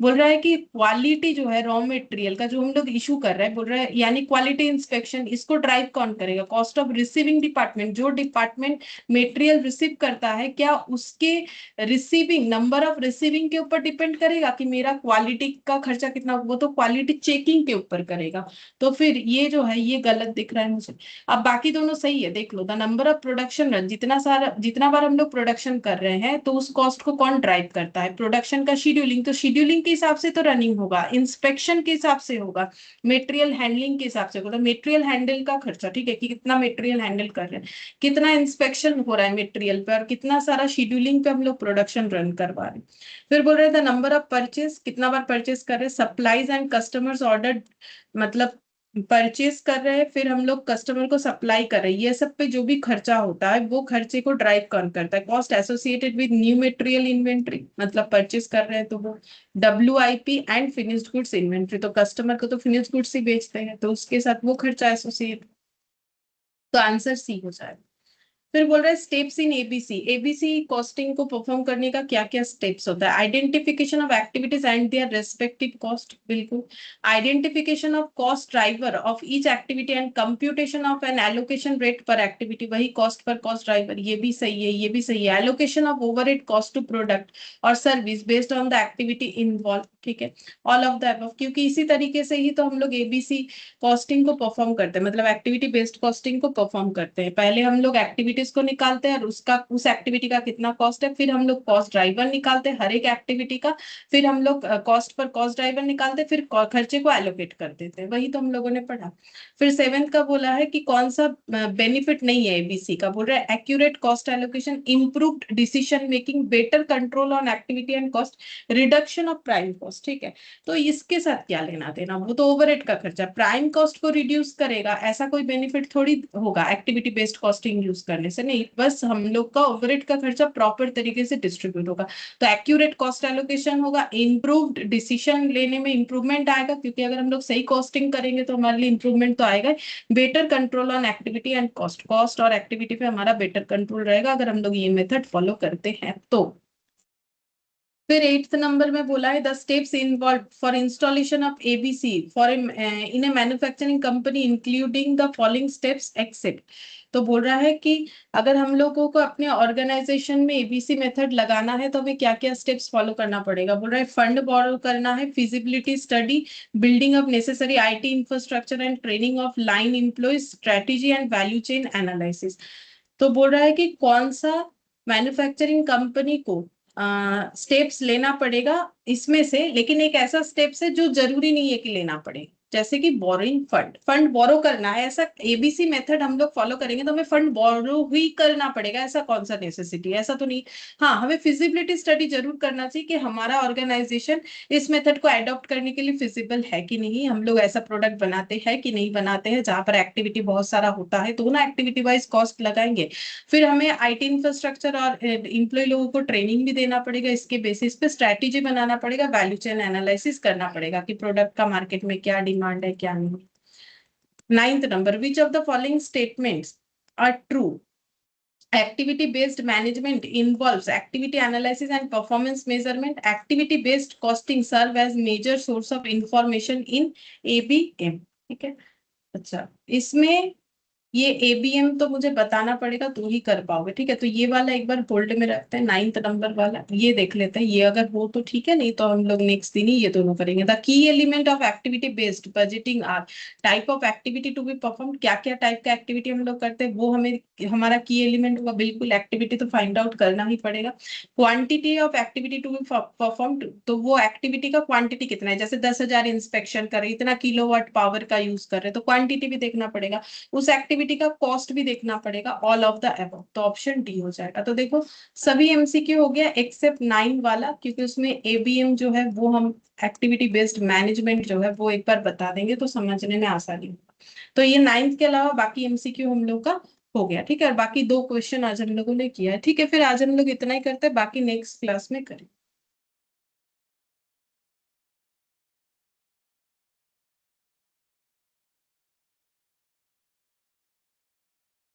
बोल रहा है कि क्वालिटी जो है रॉ मटेरियल का जो हम लोग इशू कर रहे हैं, बोल रहा है यानी क्वालिटी इंस्पेक्शन, इसको ड्राइव कौन करेगा? कॉस्ट ऑफ रिसीविंग डिपार्टमेंट, जो डिपार्टमेंट मटेरियल रिसीव करता है क्या उसके रिसीविंग नंबर ऑफ रिसीविंग के ऊपर डिपेंड करेगा कि मेरा क्वालिटी का खर्चा कितना? वो तो क्वालिटी चेकिंग के ऊपर करेगा। तो फिर ये जो है ये गलत दिख रहा है मुझे। अब बाकी दोनों सही है, देख लो। The number of production run, जितना सारा जितना बार हम लोग प्रोडक्शन कर रहे हैं तो उस कॉस्ट को कौन ड्राइव करता है? प्रोडक्शन का शेड्यूलिंग, तो शेड्यूलिंग के हिसाब से तो रनिंग होगा, इंस्पेक्शन के हिसाब से होगा, मेटेरियल हैंडलिंग के हिसाब से होगा। तो मेटेरियल हैंडल का खर्चा, ठीक है, कि कितना मेटेरियल हैंडल कर रहे हैं, कितना इंस्पेक्शन हो रहा है मेटेरियल पे, और कितना सारा शेड्यूलिंग पे हम लोग प्रोडक्शन रन करवा रहे हैं। फिर बोल रहे थे नंबर ऑफ परचेज, कितना बार परचेज कर रहे हैं, सप्लाईज एंड कस्टमर्स ऑर्डर, मतलब परचेज कर रहे हैं फिर हम लोग कस्टमर को सप्लाई कर रहे हैं, ये सब पे जो भी खर्चा होता है वो खर्चे को ड्राइव कौन करता है? Cost associated with new material inventory, मतलब परचेज कर रहे हैं तो वो WIP and finished goods inventory, तो कस्टमर को तो फिनिश्ड गुड्स ही बेचते हैं तो उसके साथ वो खर्चा एसोसिएट। तो आंसर सी हो जाएगा। फिर बोल रहा है steps in ABC. ABC costing को परफॉर्म करने का क्या क्या स्टेप्स होता है? Identification of activities and their respective cost, बिल्कुल। Identification of cost driver of each activity and computation of an allocation rate per activity, वही कॉस्ट पर कॉस्ट ड्राइवर, ये भी सही है, ये भी सही है। Allocation of overhead cost to product और service based on the activity involve, ठीक है, ऑल ऑफ द अबव। क्योंकि इसी तरीके से ही तो हम लोग एबीसी कॉस्टिंग को परफॉर्म करते हैं, मतलब एक्टिविटी बेस्ड कॉस्टिंग को परफॉर्म करते हैं। पहले हम लोग एक्टिविटीज को निकालते हैं और उसका उस एक्टिविटी का कितना कॉस्ट है, फिर हम लोग कॉस्ट ड्राइवर निकालते हैं हर एक एक्टिविटी का, फिर हम लोग कॉस्ट पर कॉस्ट ड्राइवर निकालते हैं, फिर खर्चे को एलोकेट कर देते हैं। वही तो हम लोगों ने पढ़ा। फिर 7th का बोला है कि कौन सा बेनिफिट नहीं है एबीसी का। बोल रहा है accurate cost allocation, improved decision making, better control on activity and cost, reduction of prime cost, ठीक है। तो इसके साथ क्या लेना देना, वो तो ओवरहेड का खर्चा, प्राइम कॉस्ट को रिड्यूस करेगा, ऐसा कोई बेनिफिट थोड़ी होगा एक्टिविटी बेस्ड कॉस्टिंग यूज करने वाले से नहीं, बस हम लोग का ओवरहेड का खर्चा प्रॉपर तरीके से डिस्ट्रीब्यूट होगा। तो एक्यूरेट कॉस्ट एलोकेशन होगा, इम्प्रूव्ड डिसीजन लेने में इंप्रूवमेंट आएगा, क्योंकि अगर हम लोग सही कॉस्टिंग करेंगे तो हमारे लिए इंप्रूवमेंट तो आएगा। Better control on activity and cost, cost और एक्टिविटी पे हमारा बेटर कंट्रोल रहेगा अगर हम लोग ये मेथड फॉलो करते हैं तो। फिर 8th नंबर में बोला है the steps involve for installation of ABC for in a manufacturing company including the following steps except. तो बोल रहा है कि अगर हम लोगों को अपने ऑर्गेनाइजेशन में एबीसी मेथड लगाना है तो हमें क्या क्या स्टेप्स फॉलो करना पड़ेगा। बोल रहा है फंड बोरो करना है, feasibility study, building of necessary IT infrastructure and training of line employees, strategy and value chain analysis. तो बोल रहा है कि कौन सा मैन्युफैक्चरिंग कंपनी को स्टेप्स लेना पड़ेगा इसमें से, लेकिन एक ऐसा स्टेप्स है जो जरूरी नहीं है कि लेना पड़े, जैसे कि बोरिंग फंड, फंड बोरो करना है, ऐसा एबीसी मेथड हम लोग फॉलो करेंगे तो हमें फंड बोरो ही करना पड़ेगा, ऐसा कौन सा नेसेसिटी है, ऐसा तो नहीं। हाँ, हमें फिजिबिलिटी स्टडी जरूर करना चाहिए कि हमारा ऑर्गेनाइजेशन इस मेथड को एडॉप्ट करने के लिए फिजिबल है कि नहीं, हम लोग ऐसा प्रोडक्ट बनाते हैं कि नहीं बनाते हैं जहां पर एक्टिविटी बहुत सारा होता है, तो ना एक्टिविटी वाइज कॉस्ट लगाएंगे। फिर हमें आईटी इंफ्रास्ट्रक्चर और एम्प्लॉय लोगों को ट्रेनिंग भी देना पड़ेगा, इसके बेसिस पे स्ट्रैटेजी बनाना पड़ेगा, वैल्यू चेन एनालिसिस करना पड़ेगा कि प्रोडक्ट का मार्केट में क्या डिमांड है क्या नहीं। 9th number, which of the following statements are true. Activity based management involves activity analysis and performance measurement. Activity based costing serve as major source of information in ABM। ठीक है, अच्छा, इसमें ये एबीएम तो मुझे बताना पड़ेगा, तो ही कर पाओगे। ठीक है, तो ये वाला एक बार होल्ड में रखते हैं, 9th नंबर वाला ये देख लेते हैं, ये अगर हो तो ठीक है, नहीं तो हम लोग नेक्स्ट दिन ही ये दोनों करेंगे। The key element of activity based budgeting are type of activity to be perform, क्या क्या टाइप का एक्टिविटी हम लोग करते हैं वो हमें हमारा की एलिमेंट होगा। बिल्कुल, एक्टिविटी तो फाइंड आउट करना ही पड़ेगा। Quantity of activity to be perform, तो वो एक्टिविटी का क्वांटिटी कितना है, जैसे 10,000 इंस्पेक्शन कर रहे, इतना किलोवाट पावर का यूज कर रहे, तो क्वांटिटी भी देखना पड़ेगा, उस एक्टिविटी का कॉस्ट भी देखना पड़ेगा, ऑल ऑफ द अबव, तो ऑप्शन डी हो जाएगा। तो देखो सभी एमसीक्यू हो गया एक्सेप्ट 9 वाला, क्योंकि उसमें एबीएम जो है वो हम एक्टिविटी बेस्ड मैनेजमेंट जो है वो एक बार बता देंगे तो समझने में आसानी होगा। तो ये 9th के अलावा बाकी एमसीक्यू हम लोग का हो गया। ठीक है, और बाकी 2 क्वेश्चन आज हम लोगों ने किया है। ठीक है, फिर आज हम लोग इतना ही करते हैं, बाकी नेक्स्ट क्लास में करें।